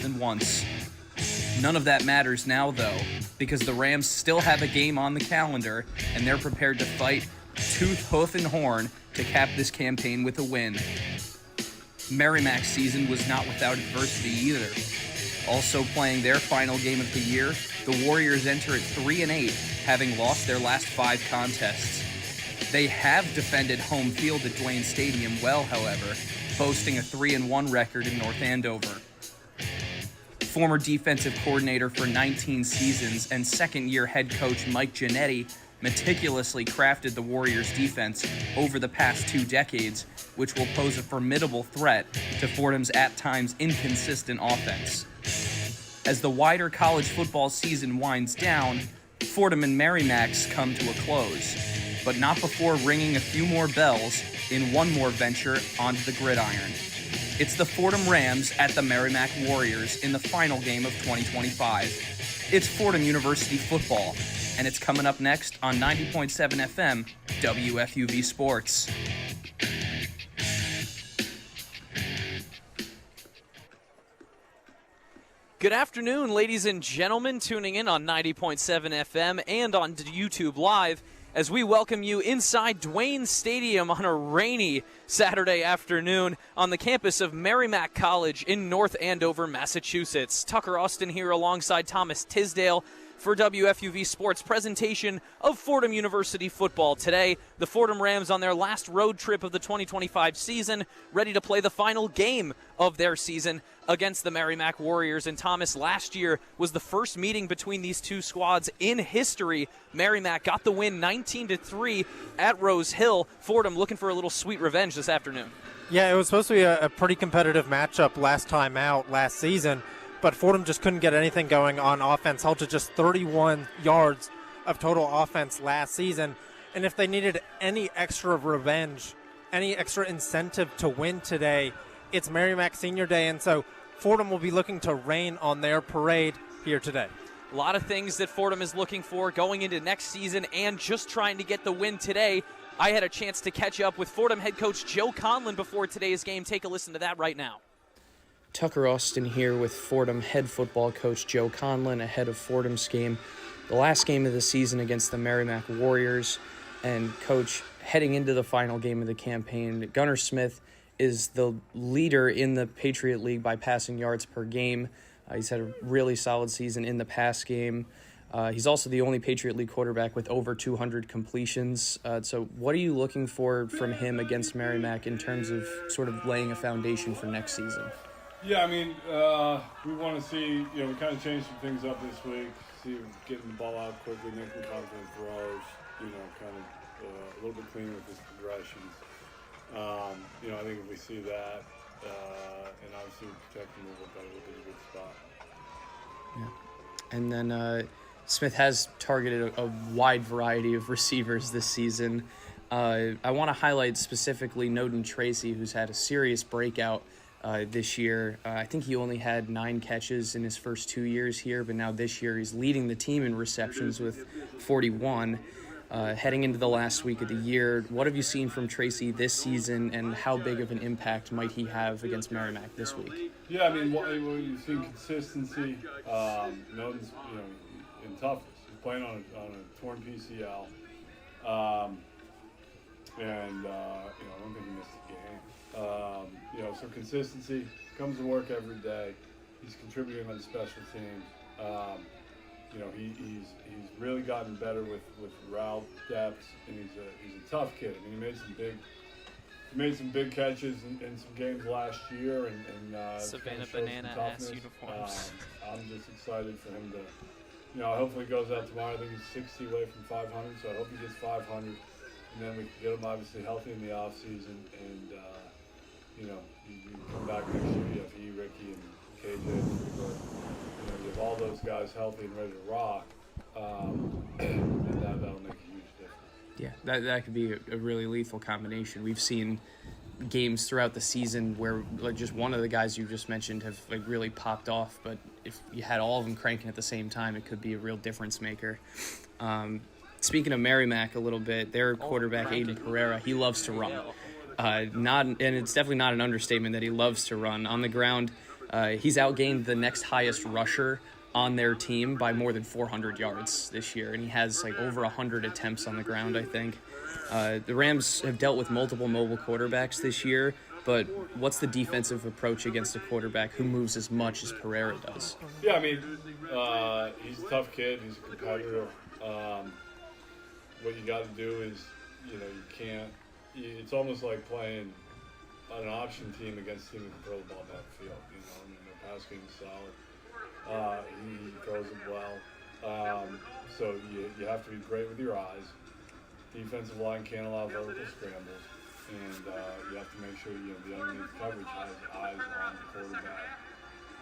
than once. None of that matters now, though, because the Rams still have a game on the calendar, and they're prepared to fight tooth, hoof, and horn to cap this campaign with a win. Merrimack's season was not without adversity either. Also playing their final game of the year, the Warriors enter at 3-8, having lost their last 5 contests. They have defended home field at Duane Stadium well, however, boasting a 3-1 record in North Andover. Former defensive coordinator for 19 seasons and second-year head coach Mike Giannetti meticulously crafted the Warriors' defense over the past 2 decades, which will pose a formidable threat to Fordham's at times inconsistent offense. As the wider college football season winds down, Fordham and Merrimack's come to a close, but not before ringing a few more bells in one more venture onto the gridiron. It's the Fordham Rams at the Merrimack Warriors in the final game of 2025. It's Fordham University football, and it's coming up next on 90.7 FM WFUV Sports. Good afternoon, ladies and gentlemen, tuning in on 90.7 FM and on YouTube Live as we welcome you inside Duane Stadium on a rainy Saturday afternoon on the campus of Merrimack College in North Andover, Massachusetts. Tucker Austin here alongside Thomas Tisdale for WFUV Sports presentation of Fordham University football. Today, the Fordham Rams on their last road trip of the 2025 season, ready to play the final game of their season against the Merrimack Warriors. And Thomas, last year was the first meeting between these two squads in history. Merrimack got the win 19-3 at Rose Hill. Fordham looking for a little sweet revenge this afternoon. Yeah, it was supposed to be a pretty competitive matchup last time out last season, but Fordham just couldn't get anything going on offense, held to just 31 yards of total offense last season. And if they needed any extra revenge, any extra incentive to win today, it's Merrimack Senior Day, and so Fordham will be looking to rain on their parade here today. A lot of things that Fordham is looking for going into next season and just trying to get the win today. I had a chance to catch up with Fordham head coach Joe Conlon before today's game. Take a listen to that right now. Tucker Austin here with Fordham head football coach Joe Conlon ahead of Fordham's game, the last game of the season against the Merrimack Warriors. And Coach, heading into the final game of the campaign, Gunnar Smith is the leader in the Patriot League by passing yards per game. He's had a really solid season in the pass game. He's also the only Patriot League quarterback with over 200 completions. So what are you looking for from him against Merrimack in terms of sort of laying a foundation for next season? Yeah, I mean, we want to see, we kind of changed some things up this week, see getting the ball out quickly, making confident throws, kind of a little bit cleaner with his progressions. I think if we see that, and obviously protecting a little bit better, we'll be in a good spot. Yeah. And then Smith has targeted a wide variety of receivers this season. I want to highlight specifically Noden Tracy, who's had a serious breakout this year. I think he only had 9 catches in his first 2 years here, but now this year he's leading the team in receptions with 41. Heading into the last week of the year, what have you seen from Tracy this season, and how big of an impact might he have against Merrimack this week? Yeah, I mean, you've seen consistency. Noden's, in toughness. He's playing on a torn PCL. And I don't think he missed a game. So consistency, comes to work every day. He's contributing on the special teams. He's really gotten better with route depth, and he's a tough kid. I mean, he made some big catches in some games last year, and Savannah Banana-ass uniforms. I'm just excited for him to, hopefully he goes out tomorrow. I think he's 60 away from 500, so I hope he gets 500, and then we can get him obviously healthy in the off season, and you come back next year. You have he, Ricky, and KJ. You have all those guys healthy and ready to rock, and that'll make a huge difference. Yeah, that could be a really lethal combination. We've seen games throughout the season where just one of the guys you just mentioned have really popped off, but if you had all of them cranking at the same time, it could be a real difference maker. Speaking of Merrimack a little bit, their quarterback Aiden Pereira, he loves to run. And it's definitely not an understatement that he loves to run. On the ground, He's outgained the next highest rusher on their team by more than 400 yards this year, and he has like over 100 attempts on the ground, I think. The Rams have dealt with multiple mobile quarterbacks this year, but what's the defensive approach against a quarterback who moves as much as Pereira does? Yeah, I mean, he's a tough kid. He's a competitor. What you got to do is, you can't. It's almost like playing an option team against a team that can throw the ball down the field. I mean, their pass game is solid. He throws it well. So you have to be great with your eyes. Defensive line can't allow vertical scrambles. And you have to make sure the underneath coverage has eyes on the quarterback.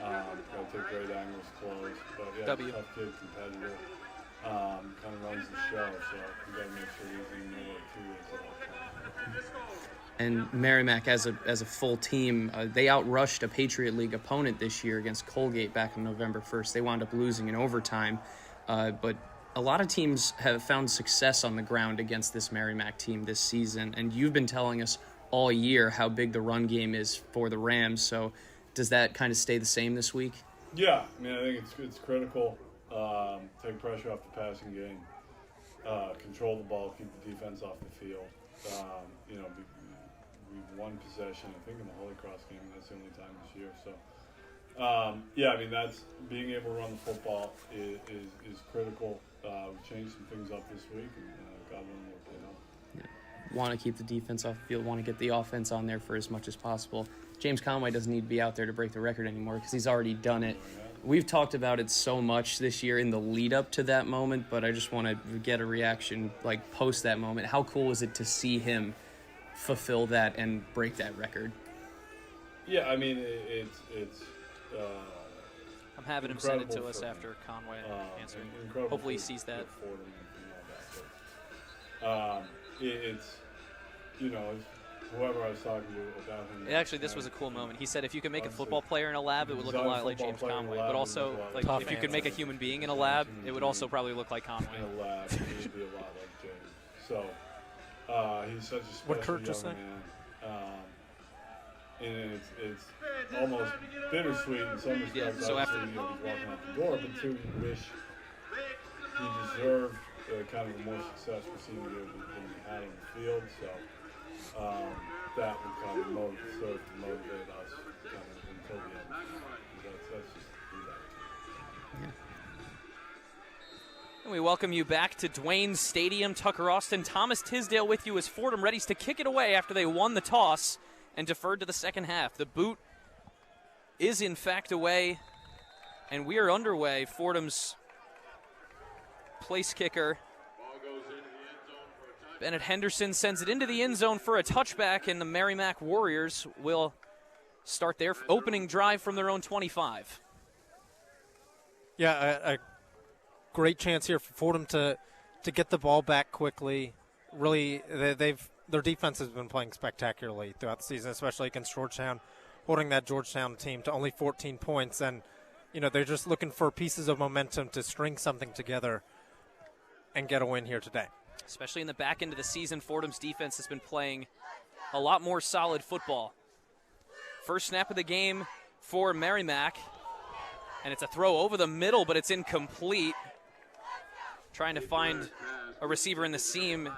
Got to take great angles close, but tough kid, competitor, kind of runs the show. So you got to make sure he's in the middle of 2 ways. And Merrimack, as a full team, they outrushed a Patriot League opponent this year against Colgate back on November 1st. They wound up losing in overtime, but a lot of teams have found success on the ground against this Merrimack team this season, and you've been telling us all year how big the run game is for the Rams. So does that kind of stay the same this week? Yeah, I mean, I think it's critical. Take pressure off the passing game, control the ball, keep the defense off the field. We've won possession, I think, in the Holy Cross game, and that's the only time this year. So, I mean, that's being able to run the football is critical. We've changed some things up this week, and God willing, we'll play out. Want to keep the defense off the field, want to get the offense on there for as much as possible. James Conway doesn't need to be out there to break the record anymore because he's already done it. We've talked about it so much this year in the lead up to that moment, but I just want to get a reaction like post that moment. How cool was it to see him fulfill that and break that record? Yeah, I mean, it's I'm having him send it to us after Conway answered. Hopefully he sees that. It's whoever I was talking to about him. Actually, this was a cool moment. He said if you could make a football player in a lab, it would look a lot like James Conway. But also, like if you could make a human being in a lab, it would also probably look like Conway. In a lab, it would be a lot like James. So he's such a special young man. And it's almost bittersweet in some respects. Yeah, so after he's walking out the door, but too, you wish he deserved kind of more success for senior year than he had on the field. So that would kind of serve to motivate us kind of until the end. That's just do that. Yeah. And we welcome you back to Dwayne Stadium. Tucker Austin, Thomas Tisdale with you as Fordham readies to kick it away after they won the toss and deferred to the second half. The boot is in fact away, and we are underway. Fordham's place kicker Bennett Henderson sends it into the end zone for a touchback, and the Merrimack Warriors will start their opening drive from their own 25. Yeah, a great chance here for Fordham to get the ball back quickly. Really, their defense has been playing spectacularly throughout the season, especially against Georgetown, holding that Georgetown team to only 14 points. And, they're just looking for pieces of momentum to string something together and get a win here today. Especially in the back end of the season, Fordham's defense has been playing a lot more solid football. First snap of the game for Merrimack, and it's a throw over the middle, but it's incomplete. Trying to find a receiver in the seam.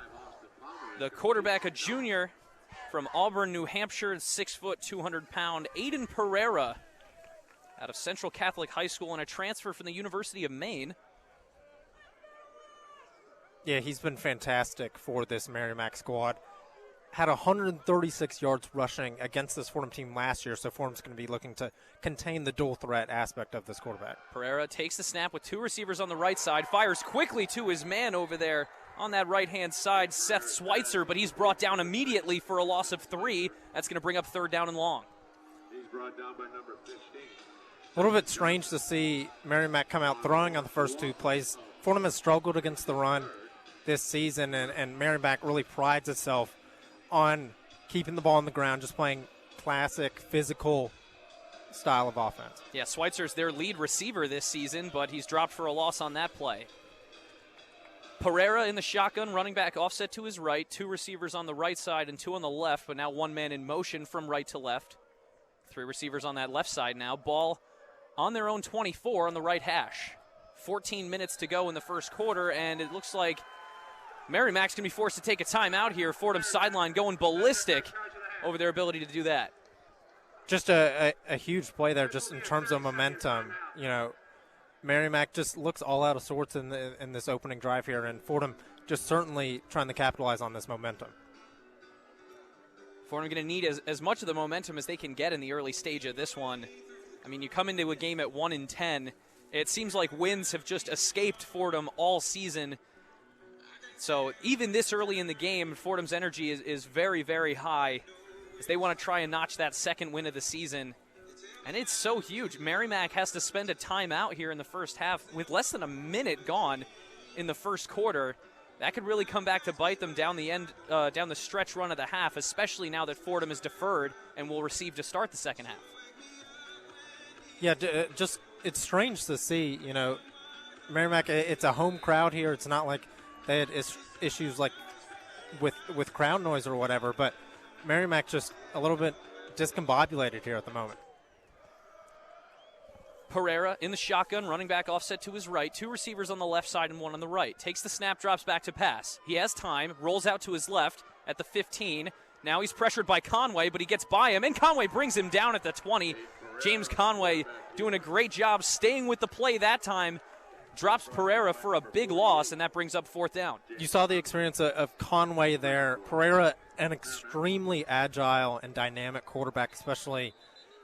The quarterback, a junior from Auburn, New Hampshire, 6 foot, 200-pound, Aiden Pereira, out of Central Catholic High School, and a transfer from the University of Maine. Yeah, he's been fantastic for this Merrimack squad. Had 136 yards rushing against this Fordham team last year, so Fordham's going to be looking to contain the dual threat aspect of this quarterback. Pereira takes the snap with 2 receivers on the right side, fires quickly to his man over there on that right-hand side, Seth Schweitzer, but he's brought down immediately for a loss of 3. That's going to bring up 3rd down and long. He's brought down by number 15. A little bit strange to see Merrimack come out throwing on the first 2 plays. Fordham has struggled against the run this season, and Merrimack really prides itself on keeping the ball on the ground, just playing classic physical style of offense. Yeah, Schweitzer's their lead receiver this season, but he's dropped for a loss on that play. Pereira in the shotgun, running back offset to his right, 2 receivers on the right side and 2 on the left, but now 1 man in motion from right to left. Three receivers on that left side now. Ball on their own 24 on the right hash. 14 minutes to go in the first quarter, and it looks like Merrimack's going to be forced to take a timeout here. Fordham sideline going ballistic over their ability to do that. Just a huge play there just in terms of momentum. You know, Merrimack just looks all out of sorts in this opening drive here, and Fordham just certainly trying to capitalize on this momentum. Fordham going to need as much of the momentum as they can get in the early stage of this one. I mean, you come into a game at 1-10. It seems like wins have just escaped Fordham all season. So even this early in the game, Fordham's energy is very, very high as they want to try and notch that second win of the season. And it's so huge. Merrimack has to spend a timeout here in the first half with less than a minute gone in the first quarter. That could really come back to bite them down the end, down the stretch run of the half, especially now that Fordham is deferred and will receive to start the second half. Yeah, just it's strange to see, you know, Merrimack, it's a home crowd here. It's not like they had issues like with crowd noise or whatever, but Merrimack just a little bit discombobulated here at the moment. Pereira in the shotgun, running back offset to his right. Two receivers on the left side and one on the right. Takes the snap, drops back to pass. He has time, rolls out to his left at the 15. Now he's pressured by Conway, but he gets by him, and Conway brings him down at the 20. James Conway doing a great job staying with the play that time. Drops Pereira for a big loss, and that brings up fourth down. You saw the experience of Conway there. Pereira, an extremely agile and dynamic quarterback, especially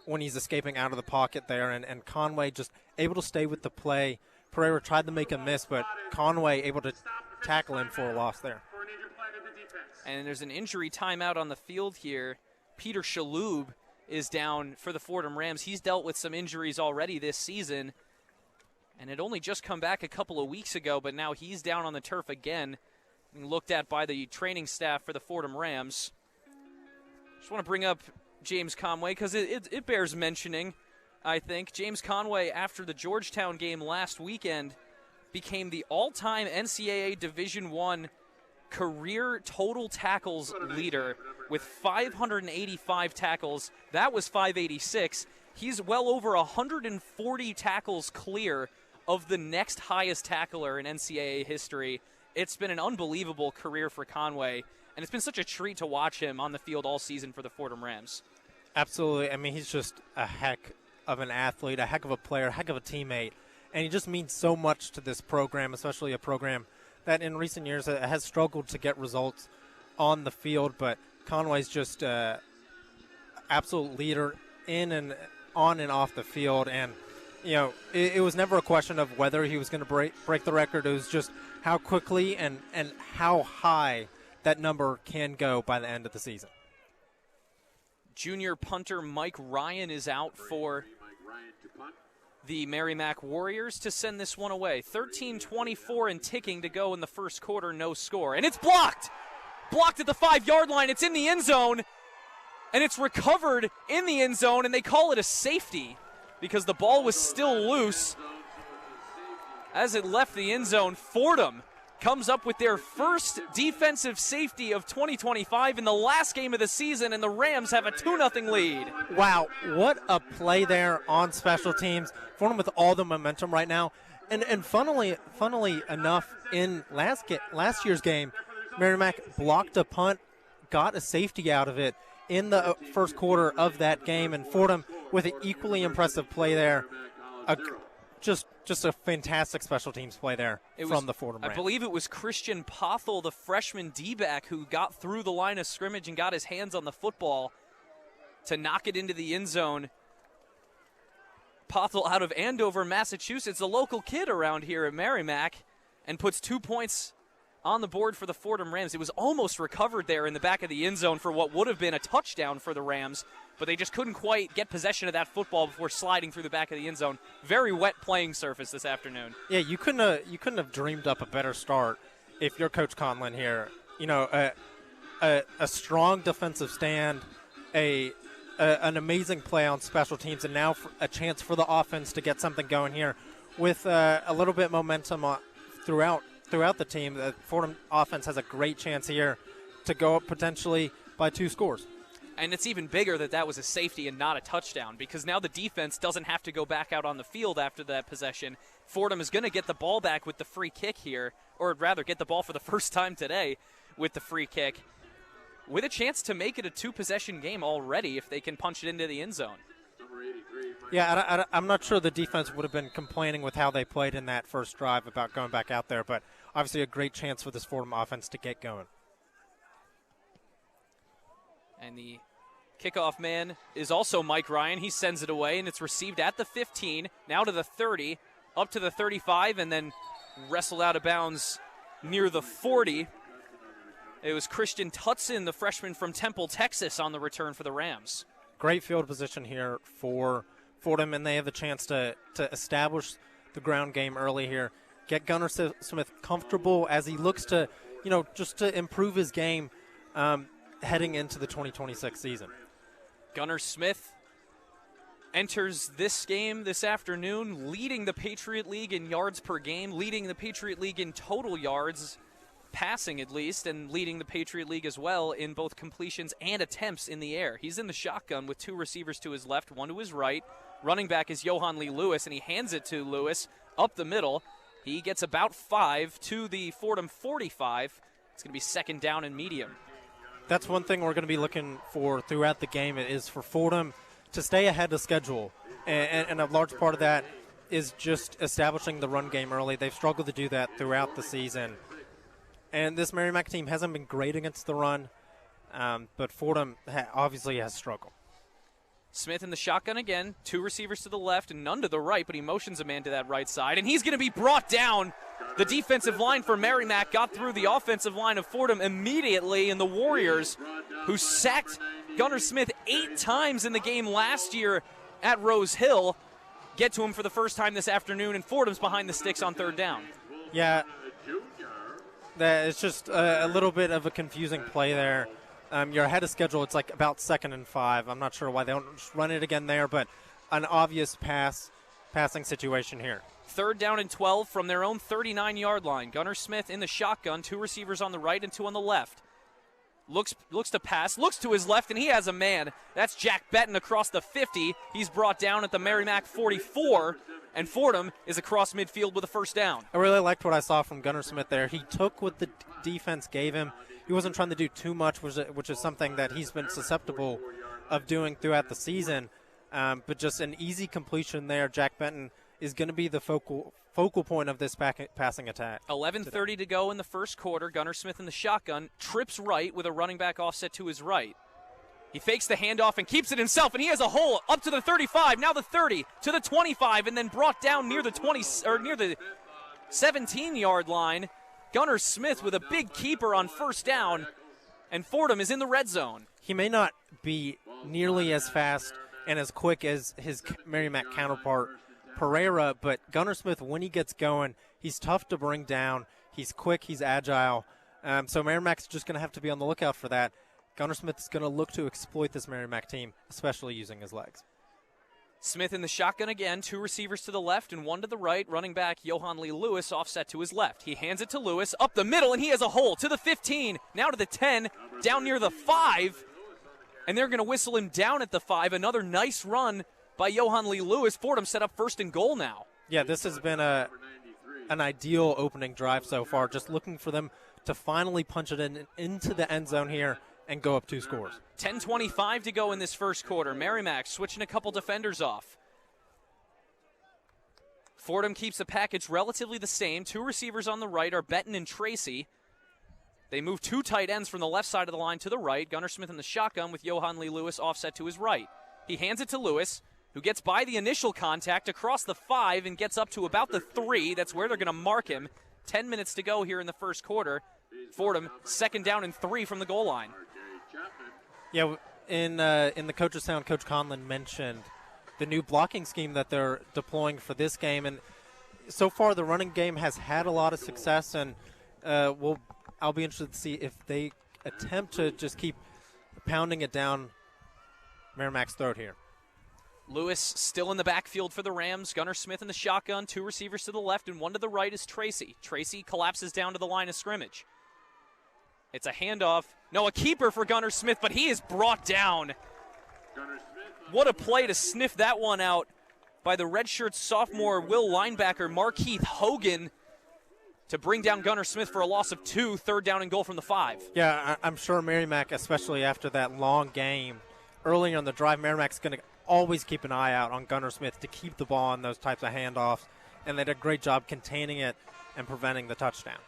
when he's escaping out of the pocket there, and Conway just able to stay with the play. Pereira tried to make a miss, but Conway able to tackle him for a loss there. And there's an injury timeout on the field here. Peter Shaloub is down for the Fordham Rams. He's dealt with some injuries already this season, and had only just come back a couple of weeks ago, but now he's down on the turf again, being looked at by the training staff for the Fordham Rams. Just want to bring up James Conway because it bears mentioning, I think. James Conway, after the Georgetown game last weekend, became the all-time NCAA Division I career total tackles leader with 585 tackles. That was 586. He's well over 140 tackles clear of the next highest tackler in NCAA history. It's been an unbelievable career for Conway, and it's been such a treat to watch him on the field all season for the Fordham Rams. Absolutely. I mean, he's just a heck of an athlete, a heck of a player, a heck of a teammate, and he just means so much to this program, especially a program that in recent years has struggled to get results on the field, but Conway's just an absolute leader in and on and off the field, and you know, it was never a question of whether he was going to break the record. It was just how quickly and how high that number can go by the end of the season. Junior punter Mike Ryan is out for the Merrimack Warriors to send this one away. 13:24 and ticking to go in the first quarter, no score. And it's blocked! Blocked at the 5-yard line. It's in the end zone, and it's recovered in the end zone, and they call it a safety because the ball was still loose. As it left the end zone, Fordham comes up with their first defensive safety of 2025 in the last game of the season, and the Rams have a 2-0 lead. Wow, what a play there on special teams. Fordham with all the momentum right now. And funnily enough, in last year's game, Merrimack blocked a punt, got a safety out of it in the first quarter of that game, and Fordham with an equally impressive play there. Just a fantastic special teams play there from the Fordham Rams. I believe it was Christian Pothel, the freshman D-back, who got through the line of scrimmage and got his hands on the football to knock it into the end zone. Pothel out of Andover, Massachusetts, a local kid around here at Merrimack, and puts 2 points on the board for the Fordham Rams. It was almost recovered there in the back of the end zone for what would have been a touchdown for the Rams, but they just couldn't quite get possession of that football before sliding through the back of the end zone. Very wet playing surface this afternoon. Yeah, you couldn't have dreamed up a better start if you're Coach Conlon here. You know, a strong defensive stand, an amazing play on special teams, and now a chance for the offense to get something going here with a little bit momentum throughout the team. The Fordham offense has a great chance here to go up potentially by 2 scores. And it's even bigger that was a safety and not a touchdown, because now the defense doesn't have to go back out on the field after that possession. Fordham is going to get the ball back with the free kick here, or rather get the ball for the first time today with the free kick, with a chance to make it a two-possession game already if they can punch it into the end zone. Yeah, I'm not sure the defense would have been complaining with how they played in that first drive about going back out there, but obviously a great chance for this Fordham offense to get going. And the kickoff man is also Mike Ryan. He sends it away, and it's received at the 15, now to the 30, up to the 35, and then wrestled out of bounds near the 40. It was Christian Tutson, the freshman from Temple, Texas, on the return for the Rams. Great field position here for Fordham, and they have the chance to establish the ground game early here, get Gunnar Smith comfortable as he looks to, just to improve his game heading into the 2026 season. Gunnar Smith enters this game this afternoon leading the Patriot League in yards per game, leading the Patriot League in total yards, passing at least, and leading the Patriot League as well in both completions and attempts in the air. He's in the shotgun with two receivers to his left, one to his right. Running back is Johan Lee Lewis, and he hands it to Lewis up the middle. He gets about 5 to the Fordham 45. It's going to be second down and medium. That's one thing we're going to be looking for throughout the game is for Fordham to stay ahead of schedule. And a large part of that is just establishing the run game early. They've struggled to do that throughout the season. And this Merrimack team hasn't been great against the run, but Fordham obviously has struggled. Smith in the shotgun again, two receivers to the left and none to the right, but he motions a man to that right side, and he's going to be brought down. The defensive line for Merrimack got through the offensive line of Fordham immediately, and the Warriors, who sacked Gunnar Smith 8 times in the game last year at Rose Hill, get to him for the first time this afternoon, and Fordham's behind the sticks on third down. Yeah, it's just a little bit of a confusing play there. You're ahead of schedule. It's like about 2nd and 5. I'm not sure why they don't just run it again there, but an obvious passing situation here. Third down and 12 from their own 39-yard line. Gunnar Smith in the shotgun, two receivers on the right and two on the left. Looks to pass, looks to his left, and he has a man. That's Jack Betton across the 50. He's brought down at the Merrimack 44, and Fordham is across midfield with a first down. I really liked what I saw from Gunnar Smith there. He took what the defense gave him. He wasn't trying to do too much, which is something that he's been susceptible of doing throughout the season. But just an easy completion there. Jack Benton is going to be the focal point of this passing attack. 11:30 to go in the first quarter. Gunnar Smith in the shotgun, trips right with a running back offset to his right. He fakes the handoff and keeps it himself, and he has a hole up to the 35, now the 30, to the 25, and then brought down near the 17-yard line. Gunnar Smith with a big keeper on first down, and Fordham is in the red zone. He may not be nearly as fast and as quick as his Merrimack counterpart, Pereira, but Gunnar Smith, when he gets going, he's tough to bring down. He's quick, he's agile. So Merrimack's just going to have to be on the lookout for that. Gunnar Smith is going to look to exploit this Merrimack team, especially using his legs. Smith in the shotgun again, two receivers to the left and one to the right. Running back Johan Lee Lewis offset to his left. He hands it to Lewis up the middle, and he has a hole to the 15, now to the 10, down near the 5, and they're going to whistle him down at the 5. Another nice run by Johan Lee Lewis. Fordham set up first and goal now. Yeah, this has been an ideal opening drive so far, just looking for them to finally punch it into the end zone here and go up 2 scores. 10:25 to go in this first quarter. Merrimack switching a couple defenders off. Fordham keeps the package relatively the same. Two receivers on the right are Benton and Tracy. They move 2 tight ends from the left side of the line to the right. Gunnar Smith in the shotgun with Johan Lee Lewis offset to his right. He hands it to Lewis, who gets by the initial contact across the 5 and gets up to about the 3. That's where they're going to mark him. 10 minutes to go here in the first quarter. Fordham, second down and 3 from the goal line. Yeah, in the Coach's Sound, Coach Conlon mentioned the new blocking scheme that they're deploying for this game, and so far the running game has had a lot of success, and I'll be interested to see if they attempt to just keep pounding it down Merrimack's throat here. Lewis still in the backfield for the Rams. Gunnar Smith in the shotgun, 2 receivers to the left and 1 to the right is Tracy. Tracy collapses down to the line of scrimmage. It's a handoff. No, a keeper for Gunnar Smith, but he is brought down. What a play to sniff that one out by the redshirt sophomore Will linebacker Markeith Hogan to bring down Gunnar Smith for a loss of 2, third down and goal from the 5. Yeah, I'm sure Merrimack, especially after that long game, early on the drive, Merrimack's going to always keep an eye out on Gunnar Smith to keep the ball on those types of handoffs, and they did a great job containing it and preventing the touchdown.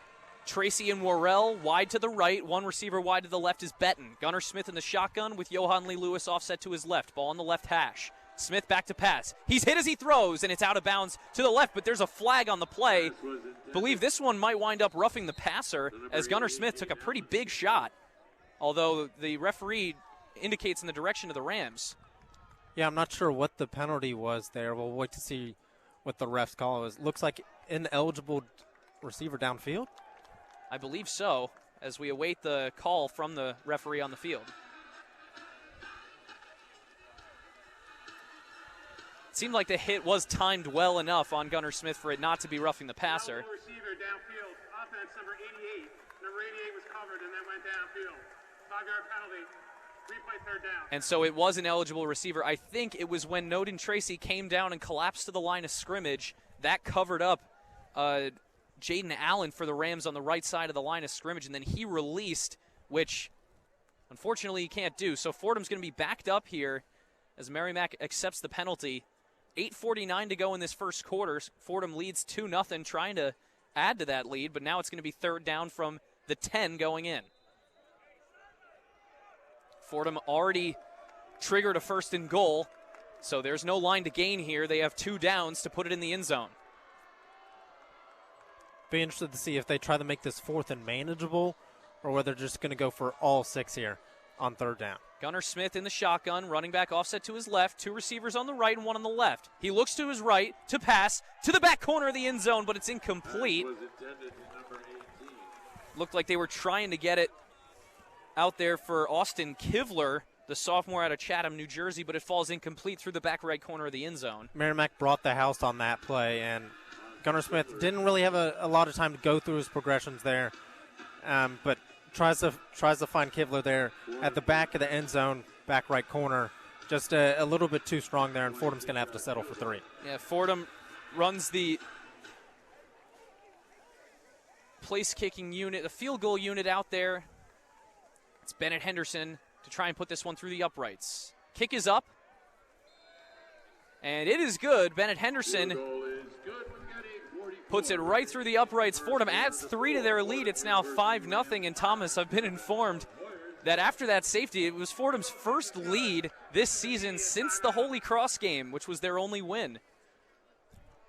Tracy and Worrell wide to the right. One receiver wide to the left is Betton. Gunnar Smith in the shotgun with Johan Lee Lewis offset to his left. Ball on the left hash. Smith back to pass. He's hit as he throws, and it's out of bounds to the left, but there's a flag on the play. Believe this one might wind up roughing the passer as Gunnar Smith took a pretty big shot, although the referee indicates in the direction of the Rams. Yeah, I'm not sure what the penalty was there. We'll wait to see what the refs call it. Looks like ineligible receiver downfield. I believe so, as we await the call from the referee on the field. It seemed like the hit was timed well enough on Gunnar Smith for it not to be roughing the passer. Receiver downfield, offense number 88. Number 88 was covered and then went downfield. 5-yard penalty. Replay third down. And so it was an eligible receiver. I think it was when Noden Tracy came down and collapsed to the line of scrimmage. That covered up Jaden Allen for the Rams on the right side of the line of scrimmage, and then he released, which unfortunately he can't do. So Fordham's going to be backed up here as Merrimack accepts the penalty. 8:49 to go in this first quarter. Fordham leads 2-0, trying to add to that lead, but now it's going to be third down from the 10 going in. Fordham already triggered a first and goal, so there's no line to gain here. They have 2 downs to put it in the end zone. Be interested to see if they try to make this fourth and manageable or whether they're just going to go for all 6 here on third down. Gunnar Smith in the shotgun, running back offset to his left, 2 receivers on the right and 1 on the left. He looks to his right to pass to the back corner of the end zone, but it's incomplete. Looked like they were trying to get it out there for Austin Kivler, the sophomore out of Chatham, New Jersey, but it falls incomplete through the back right corner of the end zone. Merrimack brought the house on that play, and Gunnar Smith didn't really have a lot of time to go through his progressions there, but tries to find Kivler there at the back of the end zone, back right corner. Just a little bit too strong there, and Fordham's going to have to settle for 3. Yeah, Fordham runs the place-kicking unit, the field goal unit out there. It's Bennett Henderson to try and put this one through the uprights. Kick is up, and it is good. Bennett Henderson puts it right through the uprights. Fordham adds 3 to their lead. It's now 5-0, and Thomas, I've been informed that after that safety, it was Fordham's first lead this season since the Holy Cross game, which was their only win.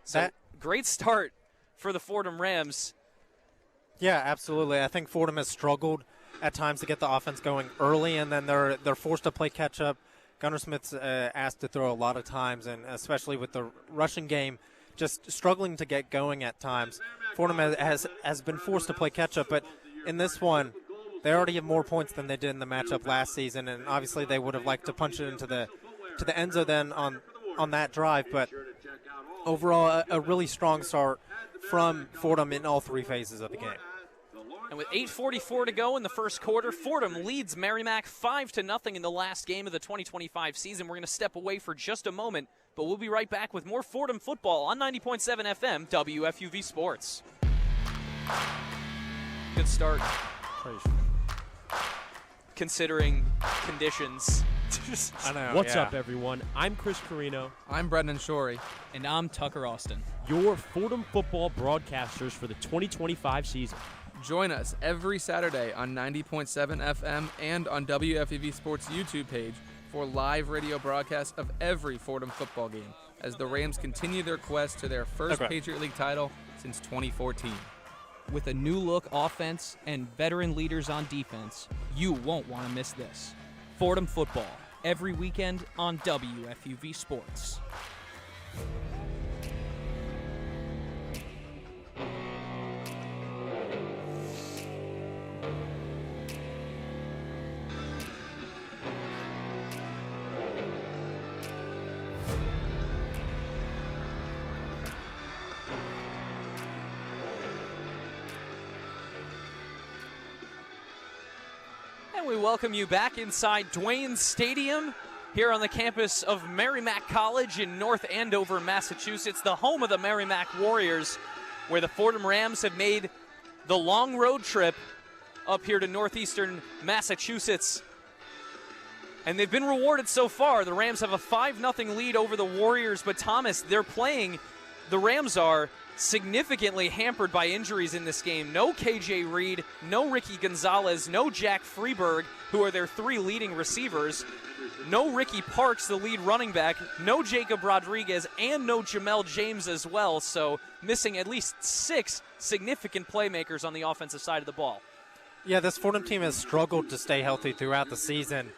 So great start for the Fordham Rams. Yeah, absolutely. I think Fordham has struggled at times to get the offense going early, and then they're forced to play catch-up. Gunnar Smith's asked to throw a lot of times, and especially with the rushing game, just struggling to get going at times. Fordham has been forced to play catch-up, but in this one, they already have more points than they did in the matchup last season, and obviously they would have liked to punch it into the end zone then on that drive. But overall, a really strong start from Fordham in all 3 phases of the game. And with 8:44 to go in the first quarter, Fordham leads Merrimack 5-0 in the last game of the 2025 season. We're going to step away for just a moment, but we'll be right back with more Fordham football on 90.7 FM WFUV Sports. Good start, considering conditions. I know. What's up, everyone? I'm Chris Carino. I'm Brendan Shorey. And I'm Tucker Austin. Your Fordham football broadcasters for the 2025 season. Join us every Saturday on 90.7 FM and on WFUV Sports YouTube page for live radio broadcasts of every Fordham football game as the Rams continue their quest to their first Patriot League title since 2014. With a new look offense and veteran leaders on defense, you won't want to miss this. Fordham football, every weekend on WFUV Sports. we welcome you back inside Duane Stadium here on the campus of Merrimack College in North Andover, Massachusetts, the home of the Merrimack Warriors, where the Fordham Rams have made the long road trip up here to northeastern Massachusetts. And they've been rewarded so far. The Rams have a 5-0 lead over the Warriors, but Thomas, the Rams are significantly hampered by injuries in this game. No KJ Reed, no Ricky Gonzalez, no Jack Freeberg, who are their 3 leading receivers, no Ricky Parks, the lead running back, no Jacob Rodriguez, and no Jamel James as well, so missing at least 6 significant playmakers on the offensive side of the ball. Yeah, this Fordham team has struggled to stay healthy throughout the season,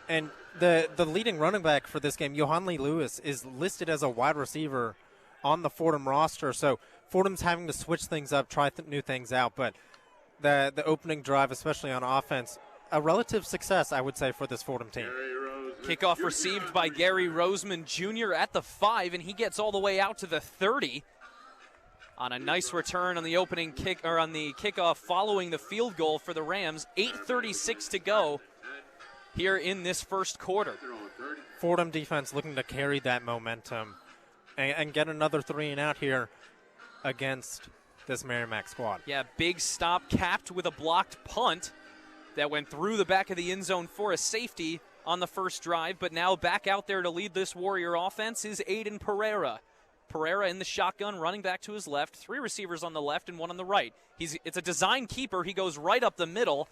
and the leading running back for this game, Johan Lee Lewis, is listed as a wide receiver on the Fordham roster, so Fordham's having to switch things up, try new things out, but the opening drive, especially on offense, a relative success, I would say, for this Fordham team. Kickoff received by Gary Roseman Jr. at the 5, and he gets all the way out to the 30 on a nice return on the opening kick, or on the kickoff following the field goal for the Rams. 8:36 to go here in this first quarter. Fordham defense looking to carry that momentum and get another 3 and out here against this Merrimack squad. Yeah, big stop capped with a blocked punt that went through the back of the end zone for a safety on the first drive, but now back out there to lead this Warrior offense is Aiden Pereira. Pereira in the shotgun, running back to his left, 3 receivers on the left and 1 on the right. It's a design keeper. He goes right up the middle,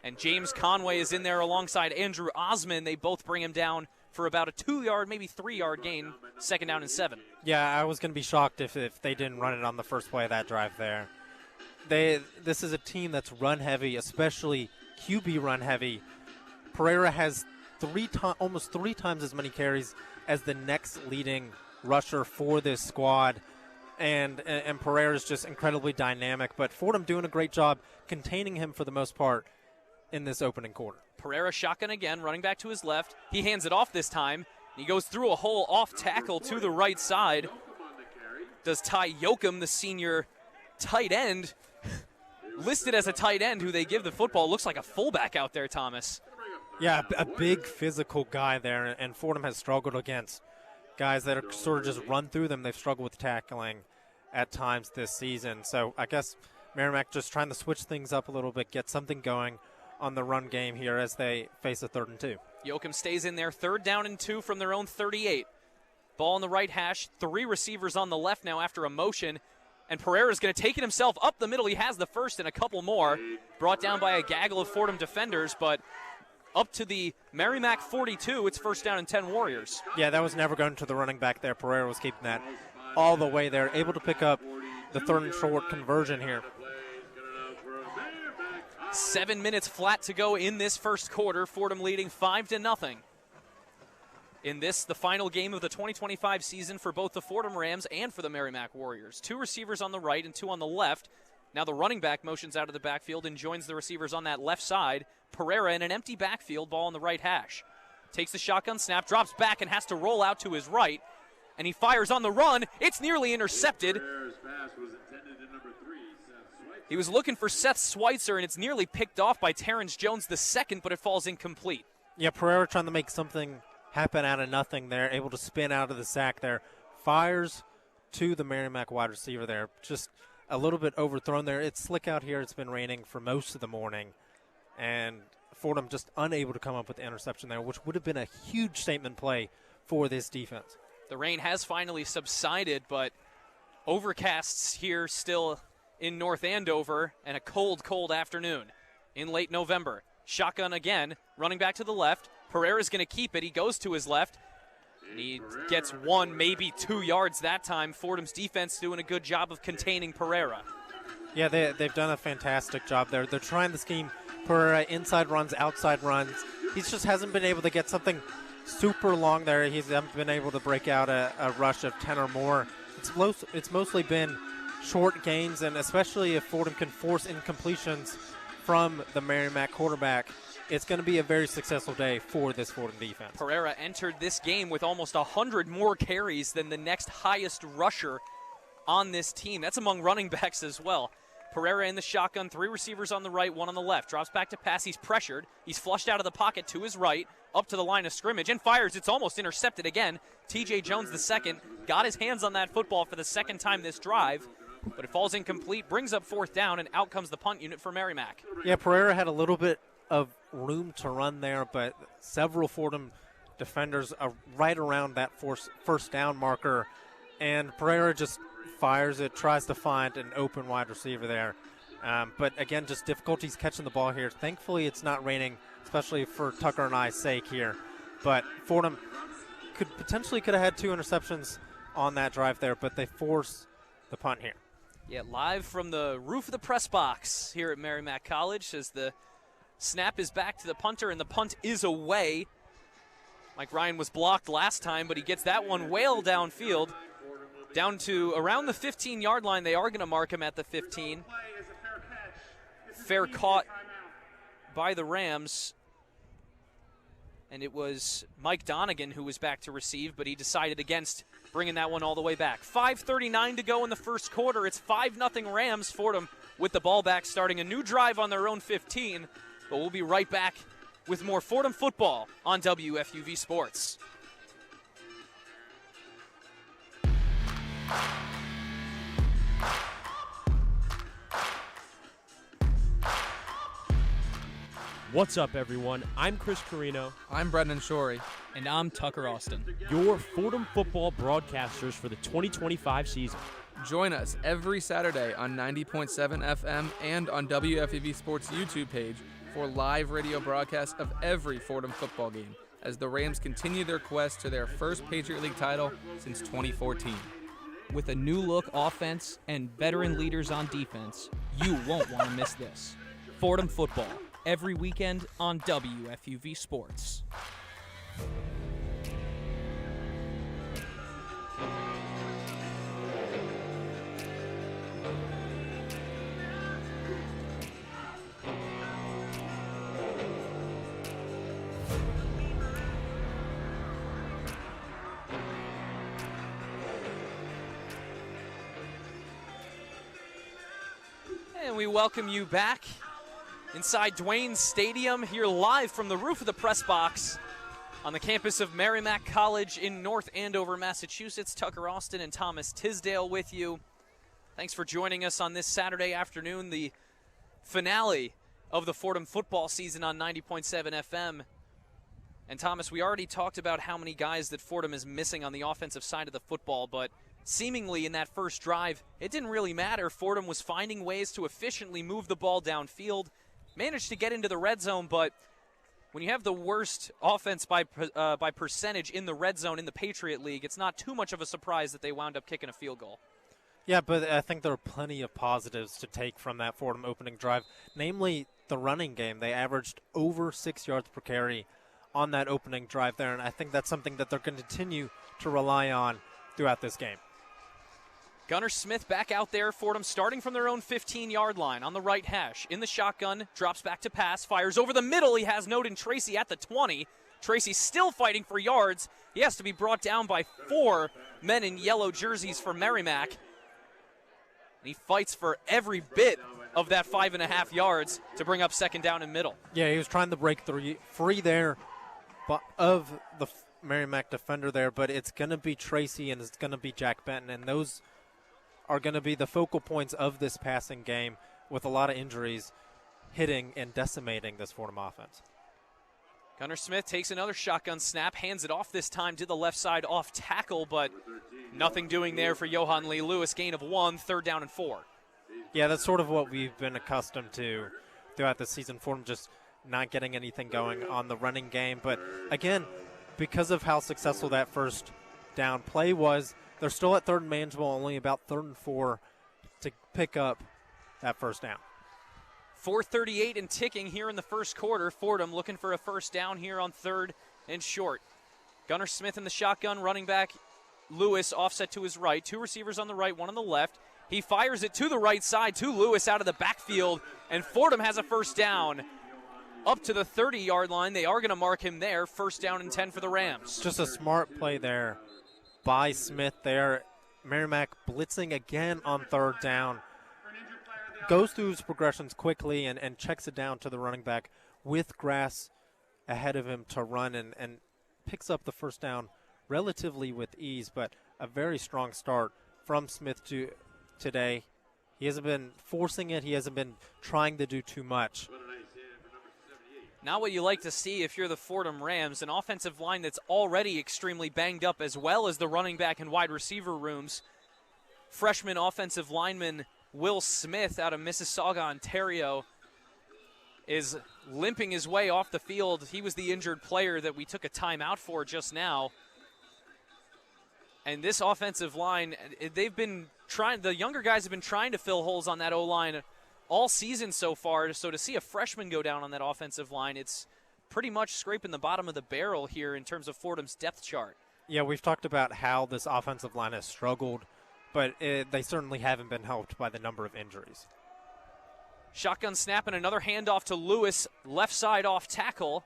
and James Conway is in there alongside Andrew Osman. They both bring him down for about a 2-yard, maybe 3-yard gain, 2nd down and 7. Yeah, I was going to be shocked if they didn't run it on the first play of that drive there. This is a team that's run heavy, especially QB run heavy. Pereira has almost 3 times as many carries as the next leading rusher for this squad, and Pereira is just incredibly dynamic, but Fordham doing a great job containing him for the most part in this opening quarter. Pereira shotgun again, running back to his left. He hands it off this time. He goes through a hole off tackle to the right side. Does Ty Yoakum, the senior tight end, listed as a tight end who they give the football. Looks like a fullback out there, Thomas. Yeah, a big physical guy there, and Fordham has struggled against guys that are sort of just run through them. They've struggled with tackling at times this season. So I guess Merrimack just trying to switch things up a little bit, get something going on the run game here as they face a 3rd and 2. Yoakum stays in there, 3rd down and 2 from their own 38. Ball on the right hash, 3 receivers on the left now after a motion, and Pereira's going to take it himself up the middle. He has the first and a couple more, brought down by a gaggle of Fordham defenders, but up to the Merrimack 42, it's 1st down and 10 Warriors. Yeah, that was never going to the running back there. Pereira was keeping that all the way there, able to pick up the 3rd and short conversion here. 7 minutes flat to go in this first quarter. Fordham leading 5-0. In this, the final game of the 2025 season for both the Fordham Rams and for the Merrimack Warriors. 2 receivers on the right and 2 on the left. Now the running back motions out of the backfield and joins the receivers on that left side. Pereira in an empty backfield, ball on the right hash. Takes the shotgun snap, drops back and has to roll out to his right. And he fires on the run. It's nearly intercepted. He was looking for Seth Schweitzer, and it's nearly picked off by Terrence Jones II, but it falls incomplete. Yeah, Pereira trying to make something happen out of nothing there, able to spin out of the sack there. Fires to the Merrimack wide receiver there. Just a little bit overthrown there. It's slick out here. It's been raining for most of the morning, and Fordham just unable to come up with the interception there, which would have been a huge statement play for this defense. The rain has finally subsided, but overcasts here still in North Andover, and a cold, cold afternoon in late November. Shotgun again, running back to the left. Pereira's going to keep it. He goes to his left, and he gets 1, maybe 2 yards that time. Fordham's defense doing a good job of containing Pereira. Yeah, they've done a fantastic job there. They're trying the scheme, Pereira, inside runs, outside runs. He just hasn't been able to get something super long there. He hasn't been able to break out a rush of 10 or more. It's mostly been short gains, and especially if Fordham can force incompletions from the Merrimack quarterback, it's going to be a very successful day for this Fordham defense. Pereira entered this game with almost 100 more carries than the next highest rusher on this team. That's among running backs as well. Pereira in the shotgun, 3 receivers on the right, 1 on the left. Drops back to pass. He's pressured. He's flushed out of the pocket to his right, up to the line of scrimmage, and fires. It's almost intercepted again. TJ Jones, the second, got his hands on that football for the second time this drive, but it falls incomplete, brings up 4th down, and out comes the punt unit for Merrimack. Yeah, Pereira had a little bit of room to run there, but several Fordham defenders are right around that first down marker, and Pereira just fires it, tries to find an open wide receiver there. But again, just difficulties catching the ball here. Thankfully, it's not raining, especially for Tucker and I's sake here. But Fordham could have had 2 interceptions on that drive there, but they force the punt here. Yeah, live from the roof of the press box here at Merrimack College as the snap is back to the punter, and the punt is away. Mike Ryan was blocked last time, but he gets that one well downfield. Down to around the 15-yard line. They are going to mark him at the 15. Fair caught by the Rams. And it was Mike Donegan who was back to receive, but he decided against bringing that one all the way back. 5:39 to go in the first quarter. It's 5-0 Rams. Fordham with the ball back, starting a new drive on their own 15. But we'll be right back with more Fordham football on WFUV Sports. What's up, everyone? I'm Chris Carino. I'm Brendan Shorey. And I'm Tucker Austin. Your Fordham football broadcasters for the 2025 season. Join us every Saturday on 90.7 FM and on WFUV Sports YouTube page for live radio broadcasts of every Fordham football game as the Rams continue their quest to their first Patriot League title since 2014. With a new look offense and veteran leaders on defense, you won't want to miss this. Fordham football, every weekend on WFUV Sports. And we welcome you back inside Dwayne Stadium, here live from the roof of the press box on the campus of Merrimack College in North Andover, Massachusetts. Tucker Austin and Thomas Tisdale with you. Thanks for joining us on this Saturday afternoon, the finale of the Fordham football season on 90.7 FM. And Thomas, we already talked about how many guys that Fordham is missing on the offensive side of the football, but seemingly in that first drive, it didn't really matter. Fordham was finding ways to efficiently move the ball downfield, managed to get into the red zone, but when you have the worst offense by percentage in the red zone in the Patriot League, it's not too much of a surprise that they wound up kicking a field goal. Yeah, but I think there are plenty of positives to take from that Fordham opening drive, namely the running game. They averaged over 6 yards per carry on that opening drive there, and I think that's something that they're going to continue to rely on throughout this game. Gunnar Smith back out there. Fordham starting from their own 15-yard line on the right hash. In the shotgun, drops back to pass, fires over the middle. He has Noden Tracy at the 20. Tracy still fighting for yards. He has to be brought down by 4 men in yellow jerseys for Merrimack. And he fights for every bit of that 5.5 yards to bring up second down and middle. Yeah, he was trying to break free there of the Merrimack defender there, but it's going to be Tracy and it's going to be Jack Benton, and those are going to be the focal points of this passing game, with a lot of injuries hitting and decimating this Fordham offense. Gunnar Smith takes another shotgun snap, hands it off this time to the left side off tackle, but nothing doing there for Johan Lee Lewis. Gain of 1, 3rd down and 4. Yeah, that's sort of what we've been accustomed to throughout the season. Fordham just not getting anything going on the running game. But again, because of how successful that first down play was, they're still at 3rd and manageable, only about 3rd and 4 to pick up that first down. 4:38 and ticking here in the first quarter. Fordham looking for a first down here on 3rd and short. Gunnar Smith in the shotgun, running back Lewis offset to his right. 2 receivers on the right, 1 on the left. He fires it to the right side to Lewis out of the backfield, and Fordham has a first down up to the 30-yard line. They are going to mark him there. First down and 10 for the Rams. Just a smart play there by Smith there. Merrimack blitzing again on 3rd down. goes through his progressions quickly and checks it down to the running back with grass ahead of him to run and picks up the first down relatively with ease, but a very strong start from Smith today. He hasn't been forcing it. He hasn't been trying to do too much. Not what you like to see if you're the Fordham Rams, an offensive line that's already extremely banged up, as well as the running back and wide receiver rooms. Freshman offensive lineman Will Smith out of Mississauga, Ontario, is limping his way off the field. He was the injured player that we took a timeout for just now. And this offensive line, they've been trying, the younger guys have been trying to fill holes on that O-line all season so far. So to see a freshman go down on that offensive line, it's pretty much scraping the bottom of the barrel here in terms of Fordham's depth chart. Yeah, we've talked about how this offensive line has struggled, but they certainly haven't been helped by the number of injuries. Shotgun snap and another handoff to Lewis, left side off tackle.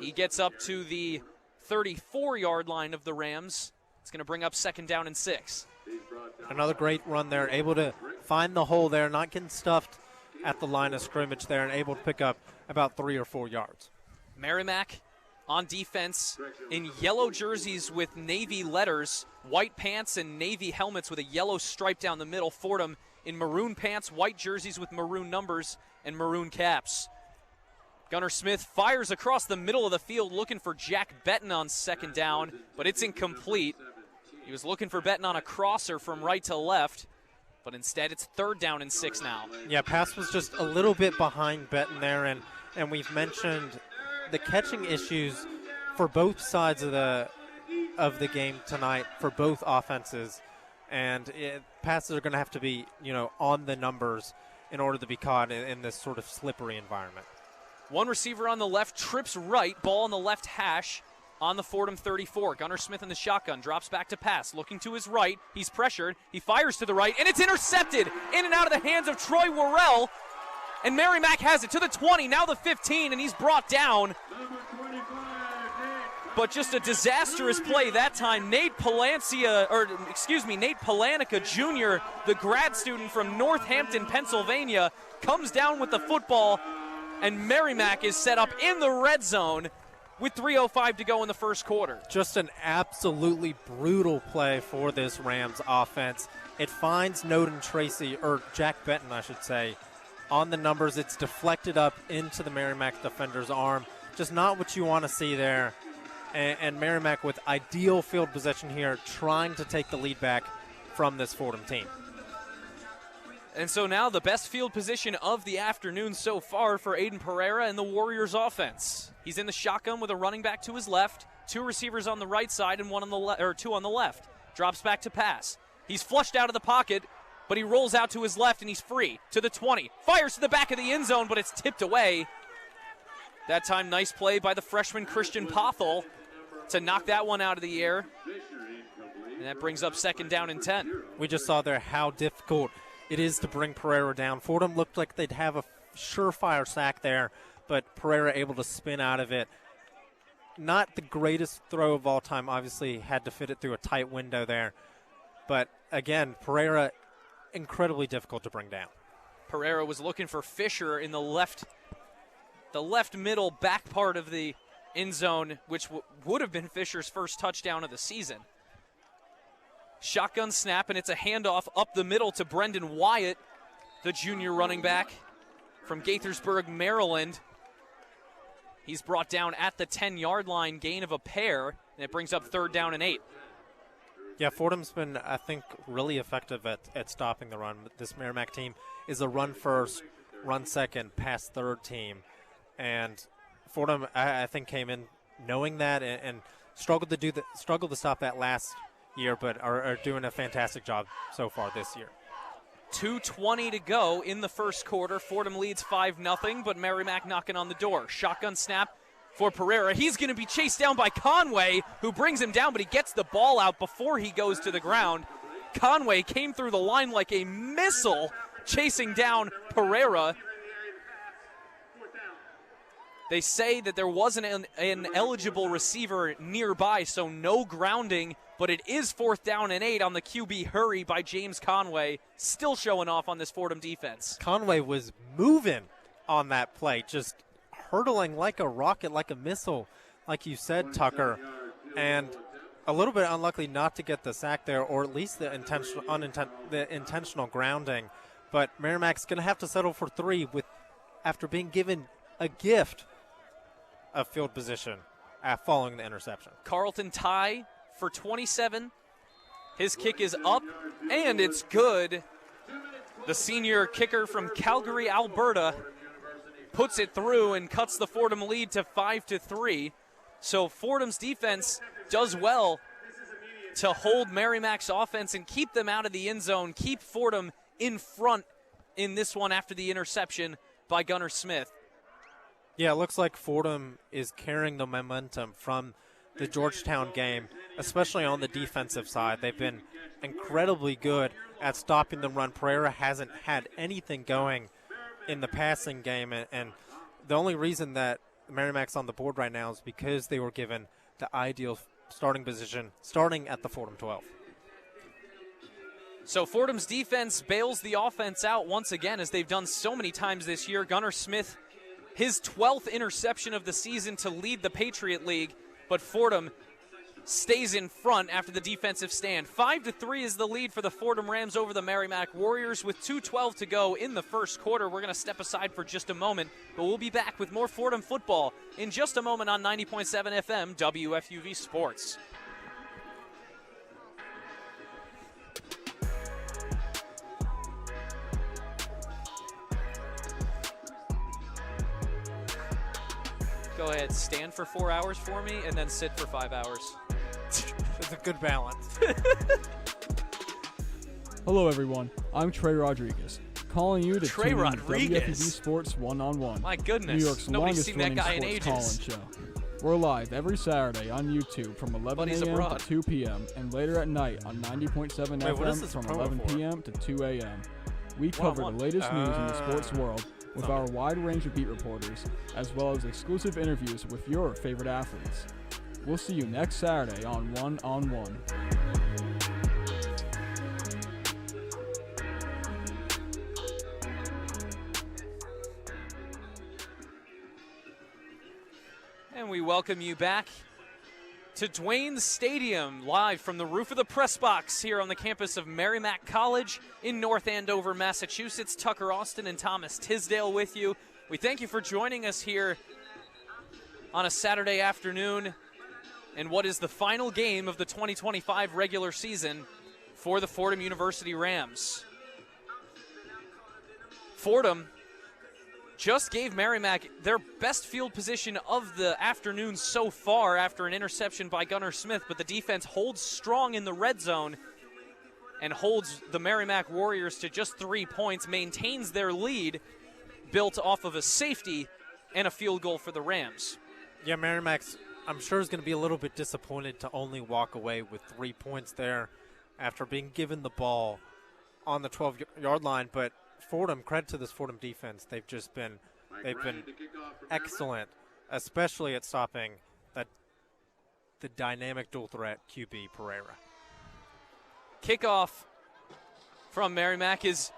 He gets up to the 34-yard line of the Rams. It's going to bring up second down and 6. Another great run there, able to find the hole there, not getting stuffed at the line of scrimmage there, and able to pick up about 3 or 4 yards. Merrimack on defense in yellow jerseys with navy letters, white pants and navy helmets with a yellow stripe down the middle. Fordham in maroon pants, white jerseys with maroon numbers, and maroon caps. Gunnar Smith fires across the middle of the field looking for Jack Betton on second down, but it's incomplete. He was looking for Betton on a crosser from right to left, but instead it's third down and 6 now. Yeah, pass was just a little bit behind Betton there, and we've mentioned the catching issues for both sides of the game tonight for both offenses, and passes are going to have to be, on the numbers in order to be caught in this sort of slippery environment. One receiver on the left trips right, ball on the left hash on the Fordham 34. Gunnar Smith in the shotgun, drops back to pass, looking to his right. He's pressured, he fires to the right, and it's intercepted in and out of the hands of Troy Worrell. And Merrimack has it to the 20, now the 15, and he's brought down. But just a disastrous play that time. Nate Palanica Jr., the grad student from Northampton, Pennsylvania, comes down with the football, and Merrimack is set up in the red zone with 3:05 to go in the first quarter. Just an absolutely brutal play for this Rams offense. It finds Noden Tracy, or Jack Benton, I should say, on the numbers. It's deflected up into the Merrimack defender's arm. Just not what you want to see there. And Merrimack with ideal field possession here, trying to take the lead back from this Fordham team. And so now the best field position of the afternoon so far for Aiden Pereira and the Warriors offense. He's in the shotgun with a running back to his left, 2 receivers on the right side and 2 on the left. Drops back to pass. He's flushed out of the pocket, but he rolls out to his left and he's free to the 20. Fires to the back of the end zone, but it's tipped away. That time, nice play by the freshman Christian Pothel to knock that one out of the air. And that brings up second down and 10. We just saw there how difficult it is to bring Pereira down. Fordham looked like they'd have a surefire sack there, but Pereira able to spin out of it. Not the greatest throw of all time, obviously had to fit it through a tight window there. But again, Pereira, incredibly difficult to bring down. Pereira was looking for Fisher in the left middle back part of the end zone, which would have been Fisher's first touchdown of the season. Shotgun snap, and it's a handoff up the middle to Brendan Wyatt, the junior running back from Gaithersburg, Maryland. He's brought down at the 10-yard line, gain of a pair, and it brings up third down and 8. Yeah, Fordham's been, I think, really effective at stopping the run. This Merrimack team is a run first, run second, pass third team. And Fordham, I think, came in knowing that and struggled to stop that last year, but are doing a fantastic job so far this year. 2:20 to go in the first quarter. Fordham leads 5-0, but Merrimack knocking on the door. Shotgun snap for Pereira. He's going to be chased down by Conway, who brings him down, but he gets the ball out before he goes to the ground. Conway came through the line like a missile, chasing down Pereira. They say that there wasn't an eligible receiver nearby, so no grounding, but it is 4th down and 8 on the QB hurry by James Conway, still showing off on this Fordham defense. Conway was moving on that play, just hurtling like a rocket, like a missile, like you said, Tucker, and a little bit unlucky not to get the sack there, or at least the intentional grounding. But Merrimack's going to have to settle for 3 after being given a gift of field position following the interception. Carlton Ty for 27. His kick is up, and it's good. The senior kicker from Calgary, Alberta, puts it through and cuts the Fordham lead to 5-3. So Fordham's defense does well to hold Merrimack's offense and keep them out of the end zone, keep Fordham in front in this one after the interception by Gunnar Smith. Yeah, it looks like Fordham is carrying the momentum from the Georgetown game, especially on the defensive side. They've been incredibly good at stopping the run. Pereira hasn't had anything going in the passing game, and the only reason that Merrimack's on the board right now is because they were given the ideal starting position starting at the Fordham 12. So Fordham's defense bails the offense out once again, as they've done so many times this year. Gunnar Smith, his 12th interception of the season to lead the Patriot League, but Fordham stays in front after the defensive stand. 5-3 is the lead for the Fordham Rams over the Merrimack Warriors with 2:12 to go in the first quarter. We're going to step aside for just a moment, but we'll be back with more Fordham football in just a moment on 90.7 FM WFUV Sports. Go ahead, stand for 4 hours for me, and then sit for 5 hours. It's a good balance. Hello, everyone. I'm Trey Rodriguez, calling you to Trey tune in Rodriguez. to WFUV Sports One-on-One. My goodness, New York's nobody's longest seen that running guy in sports ages. call-in show. We're live every Saturday on YouTube from 11 Buddy's a.m. abroad. to 2 p.m. and later at night on 90.7 Wait, what is FM this from promo 11 for? p.m. to 2 a.m. We cover the One-on-one. latest news in the sports world with our wide range of beat reporters, as well as exclusive interviews with your favorite athletes. We'll see you next Saturday on One-on-One. And we welcome you back to Duane Stadium, live from the roof of the press box here on the campus of Merrimack College in North Andover, Massachusetts. Tucker Austin and Thomas Tisdale with you. We thank you for joining us here on a Saturday afternoon in what is the final game of the 2025 regular season for the Fordham University Rams. Fordham just gave Merrimack their best field position of the afternoon so far after an interception by Gunnar Smith, but the defense holds strong in the red zone and holds the Merrimack Warriors to just 3 points, maintains their lead built off of a safety and a field goal for the Rams. Yeah, Merrimack's, I'm sure, is going to be a little bit disappointed to only walk away with 3 points there after being given the ball on the 12-yard line, but Fordham, credit to this Fordham defense. They've been excellent, especially at stopping the dynamic dual threat QB Pereira. Kickoff from Merrimack is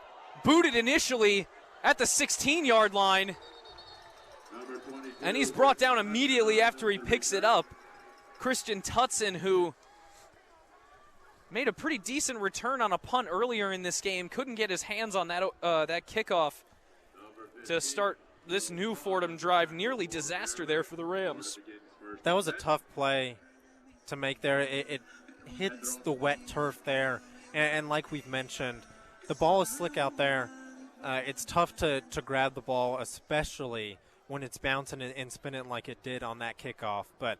booted initially at the 16-yard line, and he's brought down immediately after he picks it up. Christian Tutson, who made a pretty decent return on a punt earlier in this game, couldn't get his hands on that kickoff to start this new Fordham drive. Nearly disaster there for the Rams. That was a tough play to make there. It hits the wet turf there, and like we've mentioned, the ball is slick out there. It's tough to grab the ball, especially when it's bouncing and spinning like it did on that kickoff. But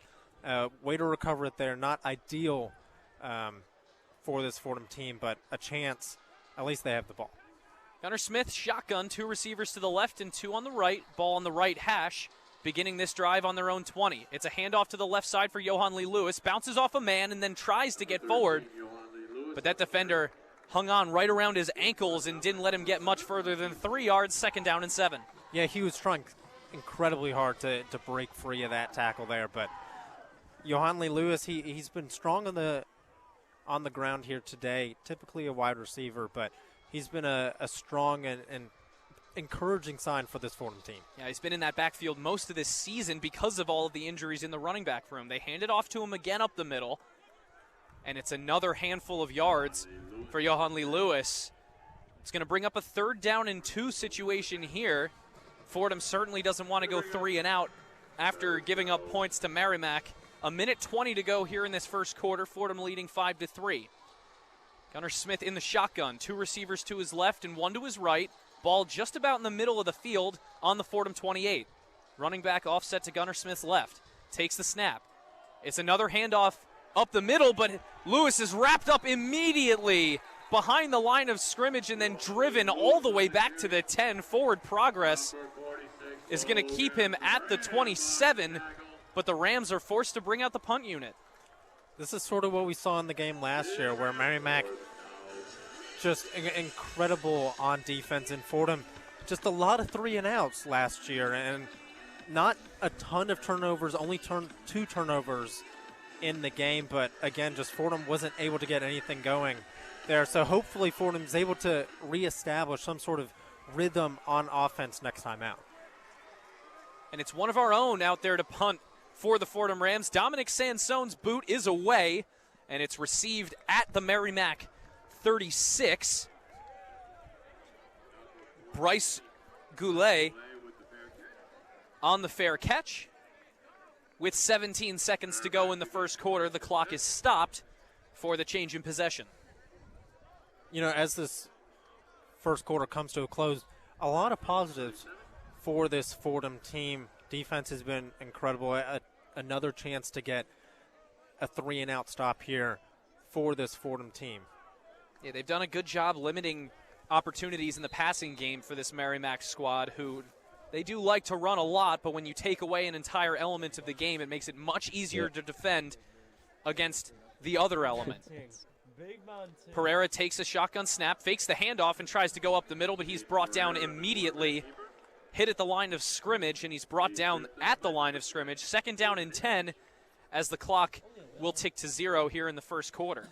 way to recover it there. Not ideal for this Fordham team, but a chance. At least they have the ball. Gunnar Smith, shotgun, 2 receivers to the left and 2 on the right. Ball on the right hash, beginning this drive on their own 20. It's a handoff to the left side for Johan Lee Lewis. Bounces off a man and then tries to get forward, but that defender hung on right around his ankles and didn't let him get much further than 3 yards. 2nd down and 7. Yeah, he was trying incredibly hard to break free of that tackle there. But Yohanli Lewis, he's been strong on the ground here today, typically a wide receiver, but he's been a strong and encouraging sign for this Fordham team. Yeah, he's been in that backfield most of this season because of all of the injuries in the running back room. They hand it off to him again up the middle, and it's another handful of yards for Yohanli Lewis. It's going to bring up a 3rd down and 2 situation here. Fordham certainly doesn't want to go 3 and out after giving up points to Merrimack. A minute 20 to go here in this first quarter. Fordham leading 5-3. Gunnar Smith in the shotgun. 2 receivers to his left and 1 to his right. Ball just about in the middle of the field on the Fordham 28. Running back offset to Gunnar Smith's left. Takes the snap. It's another handoff up the middle, but Lewis is wrapped up immediately behind the line of scrimmage and then driven all the way back to the 10. Forward progress is going to keep him at the 27, but the Rams are forced to bring out the punt unit. This is sort of what we saw in the game last year, where Merrimack just incredible on defense, and Fordham just a lot of 3 and outs last year, and not a ton of turnovers, only 2 turnovers in the game, but again, just Fordham wasn't able to get anything going there. So hopefully Fordham's able to reestablish some sort of rhythm on offense next time out. And it's one of our own out there to punt for the Fordham Rams. Dominic Sansone's boot is away, and it's received at the Merrimack 36. Bryce Goulet on the fair catch. With 17 seconds to go in the first quarter, the clock is stopped for the change in possession. You know, as this first quarter comes to a close, a lot of positives for this Fordham team. Defense has been incredible. Another chance to get a 3 and out stop here for this Fordham team. Yeah, they've done a good job limiting opportunities in the passing game for this Merrimack squad, who they do like to run a lot, but when you take away an entire element of the game, it makes it much easier to defend against the other element. Pereira takes a shotgun snap, fakes the handoff, and tries to go up the middle, but he's brought down immediately. Hit at the line of scrimmage, and he's brought down at the line of scrimmage. 2nd down and 10 as the clock will tick to 0 here in the first quarter.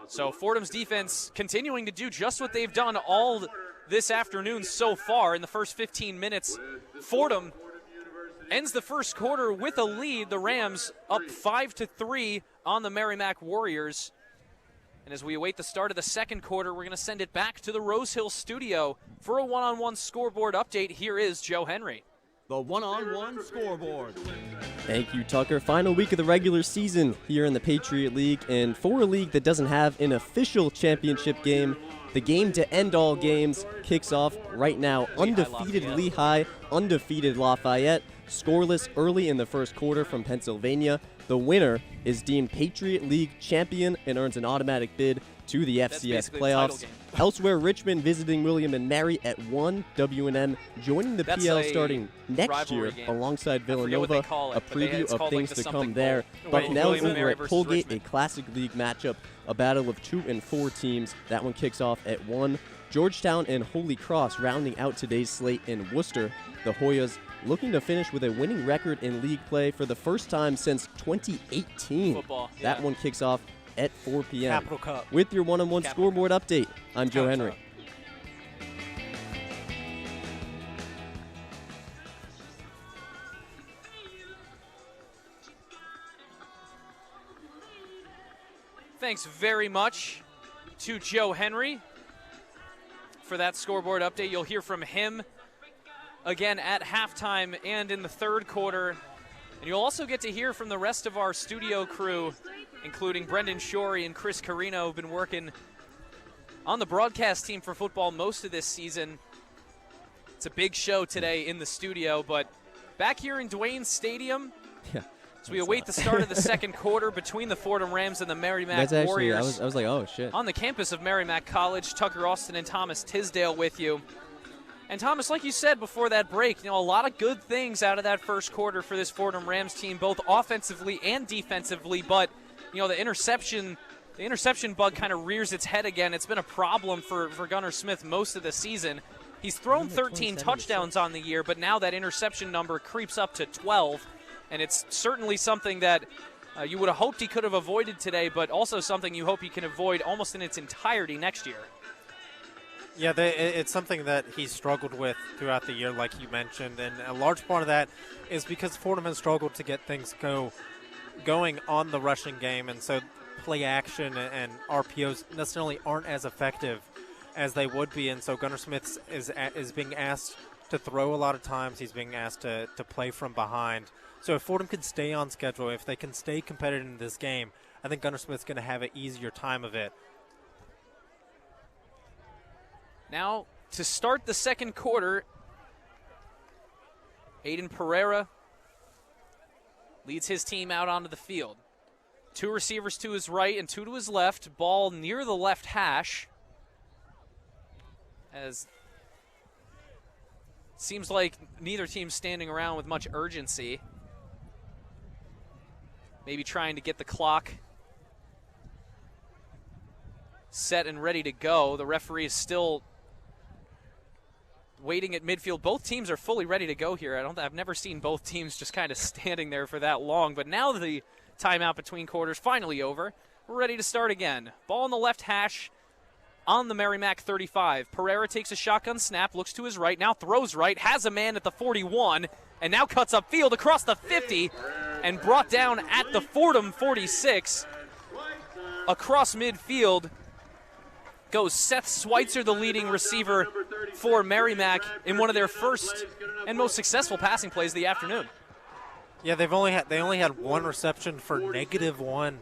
So Fordham's defense continuing to do just what they've done all this afternoon so far in the first 15 minutes. Fordham ends the first quarter with a lead. The Rams up 5-3 on the Merrimack Warriors. And as we await the start of the second quarter, we're going to send it back to the Rose Hill studio for a one-on-one scoreboard update. Here is Joe Henry. The one-on-one scoreboard. Thank you, Tucker. Final week of the regular season here in the Patriot League, and for a league that doesn't have an official championship game, the game to end all games kicks off right now. Undefeated Lehigh, undefeated Lafayette, scoreless early in the first quarter from Pennsylvania. The winner is deemed Patriot League champion and earns an automatic bid to the FCS playoffs. Elsewhere, Richmond visiting William and Mary at 1. W&M joining the PL starting next year alongside Villanova. A preview of things to come there. Bucknell's over at Colgate, a classic league matchup, a battle of 2 and 4 teams. That one kicks off at 1. Georgetown and Holy Cross rounding out today's slate in Worcester. The Hoyas looking to finish with a winning record in league play for the first time since 2018. That one kicks off at 4 p.m. Capital Cup. With your one-on-one scoreboard update, I'm Joe Henry. Thanks very much to Joe Henry for that scoreboard update. You'll hear from him again at halftime and in the third quarter. And you'll also get to hear from the rest of our studio crew, including Brendan Shorey and Chris Carino, who've been working on the broadcast team for football most of this season. It's a big show today in the studio, but back here in Duane Stadium, as we await the start of the second quarter between the Fordham Rams and the Merrimack Warriors. I was like, oh, shit. On the campus of Merrimack College, Tucker Austin and Thomas Tisdale with you. And Thomas, like you said before that break, a lot of good things out of that first quarter for this Fordham Rams team, both offensively and defensively, but the interception bug kind of rears its head again. It's been a problem for Gunnar Smith most of the season. He's thrown 13 touchdowns on the year, but now that interception number creeps up to 12, and it's certainly something that you would have hoped he could have avoided today, but also something you hope he can avoid almost in its entirety next year. Yeah, it's something that he's struggled with throughout the year, like you mentioned, and a large part of that is because Fordham has struggled to get things going on the rushing game, and so play action and RPOs necessarily aren't as effective as they would be, and so Gunnar Smith is being asked to throw a lot of times. He's being asked to play from behind. So if Fordham can stay on schedule, if they can stay competitive in this game, I think Gunnar Smith's going to have an easier time of it. Now, to start the second quarter, Aiden Pereira leads his team out onto the field. 2 receivers to his right and 2 to his left. Ball near the left hash. As seems like neither team's standing around with much urgency. Maybe trying to get the clock set and ready to go. The referee is still waiting at midfield. Both teams are fully ready to go here. I've never seen both teams just kind of standing there for that long, but now the timeout between quarters finally over. We're ready to start again. Ball on the left hash on the Merrimack 35. Pereira takes a shotgun snap, looks to his right, now throws right, has a man at the 41, and now cuts upfield across the 50 and brought down at the Fordham 46. Across midfield goes Seth Schweitzer, the leading receiver for Merrimack, in one of their first and most successful passing plays of the afternoon. Yeah, they only had 1 reception for -1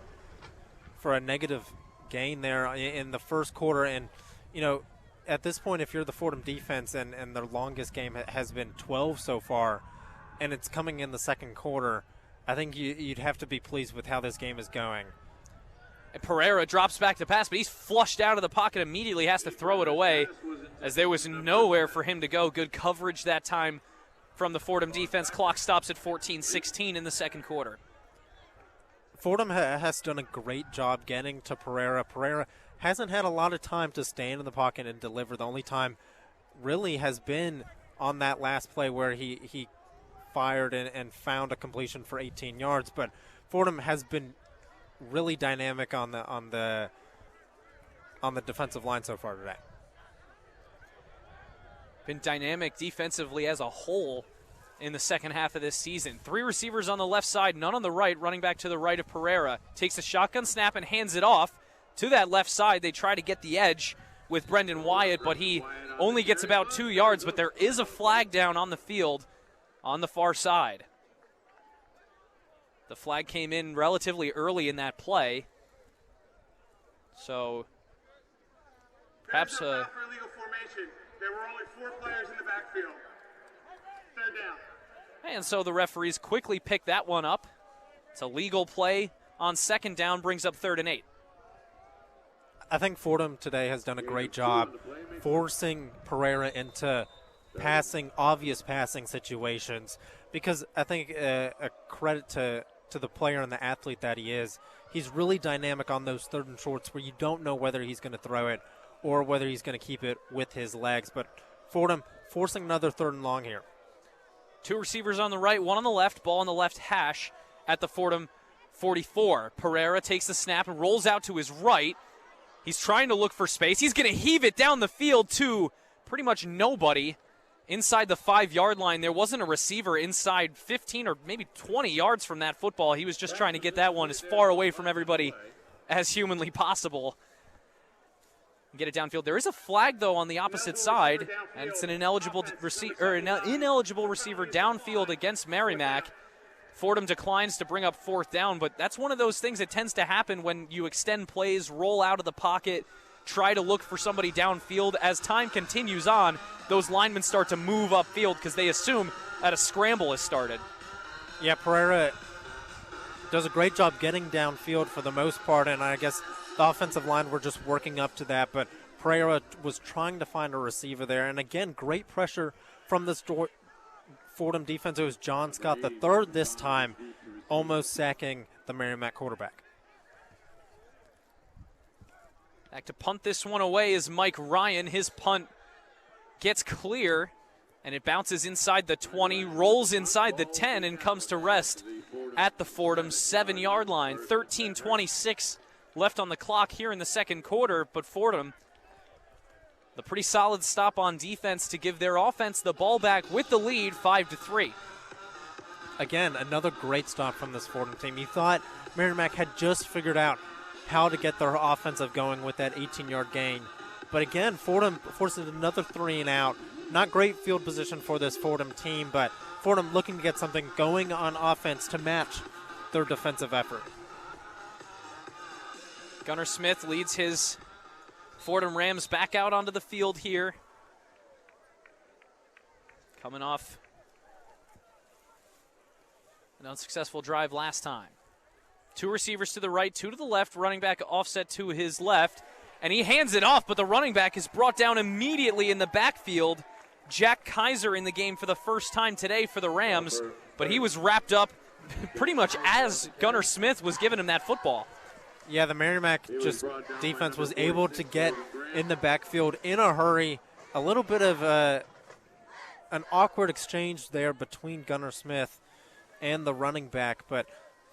for a negative gain there in the first quarter. And, you know, at this point, if you're the Fordham defense and their longest game has been 12 so far, and it's coming in the second quarter, I think you'd have to be pleased with how this game is going. And Pereira drops back to pass, but he's flushed out of the pocket immediately, has to throw it away as there was nowhere for him to go. Good coverage that time from the Fordham defense. Clock stops at 14-16 in the second quarter. Fordham has done a great job getting to Pereira. Pereira hasn't had a lot of time to stand in the pocket and deliver. The only time really has been on that last play where he fired and found a completion for 18 yards. But Fordham has been really dynamic on the defensive line so far today. Been dynamic defensively as a whole in the second half of this season. 3 receivers on the left side, none on the right. Running back to the right of Pereira. Takes a shotgun snap and hands it off to that left side. They try to get the edge with Brendan Wyatt, but he only gets about 2 yards. But there is a flag down on the field on the far side. The flag came in relatively early in that play. So perhaps for illegal formation. There were only 4 players in the backfield. 3rd down. And so the referees quickly pick that one up. It's a legal play on 2nd down, brings up 3rd and 8. I think Fordham today has done a great job forcing Pereira into obvious passing situations, because I think a credit to the player and the athlete that he is, he's really dynamic on those 3rd and shorts where you don't know whether he's going to throw it or whether he's going to keep it with his legs. But Fordham forcing another 3rd and long here. 2 receivers on the right, 1 on the left, ball on the left hash at the Fordham 44. Pereira takes the snap and rolls out to his right. He's trying to look for space. He's going to heave it down the field to pretty much nobody inside the 5-yard line. There wasn't a receiver inside 15 or maybe 20 yards from that football. He was just trying to get that one as far away from everybody as humanly possible. Get it downfield. There is a flag, though, on the opposite side, and it's an ineligible receiver downfield against Merrimack. Fordham declines to bring up 4th down, but that's one of those things that tends to happen when you extend plays, roll out of the pocket, try to look for somebody downfield. As time continues on, those linemen start to move upfield because they assume that a scramble has started. Yeah, Pereira does a great job getting downfield for the most part, and I guess the offensive line were just working up to that, but Pereira was trying to find a receiver there. And again, great pressure from this Fordham defense. It was John Scott, the 3rd this time, almost sacking the Merrimack quarterback. Back to punt this one away is Mike Ryan. His punt gets clear, and it bounces inside the 20, rolls inside the 10, and comes to rest at the Fordham 7-yard line. 13:26 left on the clock here in the second quarter, but Fordham, the pretty solid stop on defense to give their offense the ball back with the lead, 5-3. Again, another great stop from this Fordham team. You thought Merrimack had just figured out how to get their offensive going with that 18-yard gain. But again, Fordham forces another 3 and out. Not great field position for this Fordham team, but Fordham looking to get something going on offense to match their defensive effort. Gunnar Smith leads his Fordham Rams back out onto the field here. Coming off an unsuccessful drive last time. 2 receivers to the right, 2 to the left, running back offset to his left, and he hands it off, but the running back is brought down immediately in the backfield. Jack Kaiser in the game for the first time today for the Rams, but he was wrapped up pretty much as Gunnar Smith was giving him that football. Yeah, the Merrimack defense was able to get in the backfield in a hurry. A little bit of an awkward exchange there between Gunnar Smith and the running back, but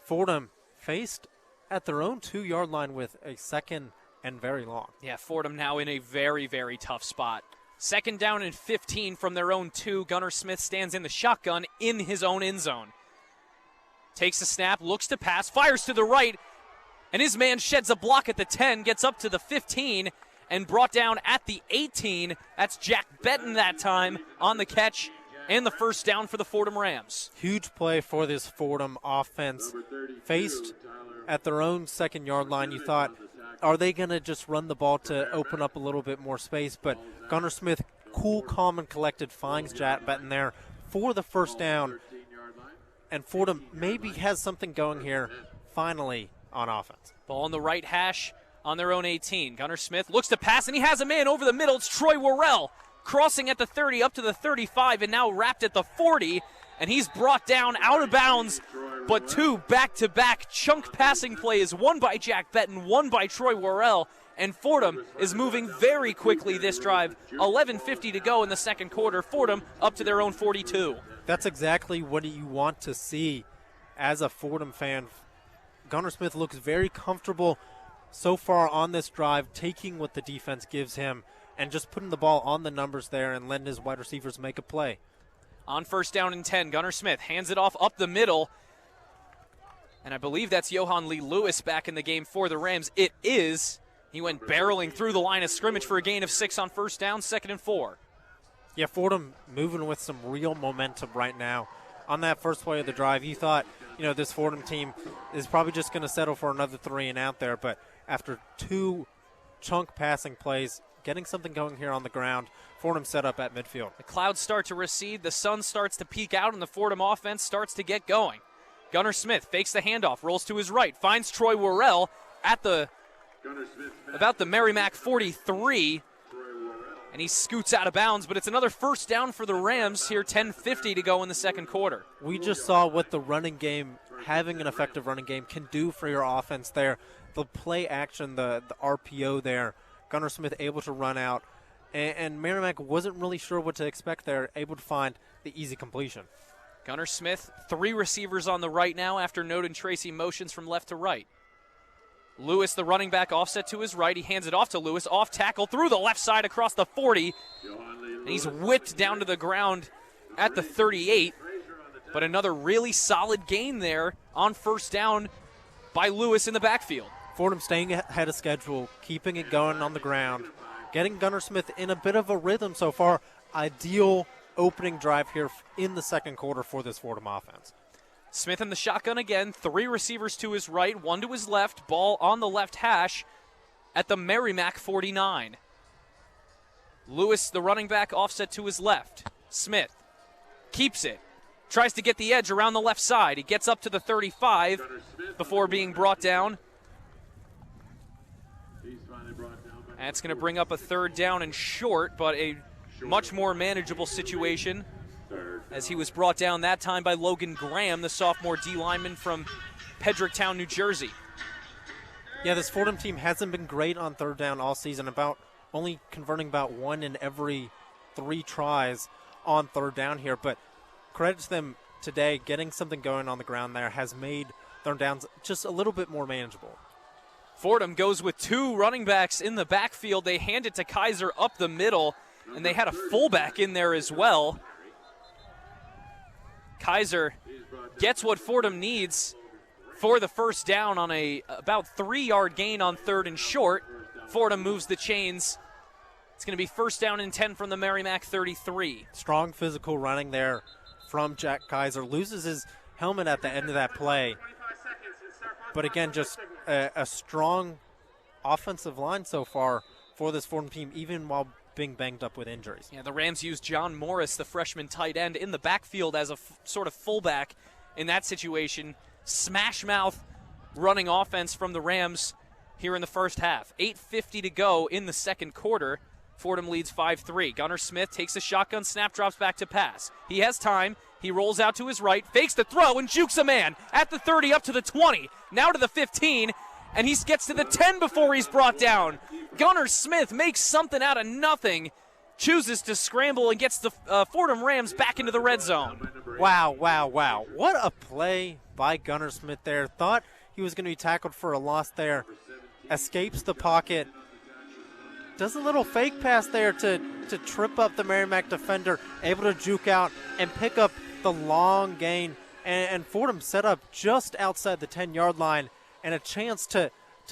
Fordham faced at their own 2-yard line with a second and very long. Yeah, Fordham now in a very, very tough spot. 2nd down and 15 from their own 2. Gunnar Smith stands in the shotgun in his own end zone. Takes a snap, looks to pass, fires to the right, and his man sheds a block at the 10, gets up to the 15, and brought down at the 18. That's Jack Benton that time on the catch, and the first down for the Fordham Rams. Huge play for this Fordham offense. Faced at their own 2nd-yard line, you thought, are they going to just run the ball to open up a little bit more space? But Gunnar Smith, cool, calm, and collected, finds Jack Benton there for the first down. And Fordham maybe has something going here, finally, on offense. Ball on the right hash on their own 18. Gunnar Smith looks to pass, and he has a man over the middle. It's Troy Worrell crossing at the 30 up to the 35 and now wrapped at the 40, and he's brought down out of bounds, but 2 back-to-back chunk passing plays, one by Jack Benton, one by Troy Worrell, and Fordham is moving very quickly this drive. 11:50 to go in the second quarter. Fordham up to their own 42. That's exactly what you want to see as a Fordham fan. Gunnar Smith looks very comfortable so far on this drive, taking what the defense gives him and just putting the ball on the numbers there and letting his wide receivers make a play. On 1st down and 10, Gunnar Smith hands it off up the middle, and I believe that's Johan Lee Lewis back in the game for the Rams. It is. He went barreling through the line of scrimmage for a gain of 6 on 1st down, 2nd and 4. Yeah, Fordham moving with some real momentum right now. On that first play of the drive, you thought, this Fordham team is probably just going to settle for another 3 and out there, but after 2 chunk passing plays, getting something going here on the ground, Fordham set up at midfield. The clouds start to recede, the sun starts to peek out, and the Fordham offense starts to get going. Gunnar Smith fakes the handoff, rolls to his right, finds Troy Worrell at about the Merrimack 43, and he scoots out of bounds, but it's another first down for the Rams here, 10:50 to go in the second quarter. We just saw what the running game, having an effective running game, can do for your offense there. The play action, the RPO there, Gunnar Smith able to run out, and Merrimack wasn't really sure what to expect there, able to find the easy completion. Gunnar Smith, 3 receivers on the right now after Note and Tracy motions from left to right. Lewis, the running back, offset to his right. He hands it off to Lewis, off tackle, through the left side across the 40, and he's whipped down to the ground at the 38. But another really solid gain there on 1st down by Lewis in the backfield. Fordham staying ahead of schedule, keeping it going on the ground, getting Gunnar Smith in a bit of a rhythm so far. Ideal opening drive here in the second quarter for this Fordham offense. Smith in the shotgun again, 3 receivers to his right, 1 to his left, ball on the left hash at the Merrimack 49. Lewis, the running back, offset to his left. Smith keeps it, tries to get the edge around the left side. He gets up to the 35 before being brought down. That's going to bring up a 3rd down and short, but a much more manageable situation, as he was brought down that time by Logan Graham, the sophomore D lineman from Pedricktown, New Jersey. Yeah, this Fordham team hasn't been great on 3rd down all season, only converting about 1 in every 3 tries on third down here. But credit to them today, getting something going on the ground there has made third downs just a little bit more manageable. Fordham goes with 2 running backs in the backfield. They hand it to Kaiser up the middle, and they had a fullback in there as well. Kaiser gets what Fordham needs for the first down on a about 3-yard gain on 3rd and short. Fordham moves the chains. It's going to be first down and 10 from the Merrimack 33. Strong physical running there from Jack Kaiser. Loses his helmet at the end of that play. But again, just a strong offensive line so far for this Fordham team, even while being banged up with injuries. Yeah, the Rams used John Morris, the freshman tight end, in the backfield as a sort of fullback in that situation. Smash mouth running offense from the Rams here in the first half. 8:50 to go in the second quarter. Fordham leads 5-3. Gunnar Smith takes a shotgun snap, drops back to pass. He has time. He rolls out to his right, fakes the throw, and jukes a man at the 30 up to the 20. Now to the 15, and he gets to the 10 before he's brought down. Gunnar Smith makes something out of nothing, chooses to scramble, and gets the Fordham Rams back into the red zone. Wow, wow, wow. What a play by Gunnar Smith there. Thought he was going to be tackled for a loss there. Escapes the pocket. Does a little fake pass there to trip up the Merrimack defender. Able to juke out and pick up the long gain. And Fordham set up just outside the 10-yard line and a chance to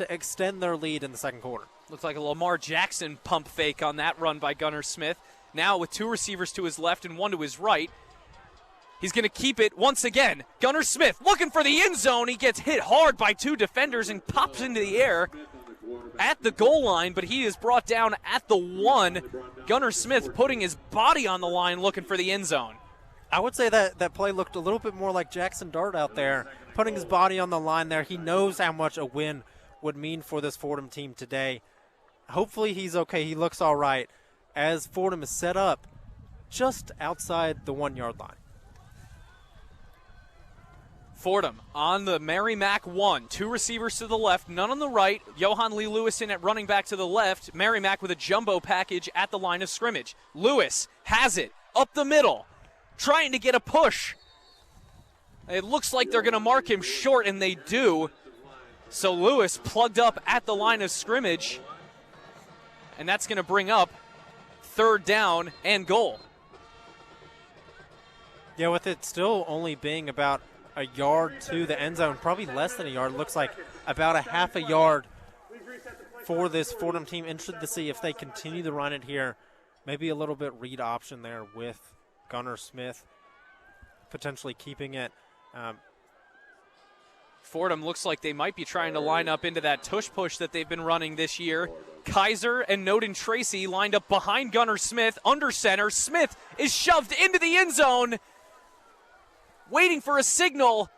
extend their lead in the second quarter. Looks like a Lamar Jackson pump fake on that run by Gunnar Smith. Now with 2 receivers to his left and 1 to his right. He's going to keep it once again. Gunnar Smith looking for the end zone. He gets hit hard by 2 defenders and pops into the air at the goal line, but he is brought down at the 1. Gunnar Smith putting his body on the line looking for the end zone. I would say that play looked a little bit more like Jackson Dart out there, putting his body on the line there. He knows how much a win would mean for this Fordham team today. Hopefully he's okay. He looks all right as Fordham is set up just outside the 1-yard line. Fordham on the Merrimack 1. 2 receivers to the left, none on the right. Johan Lee Lewis in at running back to the left. Merrimack with a jumbo package at the line of scrimmage. Lewis has it up the middle, trying to get a push. It looks like they're going to mark him short, and they do. So Lewis plugged up at the line of scrimmage, and that's going to bring up third down and goal. Yeah, with it still only being about a yard to the end zone, probably less than a yard. Looks like about a half a yard for this Fordham team. Interested to see if they continue to run it here. Maybe a little bit read option there with Gunnar Smith potentially keeping it. Fordham looks like they might be trying to line up into that tush push that they've been running this year. Kaiser and Noden Tracy lined up behind Gunnar Smith, under center. Smith is shoved into the end zone, waiting for a signal.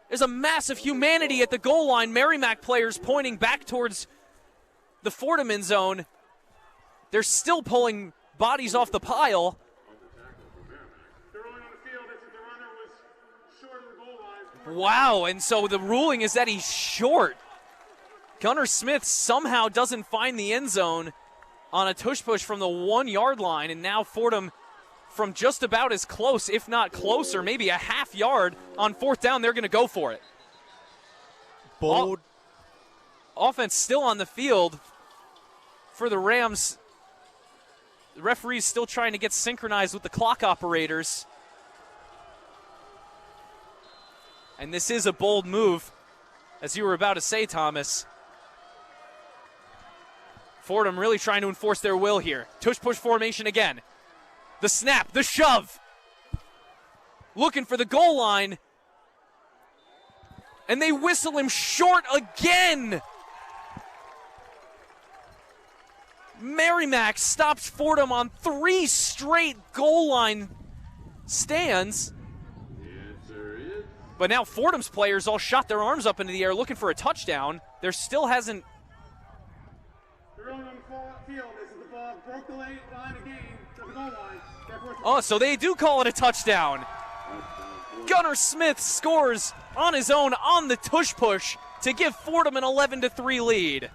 There's a massive humanity at the goal line. Merrimack players pointing back towards the Fordham end zone. They're still pulling bodies off the pile. Wow, and so the ruling is that he's short. Gunnar Smith somehow doesn't find the end zone on a tush push from the 1-yard line, and now Fordham from just about as close, if not closer, maybe a half yard on fourth down. They're going to go for it. Bold. Offense still on the field for the Rams. The referee's still trying to get synchronized with the clock operators. And this is a bold move, as you were about to say, Thomas. Fordham really trying to enforce their will here. Tush push formation again. The snap, the shove. Looking for the goal line. And they whistle him short again. Merrimack stops Fordham on 3 straight goal line stands. But now Fordham's players all shot their arms up into the air looking for a touchdown. There still hasn't. Oh, so they do call it a touchdown. Gunnar Smith scores on his own on the tush push to give Fordham an 11-3 lead.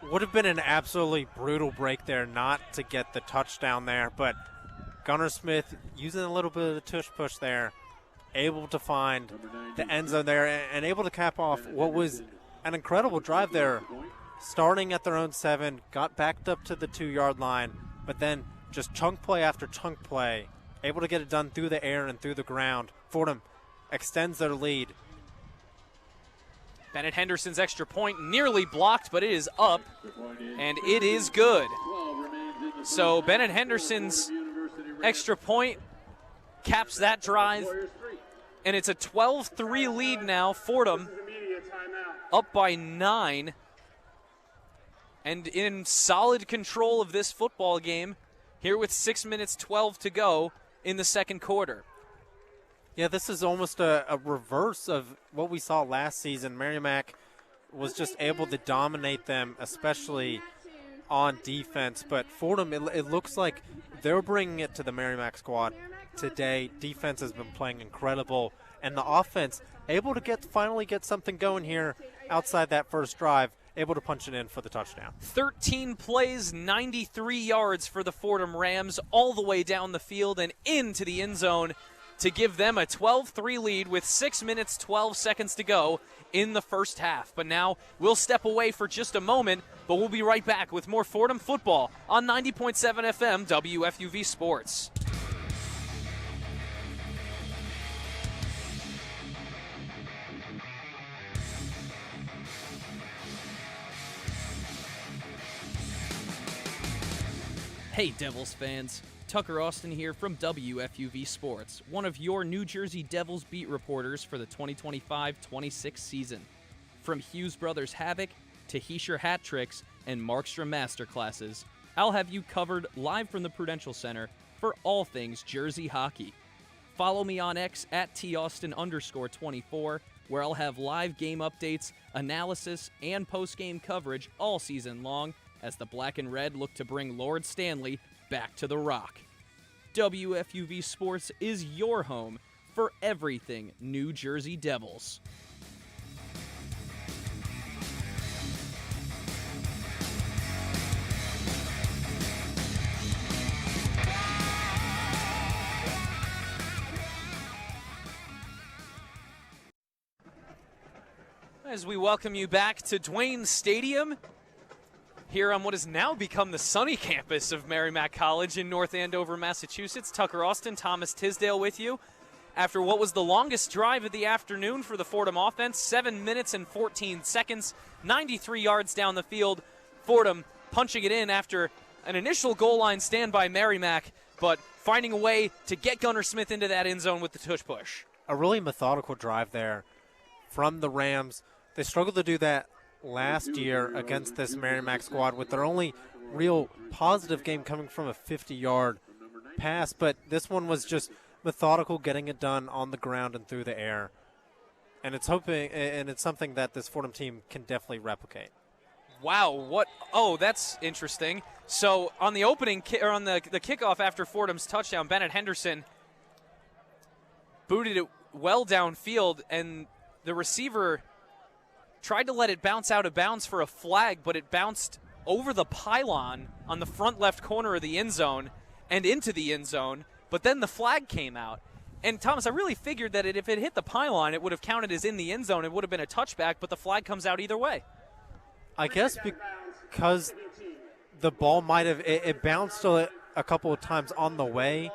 Would have been an absolutely brutal break there not to get the touchdown there, but Gunnar Smith using a little bit of the tush push there, able to find the end zone there and able to cap off what was an incredible drive there. Starting at their own 7, got backed up to the 2-yard line, but then just chunk play after chunk play, able to get it done through the air and through the ground. Fordham extends their lead. Bennett Henderson's extra point nearly blocked, but it is up, and it is good. So Bennett Henderson's extra point caps that drive, and it's a 12-3 lead now. Fordham up by 9 and in solid control of this football game here with 6 minutes 12 to go in the second quarter. Yeah, this is almost a reverse of what we saw last season. Merrimack was just able to dominate them, especially on defense. But Fordham, it looks like they're bringing it to the Merrimack squad today. Defense has been playing incredible, and the offense able to finally get something going here outside that first drive, able to punch it in for the touchdown. 13 plays, 93 yards for the Fordham Rams, all the way down the field and into the end zone to give them a 12-3 lead with 6 minutes, 12 seconds to go in the first half. But now we'll step away for just a moment, but we'll be right back with more Fordham football on 90.7 FM WFUV Sports. Hey Devils fans, Tucker Austin here from WFUV Sports, one of your New Jersey Devils beat reporters for the 2025-26 season. From Hughes Brothers Havoc to Heischer Hat Tricks and Markstrom Masterclasses, I'll have you covered live from the Prudential Center for all things Jersey hockey. Follow me on X at @T_Austin_24, where I'll have live game updates, analysis, and post-game coverage all season long as the Black and Red look to bring Lord Stanley back to the Rock. WFUV Sports is your home for everything New Jersey Devils. As we welcome you back to Duane Stadium, here on what has now become the sunny campus of Merrimack College in North Andover, Massachusetts. Tucker Austin, Thomas Tisdale with you. After what was the longest drive of the afternoon for the Fordham offense, 7 minutes and 14 seconds, 93 yards down the field. Fordham punching it in after an initial goal line stand by Merrimack, but finding a way to get Gunnar Smith into that end zone with the tush push. A really methodical drive there from the Rams. They struggled to do that last year against this Merrimack squad with their only real positive game coming from a 50-yard pass, but this one was just methodical, getting it done on the ground and through the air. And it's something that this Fordham team can definitely replicate. Wow, what? Oh, that's interesting. So on the opening or on the kickoff after Fordham's touchdown, Bennett Henderson booted it well downfield, and the receiver tried to let it bounce out of bounds for a flag, but it bounced over the pylon on the front left corner of the end zone and into the end zone, but then the flag came out. And, Thomas, I really figured that if it hit the pylon, it would have counted as in the end zone. It would have been a touchback, but the flag comes out either way. I guess because the ball might have it bounced a couple of times on the way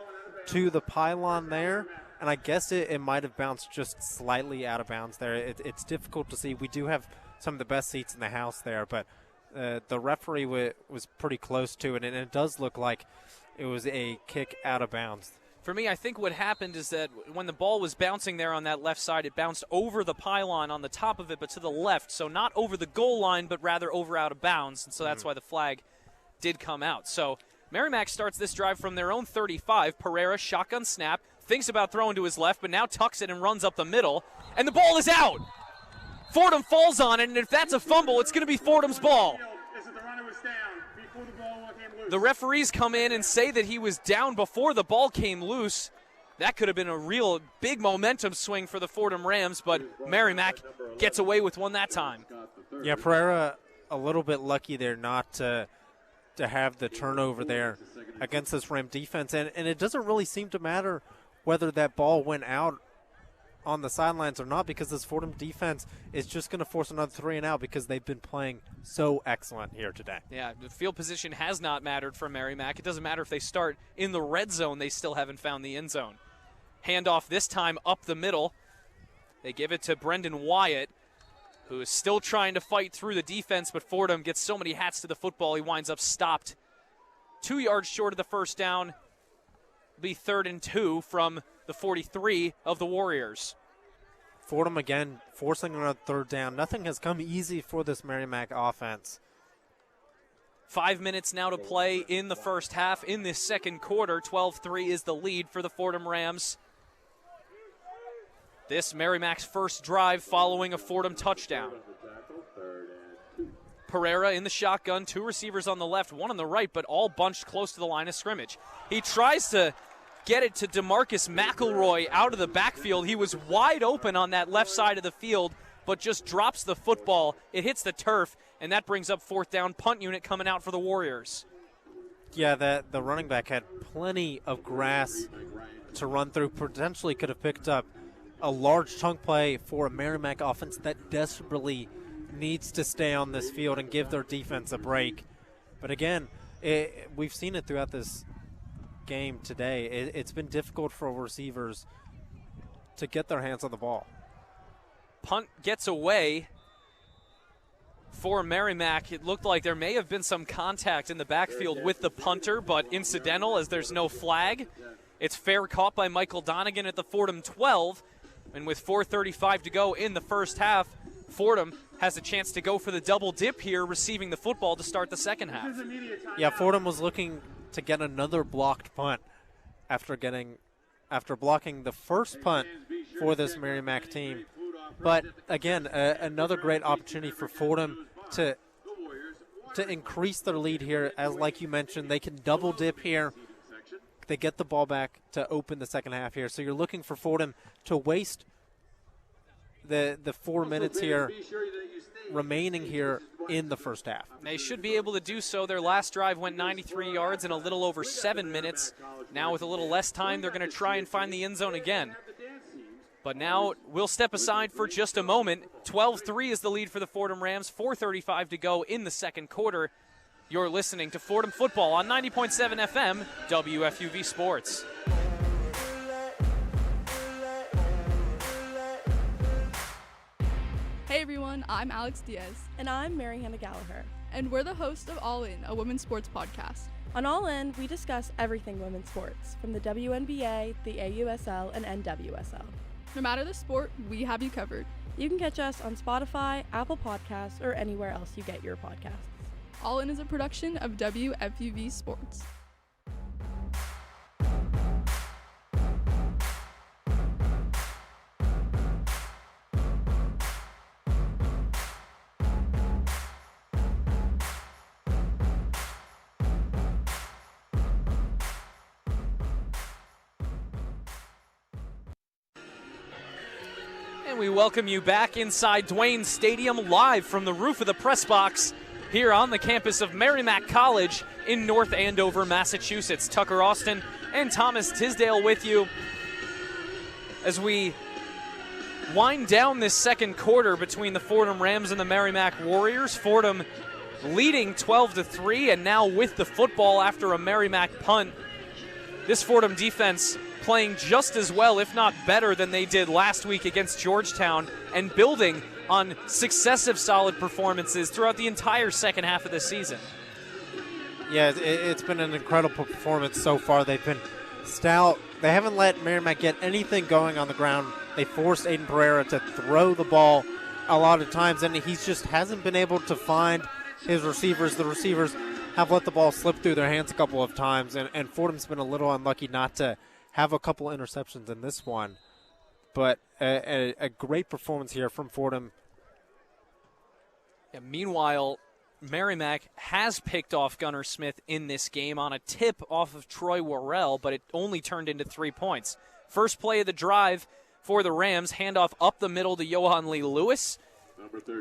to the pylon there, and I guess it might have bounced just slightly out of bounds there. It's difficult to see. We do have some of the best seats in the house there, but the referee was pretty close to it, and it does look like it was a kick out of bounds. For me, I think what happened is that when the ball was bouncing there on that left side, it bounced over the pylon on the top of it, but to the left, so not over the goal line, but rather over out of bounds, and so that's why the flag did come out. So Merrimack starts this drive from their own 35. Pereira, shotgun snap, thinks about throwing to his left, but now tucks it and runs up the middle, and the ball is out. Fordham falls on it, and if that's a fumble, it's going to be Fordham's ball. The referees come in and say that he was down before the ball came loose. That could have been a real big momentum swing for the Fordham Rams, but Merrimack gets away with one that time. Yeah, Pereira a little bit lucky there not to to have the turnover there against this Ram defense. And it doesn't really seem to matter whether that ball went out on the sidelines or not, because this Fordham defense is just going to force another 3 and out because they've been playing so excellent here today. Yeah, the field position has not mattered for Merrimack. It doesn't matter if they start in the red zone. They still haven't found the end zone. Handoff this time up the middle. They give it to Brendan Wyatt, who is still trying to fight through the defense, but Fordham gets so many hats to the football, he winds up stopped 2 yards short of the first down. It'll be 3rd and 2 from the 43 of the Warriors. Fordham again forcing another 3rd down. Nothing has come easy for this Merrimack offense. 5 minutes now to play in the first half. In this second quarter, 12-3 is the lead for the Fordham Rams. This Merrimack's first drive following a Fordham touchdown. Pereira in the shotgun, 2 receivers on the left, 1 on the right, but all bunched close to the line of scrimmage. He tries to get it to DeMarcus McElroy out of the backfield. He was wide open on that left side of the field, but just drops the football. It hits the turf, and that brings up 4th down. Punt unit coming out for the Warriors. Yeah, the running back had plenty of grass to run through. Potentially could have picked up a large chunk play for a Merrimack offense that desperately needs to stay on this field and give their defense a break. But again, we've seen it throughout this game today. It's been difficult for receivers to get their hands on the ball. Punt gets away for Merrimack. It looked like there may have been some contact in the backfield with the punter, but incidental as there's no flag. It's fair caught by Michael Donegan at the Fordham 12. And with 4:35 to go in the first half, Fordham has a chance to go for the double dip here, receiving the football to start the second half. Yeah, Fordham was looking to get another blocked punt after blocking the first punt for this Merrimack team. But again, another great opportunity for Fordham to increase their lead here. As like you mentioned, they can double dip here. They get the ball back to open the second half here. So you're looking for Fordham to waste the 4 minutes here remaining here in the first half. They should be able to do so. Their last drive went 93 yards in a little over 7 minutes. Now with a little less time, they're going to try and find the end zone again. But now we'll step aside for just a moment. 12-3 is the lead for the Fordham Rams. 4:35 to go in the second quarter. You're listening to Fordham Football on 90.7 FM, WFUV Sports. Hey everyone, I'm Alex Diaz. And I'm Mary Hannah Gallagher. And we're the hosts of All In, a women's sports podcast. On All In, we discuss everything women's sports, from the WNBA, the AUSL, and NWSL. No matter the sport, we have you covered. You can catch us on Spotify, Apple Podcasts, or anywhere else you get your podcasts. All In is a production of WFUV Sports. And we welcome you back inside Dwayne Stadium, live from the roof of the press box here on the campus of Merrimack College in North Andover, Massachusetts. Tucker Austin and Thomas Tisdale with you as we wind down this second quarter between the Fordham Rams and the Merrimack Warriors. Fordham leading 12-3, and now with the football after a Merrimack punt. This Fordham defense playing just as well, if not better, than they did last week against Georgetown, and building on successive solid performances throughout the entire second half of the season. Yeah, it's been an incredible performance so far. They've been stout. They haven't let Merrimack get anything going on the ground. They forced Aiden Pereira to throw the ball a lot of times, and he just hasn't been able to find his receivers. The receivers have let the ball slip through their hands a couple of times, and Fordham's been a little unlucky not to have a couple interceptions in this one. But a great performance here from Fordham. Yeah, meanwhile, Merrimack has picked off Gunnar Smith in this game on a tip off of Troy Worrell, but it only turned into 3 points. First play of the drive for the Rams, handoff up the middle to Johan Lee Lewis.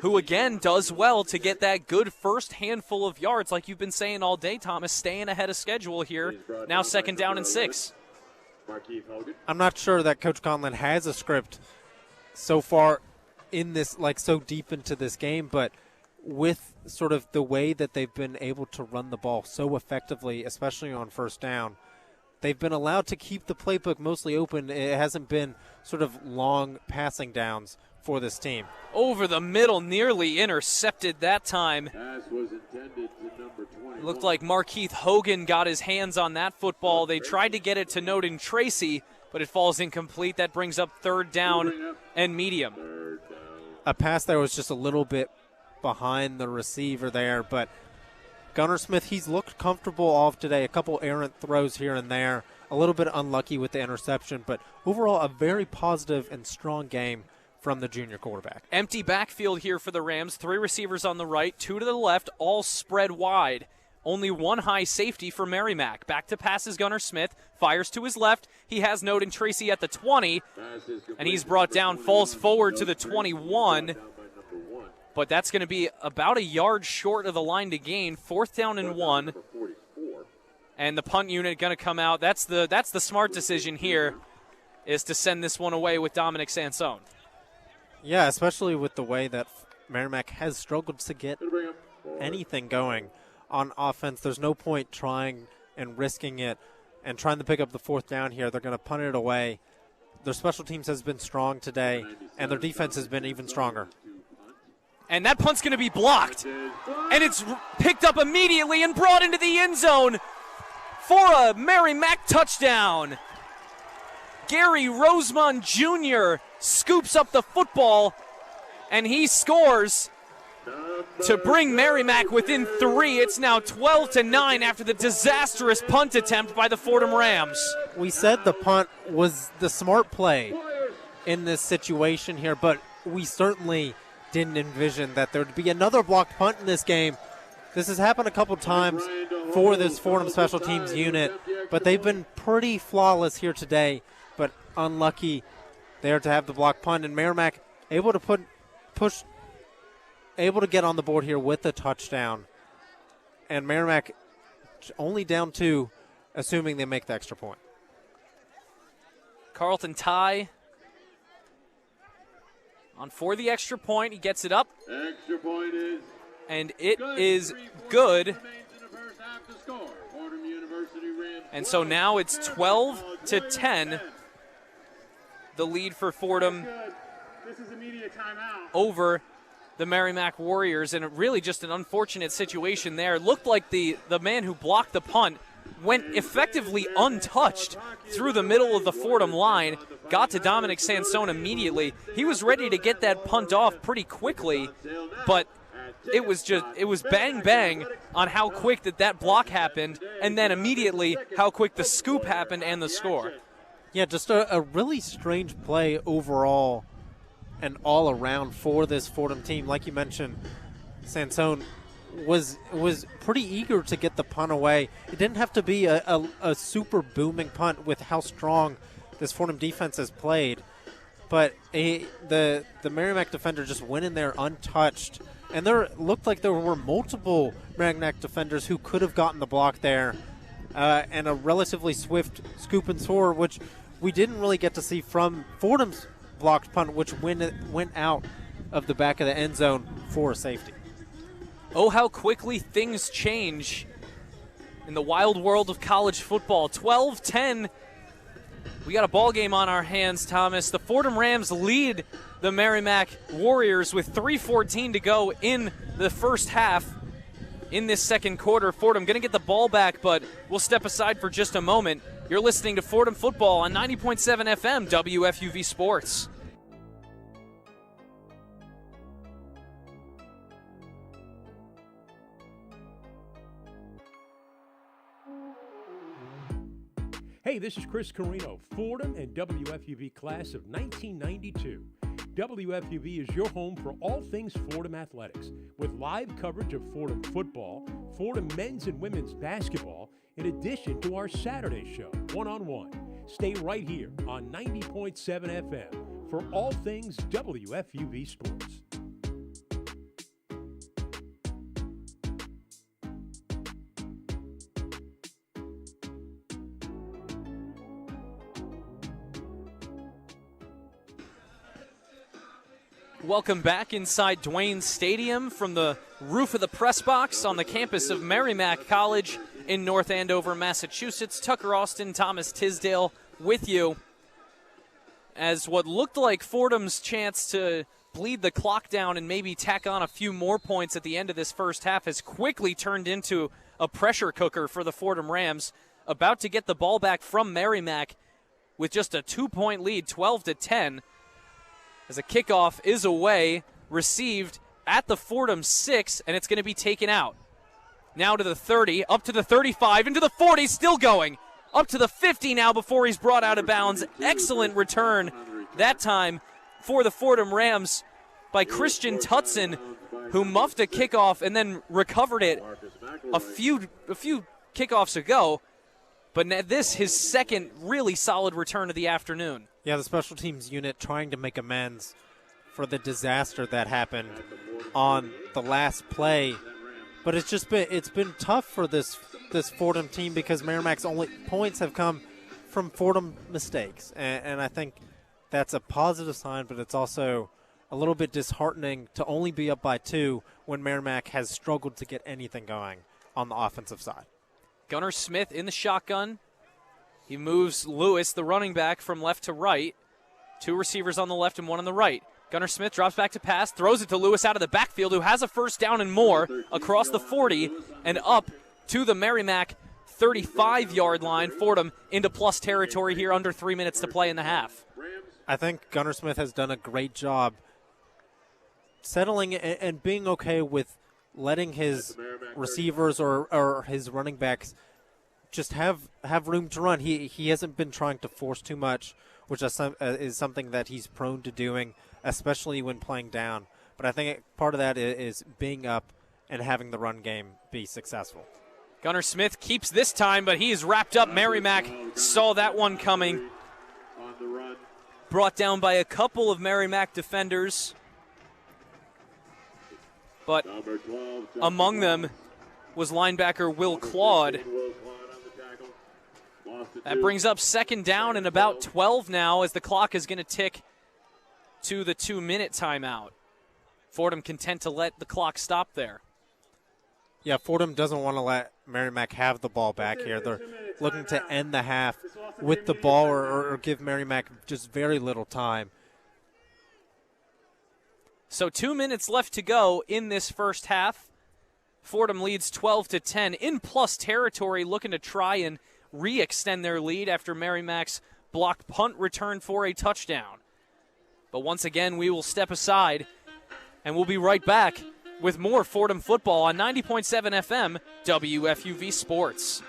who again does well to get that good first handful of yards, like you've been saying all day, Thomas, staying ahead of schedule here. Now 2nd down and 6. I'm not sure that Coach Conlon has a script so far in this, like so deep into this game, but with sort of the way that they've been able to run the ball so effectively, especially on 1st down, they've been allowed to keep the playbook mostly open. It hasn't been sort of long passing downs for this team. Over the middle, nearly intercepted that time. Looked like Markeith Hogan got his hands on that football. They tried to get it to Noden Tracy, but it falls incomplete. That brings up 3rd down and medium. A pass there was just a little bit behind the receiver there, but Gunnar Smith, he's looked comfortable off today. A couple errant throws here and there. A little bit unlucky with the interception, but overall a very positive and strong game from the junior quarterback. Empty backfield here for the Rams. 3 receivers on the right, 2 to the left, all spread wide. Only 1 high safety for Merrimack. Back to pass is Gunnar Smith. Fires to his left. He has Noden Tracy at the 20, and he's brought down, falls forward to the 21. But that's going to be about a yard short of the line to gain. 4th down and 1. And the punt unit going to come out. That's the smart decision here, is to send this one away with Dominic Sansone. Yeah, especially with the way that Merrimack has struggled to get anything going on offense. There's no point trying and risking it and trying to pick up the 4th down here. They're going to punt it away. Their special teams has been strong today, and their defense has been even stronger. And that punt's going to be blocked. And it's picked up immediately and brought into the end zone for a Merrimack touchdown. Gary Rosemond Jr. scoops up the football, and he scores to bring Merrimack within 3. It's now 12-9 after the disastrous punt attempt by the Fordham Rams. We said the punt was the smart play in this situation here, but we certainly didn't envision that there would be another blocked punt in this game. This has happened a couple times for this Fordham special teams unit, but they've been pretty flawless here today, but unlucky there to have the blocked punt, and Merrimack able to able to get on the board here with a touchdown, and Merrimack only down 2, assuming they make the extra point. Carlton Ty on for the extra point. He gets it up. Extra point is and it is good. And so now it's 12-10. The lead for Fordham over the Merrimack Warriors, and really just an unfortunate situation there. It looked like the man who blocked the punt went effectively untouched through the middle of the Fordham line, got to Dominic Sansone immediately. He was ready to get that punt off pretty quickly, but it was bang bang on how quick that block happened, and then immediately how quick the scoop happened and the score. Yeah, just a really strange play overall and all around for this Fordham team. Like you mentioned, Sansone was pretty eager to get the punt away. It didn't have to be a super booming punt with how strong this Fordham defense has played, but the Merrimack defender just went in there untouched, and there looked like there were multiple Merrimack defenders who could have gotten the block there, and a relatively swift scoop and score, which we didn't really get to see from Fordham's blocked punt, which went out of the back of the end zone for a safety. Oh, how quickly things change in the wild world of college football. 12-10. We got a ball game on our hands, Thomas. The Fordham Rams lead the Merrimack Warriors with 3:14 to go in the first half. In this second quarter, Fordham going to get the ball back, but we'll step aside for just a moment. You're listening to Fordham Football on 90.7 FM WFUV Sports. Hey, this is Chris Carino, Fordham and WFUV class of 1992. WFUV is your home for all things Fordham athletics, with live coverage of Fordham football, Fordham men's and women's basketball, in addition to our Saturday show, One-on-One. Stay right here on 90.7 FM for all things WFUV Sports. Welcome back inside Dwayne Stadium from the roof of the press box on the campus of Merrimack College in North Andover, Massachusetts. Tucker Austin, Thomas Tisdale with you as what looked like Fordham's chance to bleed the clock down and maybe tack on a few more points at the end of this first half has quickly turned into a pressure cooker for the Fordham Rams, about to get the ball back from Merrimack with just a 2-point lead, 12-10, as a kickoff is away, received at the Fordham 6, and it's going to be taken out. Now to the 30, up to the 35, into the 40, still going. Up to the 50 now before he's brought out of bounds. Excellent return that time for the Fordham Rams by Christian Tutson, who muffed a kickoff and then recovered it a few kickoffs ago. But this, his second really solid return of the afternoon. Yeah, the special teams unit trying to make amends for the disaster that happened on the last play. But it's been tough for this Fordham team because Merrimack's only points have come from Fordham mistakes. And I think that's a positive sign, but it's also a little bit disheartening to only be up by 2 when Merrimack has struggled to get anything going on the offensive side. Gunnar Smith in the shotgun. He moves Lewis, the running back, from left to right. 2 receivers on the left and 1 on the right. Gunnar Smith drops back to pass, throws it to Lewis out of the backfield, who has a first down and more across the 40 and up to the Merrimack 35-yard line. Fordham into plus territory here, under 3 minutes to play in the half. I think Gunnar Smith has done a great job settling and being okay with letting his receivers or his running backs just have room to run. He hasn't been trying to force too much, which is something that he's prone to doing, especially when playing down. But I think part of that is being up and having the run game be successful. Gunnar Smith keeps this time, but he is wrapped up. Merrimack saw that one coming. Brought down by a couple of Merrimack defenders. But among them was linebacker Will Claude. That brings up second down and about 12 now, as the clock is going to tick to the 2-minute timeout. Fordham content to let the clock stop there. Yeah, Fordham doesn't want to let Merrimack have the ball back here. They're looking to end the half with the ball or give Merrimack just very little time. So 2 minutes left to go in this first half. Fordham leads 12-10 in plus territory, looking to try and re-extend their lead after Merrimack's blocked punt return for a touchdown. But once again, we will step aside, and we'll be right back with more Fordham football on 90.7 FM WFUV Sports.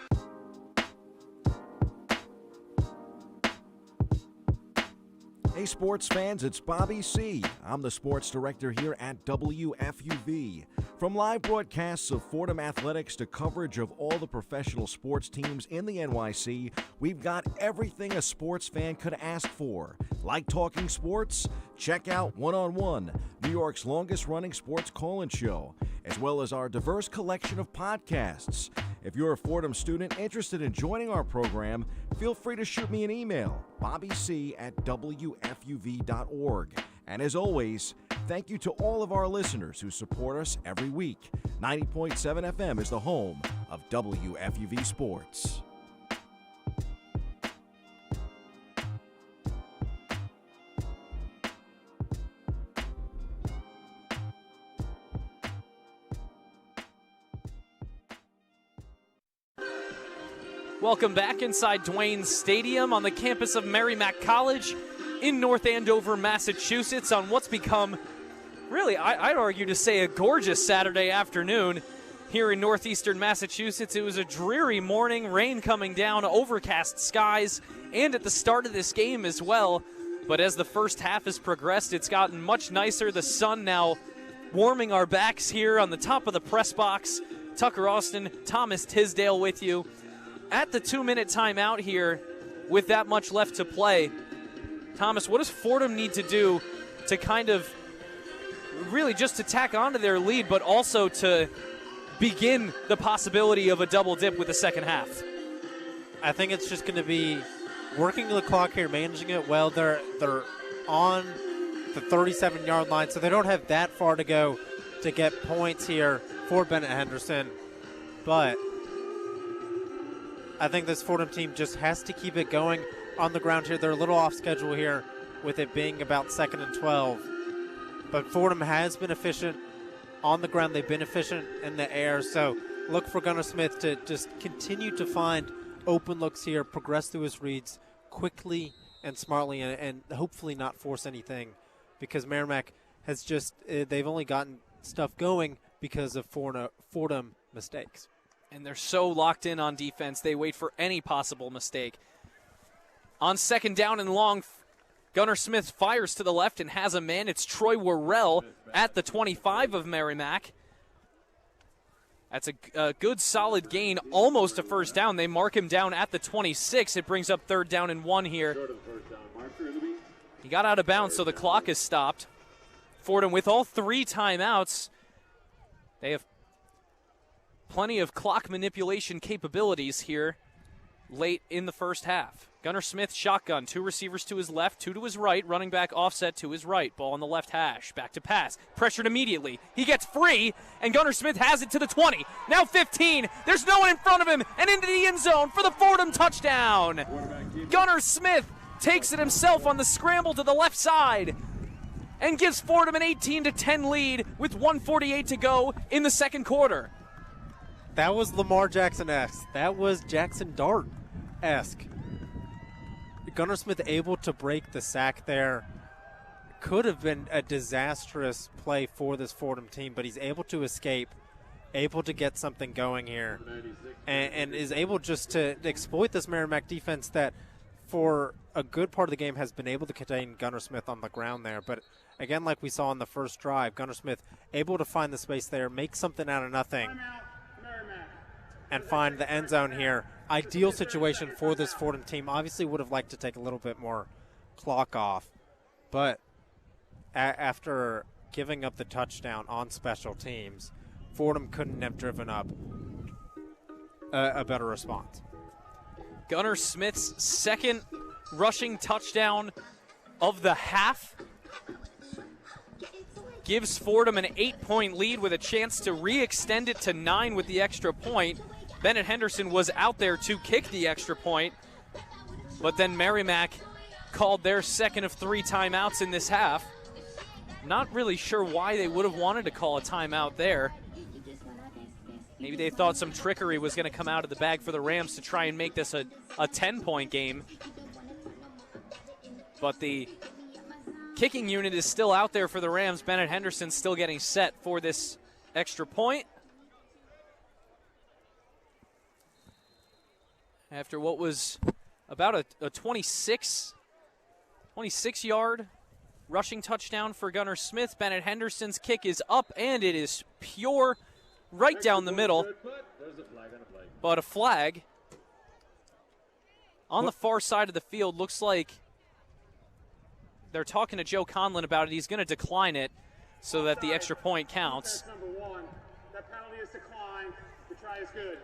Hey sports fans, it's Bobby C. I'm the sports director here at WFUV. From live broadcasts of Fordham athletics to coverage of all the professional sports teams in the NYC, we've got everything a sports fan could ask for. Like talking sports? Check out One-on-One, New York's longest-running sports call-in show, as well as our diverse collection of podcasts. If you're a Fordham student interested in joining our program, feel free to shoot me an email, bobbyc@wfuv.org. And as always, thank you to all of our listeners who support us every week. 90.7 FM is the home of WFUV Sports. Welcome back inside Dwayne Stadium on the campus of Merrimack College in North Andover, Massachusetts, on what's become, really, I'd argue to say, a gorgeous Saturday afternoon here in northeastern Massachusetts. It was a dreary morning, rain coming down, overcast skies, and at the start of this game as well. But as the first half has progressed, it's gotten much nicer. The sun now warming our backs here on the top of the press box. Tucker Austin, Thomas Tisdale with you. At the 2-minute timeout here, with that much left to play, Thomas, what does Fordham need to do to kind of really just to tack onto their lead, but also to begin the possibility of a double dip with the second half? I think it's just going to be working the clock here, managing it well. They're on the 37-yard line, so they don't have that far to go to get points here for Bennett Henderson. But I think this Fordham team just has to keep it going on the ground here. They're a little off schedule here with it being about 2nd and 12. But Fordham has been efficient on the ground. They've been efficient in the air. So look for Gunnar Smith to just continue to find open looks here, progress through his reads quickly and smartly, and hopefully not force anything, because Merrimack has just, they've only gotten stuff going because of Fordham mistakes. And they're so locked in on defense, they wait for any possible mistake. On 2nd down and long, Gunnar Smith fires to the left and has a man. It's Troy Worrell at the 25 of Merrimack. That's a good, solid gain, almost a first down. They mark him down at the 26. It brings up 3rd down and 1 here. He got out of bounds, so the clock is stopped. Fordham with all 3 timeouts. They have plenty of clock manipulation capabilities here late in the first half. Gunnar Smith shotgun, 2 receivers to his left, 2 to his right, running back offset to his right. Ball on the left hash, back to pass, pressured immediately. He gets free, and Gunnar Smith has it to the 20. Now 15, there's no one in front of him, and into the end zone for the Fordham touchdown. Gunnar Smith takes it himself on the scramble to the left side and gives Fordham an 18-10 lead with 1:48 to go in the second quarter. That was Lamar Jackson-esque. That was Jackson Dart-esque. Gunnar Smith able to break the sack there. Could have been a disastrous play for this Fordham team, but he's able to escape, able to get something going here, and is able just to exploit this Merrimack defense that for a good part of the game has been able to contain Gunnar Smith on the ground there. But again, like we saw on the first drive, Gunnar Smith able to find the space there, make something out of nothing, and find the end zone here. Ideal situation for this Fordham team. Obviously would have liked to take a little bit more clock off, but after giving up the touchdown on special teams, Fordham couldn't have driven up a better response. Gunnar Smith's 2nd rushing touchdown of the half gives Fordham an 8-point lead with a chance to re-extend it to 9 with the extra point. Bennett Henderson was out there to kick the extra point, but then Merrimack called their 2nd of 3 timeouts in this half. Not really sure why they would have wanted to call a timeout there. Maybe they thought some trickery was going to come out of the bag for the Rams to try and make this a 10-point game. But the kicking unit is still out there for the Rams. Bennett Henderson still getting set for this extra point. After what was about a 26-yard rushing touchdown for Gunnar Smith, Bennett Henderson's kick is up, and it is pure right down the middle. But a flag on the far side of the field. Looks like they're talking to Joe Conlon about it. He's going to decline it so that the extra point counts. That penalty is declined. The try is good.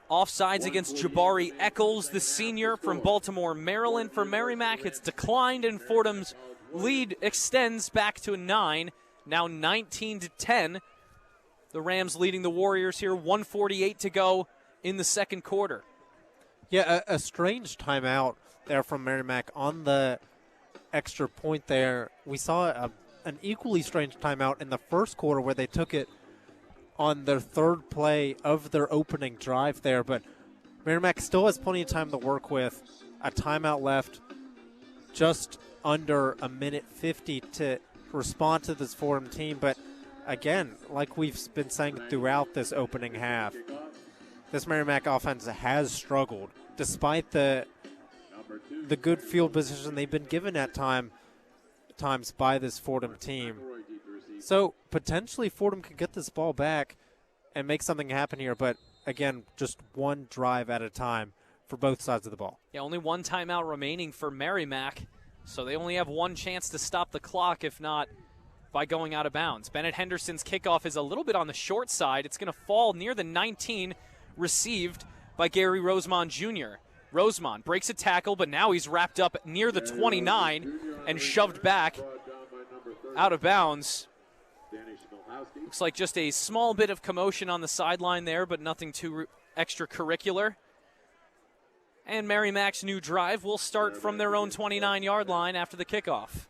Offsides against Jabari Eccles, the senior from Baltimore, Maryland. For Merrimack, it's declined, and Fordham's lead extends back to a 9, now 19-10. The Rams leading the Warriors here, 1:48 to go in the second quarter. Yeah, a strange timeout there from Merrimack on the extra point there. We saw an equally strange timeout in the first quarter where they took it on their 3rd play of their opening drive there, but Merrimack still has plenty of time to work with. A timeout left, just under a minute 50 to respond to this Fordham team. But again, like we've been saying throughout this opening half, this Merrimack offense has struggled despite the good field position they've been given at times by this Fordham team. So potentially Fordham could get this ball back and make something happen here, but again, just one drive at a time for both sides of the ball. Yeah, only one timeout remaining for Merrimack, so they only have one chance to stop the clock, if not by going out of bounds. Bennett Henderson's kickoff is a little bit on the short side. It's going to fall near the 19, received by Gary Rosemond Jr. Rosemond breaks a tackle, but now he's wrapped up near the 29 and shoved back out of bounds. Looks like just a small bit of commotion on the sideline there, but nothing too extracurricular. And Merrimack's new drive will start from their own 29-yard line after the kickoff.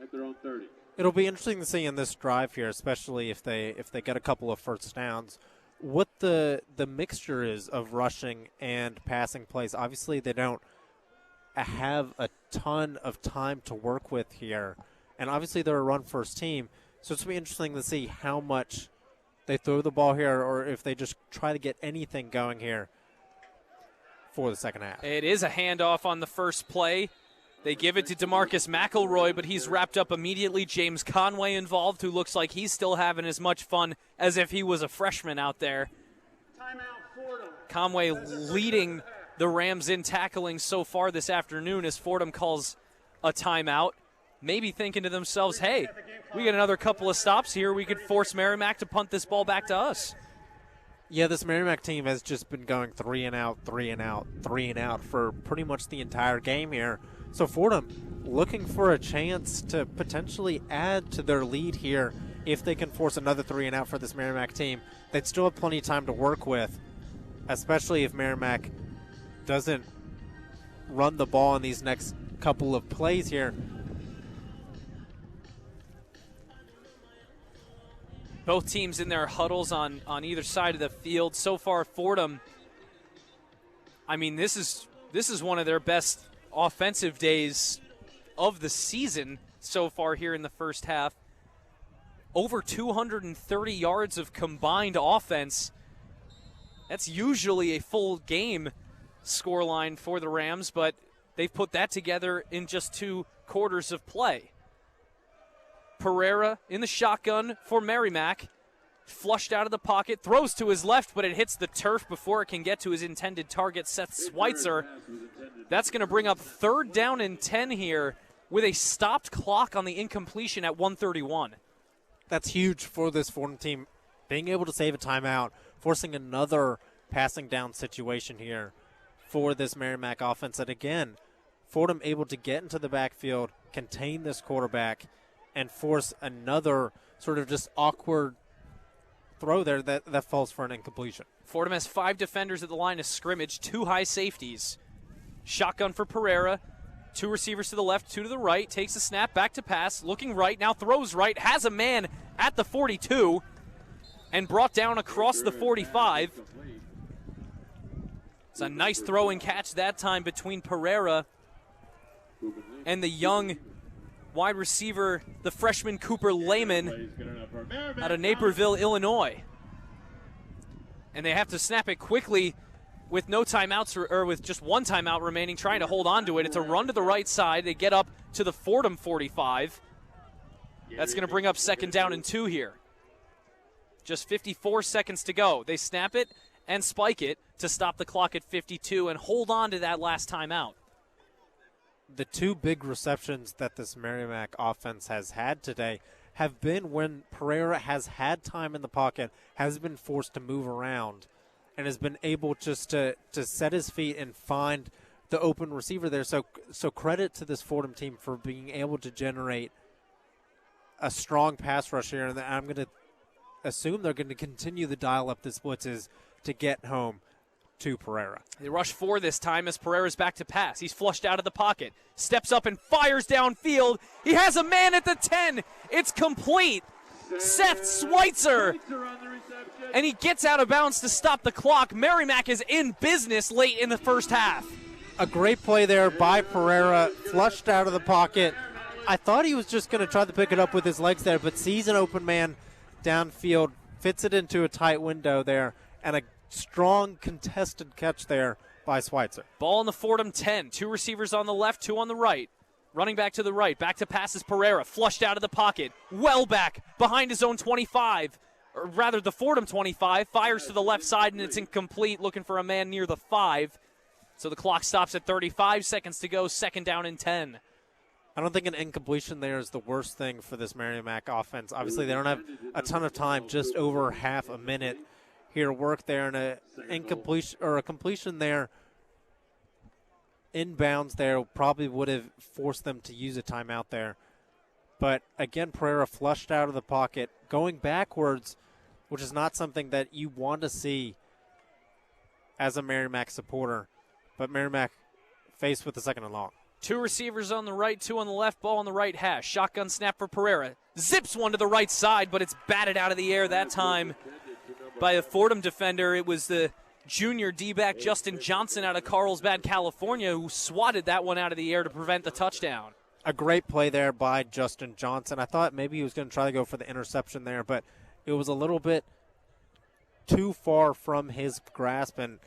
At their own 30. It'll be interesting to see in this drive here, especially if they get a couple of first downs, what the mixture is of rushing and passing plays. Obviously, they don't have a ton of time to work with here, and obviously they're a run-first team, so it's going to be interesting to see how much they throw the ball here or if they just try to get anything going here for the second half. It is a handoff on the first play. They give it to DeMarcus McElroy, but he's wrapped up immediately. James Conway involved, who looks like he's still having as much fun as if he was a freshman out there. Conway leading the Rams in tackling so far this afternoon as Fordham calls a timeout. Maybe thinking to themselves, hey, we get another couple of stops here. We could force Merrimack to punt this ball back to us. Yeah, this Merrimack team has just been going 3 and out, 3 and out, 3 and out for pretty much the entire game here. So Fordham looking for a chance to potentially add to their lead here if they can force another 3 and out for this Merrimack team. They'd still have plenty of time to work with, especially if Merrimack doesn't run the ball in these next couple of plays here. Both teams in their huddles on either side of the field. So far, Fordham, I mean, this is one of their best offensive days of the season so far here in the first half. Over 230 yards of combined offense. That's usually a full game scoreline for the Rams, but they've put that together in just 2 quarters of play. Pereira in the shotgun for Merrimack. Flushed out of the pocket, throws to his left, but it hits the turf before it can get to his intended target, Seth Schweitzer. That's going to bring up 3rd down and 10 here with a stopped clock on the incompletion at 1:31. That's huge for this Fordham team, being able to save a timeout, forcing another passing down situation here for this Merrimack offense. And again, Fordham able to get into the backfield, contain this quarterback, and force another sort of just awkward throw there that falls for an incompletion. Fordham has 5 defenders at the line of scrimmage, 2 high safeties. Shotgun for Pereira. 2 receivers to the left, 2 to the right. Takes a snap, back to pass, looking right, now throws right, has a man at the 42, and brought down across the 45. It's a nice throw and catch that time between Pereira and the young wide receiver, the freshman Cooper Lehman out of Naperville, Illinois. And they have to snap it quickly with no timeouts, or with just 1 timeout remaining, trying to hold on to it. It's a run to the right side. They get up to the Fordham 45. That's going to bring up 2nd down and 2 here. Just 54 seconds to go. They snap it and spike it to stop the clock at 52 and hold on to that last timeout. The 2 big receptions that this Merrimack offense has had today have been when Pereira has had time in the pocket, has been forced to move around, and has been able just to set his feet and find the open receiver there. So credit to this Fordham team for being able to generate a strong pass rush here, and I'm going to assume they're going to continue the dial up this blitzes to get home to Pereira. They rush 4 this time as Pereira's back to pass. He's flushed out of the pocket, steps up and fires downfield. He has a man at the 10. It's complete. Seth Schweitzer. And he gets out of bounds to stop the clock. Merrimack is in business late in the first half. A great play there by Pereira, flushed out of the pocket. I thought he was just going to try to pick it up with his legs there, but sees an open man downfield, fits it into a tight window there, and a strong contested catch there by Schweitzer. Ball in the Fordham 10. 2 receivers on the left, 2 on the right. Running back to the right. Back to passes Pereira. Flushed out of the pocket. Well back behind his own 25. Or rather, the Fordham 25. Fires to the left side, and it's incomplete. Looking for a man near the 5. So the clock stops at 35 seconds to go. 2nd down and 10. I don't think an incompletion there is the worst thing for this Merrimack offense. Obviously, they don't have a ton of time, just over half a minute here to work there, and a incompletion or a completion there inbounds there probably would have forced them to use a timeout there. But again, Pereira flushed out of the pocket, going backwards, which is not something that you want to see as a Merrimack supporter. But Merrimack faced with the 2nd and long. 2 receivers on the right, 2 on the left, ball on the right hash. Shotgun snap for Pereira. Zips one to the right side, but it's batted out of the air that time by a Fordham defender. It was the junior D-back Justin Johnson out of Carlsbad, California, who swatted that one out of the air to prevent the touchdown. A great play there by Justin Johnson. I thought maybe he was going to try to go for the interception there, but it was a little bit too far from his grasp, and,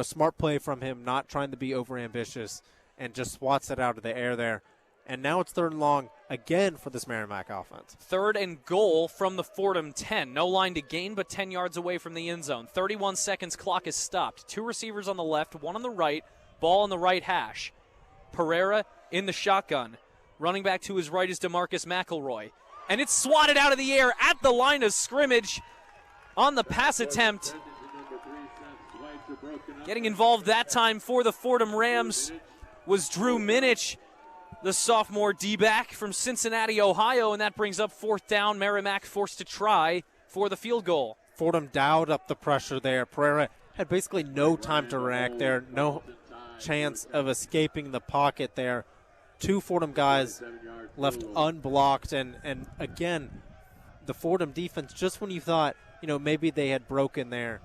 smart play from him, not trying to be overambitious, and just swats it out of the air there. And now it's 3rd and long again for this Merrimack offense. 3rd and goal from the Fordham 10. No line to gain, but 10 yards away from the end zone. 31 seconds, clock is stopped. 2 receivers on the left, 1 on the right, ball on the right hash. Pereira in the shotgun. Running back to his right is DeMarcus McElroy. And it's swatted out of the air at the line of scrimmage on the pass attempt. Getting involved that time for the Fordham Rams was Drew Minich, the sophomore D-back from Cincinnati, Ohio, and that brings up 4th down. Merrimack forced to try for the field goal. Fordham dialed up the pressure there. Pereira had basically no time to react there, no chance of escaping the pocket there. 2 Fordham guys left unblocked, and again, the Fordham defense, just when you thought, maybe they had broken there,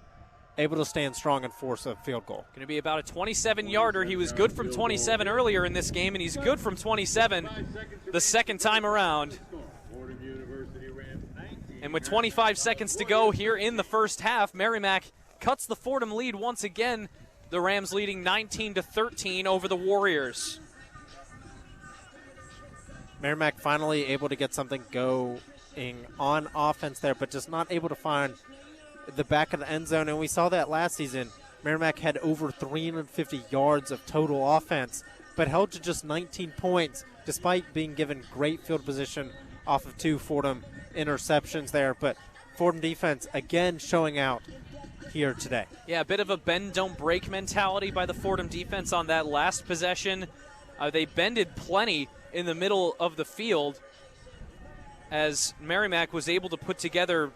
able to stand strong and force a field goal. Going to be about a 27-yarder. He was good from 27 earlier in this game, and he's good from 27 the second time around. And with 25 seconds to go here in the first half, Merrimack cuts the Fordham lead once again. The Rams leading 19-13 over the Warriors. Merrimack finally able to get something going on offense there, but just not able to find the back of the end zone. And we saw that last season. Merrimack had over 350 yards of total offense, but held to just 19 points despite being given great field position off of 2 Fordham interceptions there. But Fordham defense again showing out here today. Yeah, a bit of a bend, don't break mentality by the Fordham defense on that last possession. They bended plenty in the middle of the field as Merrimack was able to put together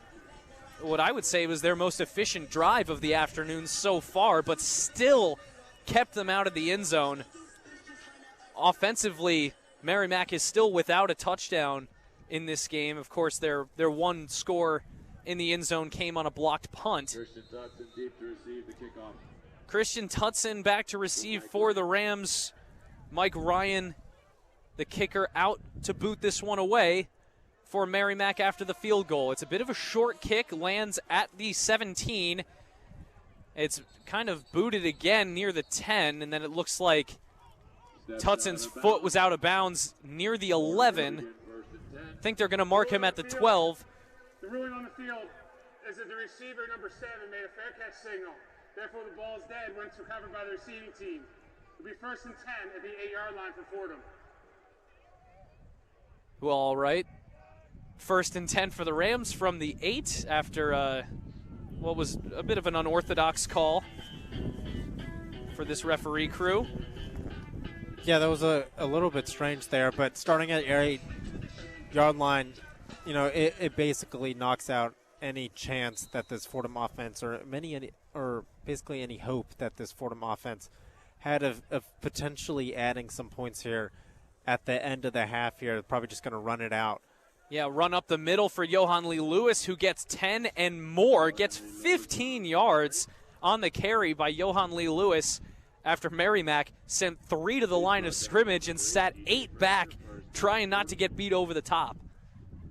what I would say was their most efficient drive of the afternoon so far, but still kept them out of the end zone. Offensively, Merrimack is still without a touchdown in this game. Of course, their one score in the end zone came on a blocked punt. Christian Tutson back to receive for the Rams. Mike Ryan, the kicker, out to boot this one away for Merrimack after the field goal. It's a bit of a short kick, lands at the 17. It's kind of booted again near the 10, and then it looks like Tutson's foot was out of bounds near the 11. I think they're going to mark him at the 12. The ruling on the field is that the receiver, number 7, made a fair catch signal. Therefore, the ball is dead when it's recovered by the receiving team. It'll be 1st and 10 at the 8-yard line for Fordham. Well, all right. 1st and 10 for the Rams from the 8 after what was a bit of an unorthodox call for this referee crew. Yeah, that was a little bit strange there, but starting at your 8-yard line, it basically knocks out any chance that this Fordham offense or basically any hope that this Fordham offense had of potentially adding some points here at the end of the half here. They're probably just going to run it out. Yeah, run up the middle for Johan Lee Lewis, who gets 10 and more, gets 15 yards on the carry by Johan Lee Lewis after Merrimack sent 3 to the line of scrimmage and sat 8 back, trying not to get beat over the top.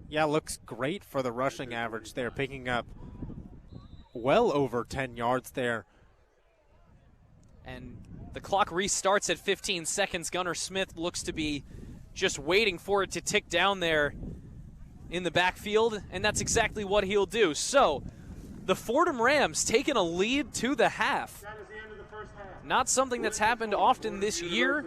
Yeah, looks great for the rushing average there, picking up well over 10 yards there. And the clock restarts at 15 seconds. Gunnar Smith looks to be just waiting for it to tick down there in the backfield, and that's exactly what he'll do. So the Fordham Rams taking a lead to the half. Not something that's happened often this year,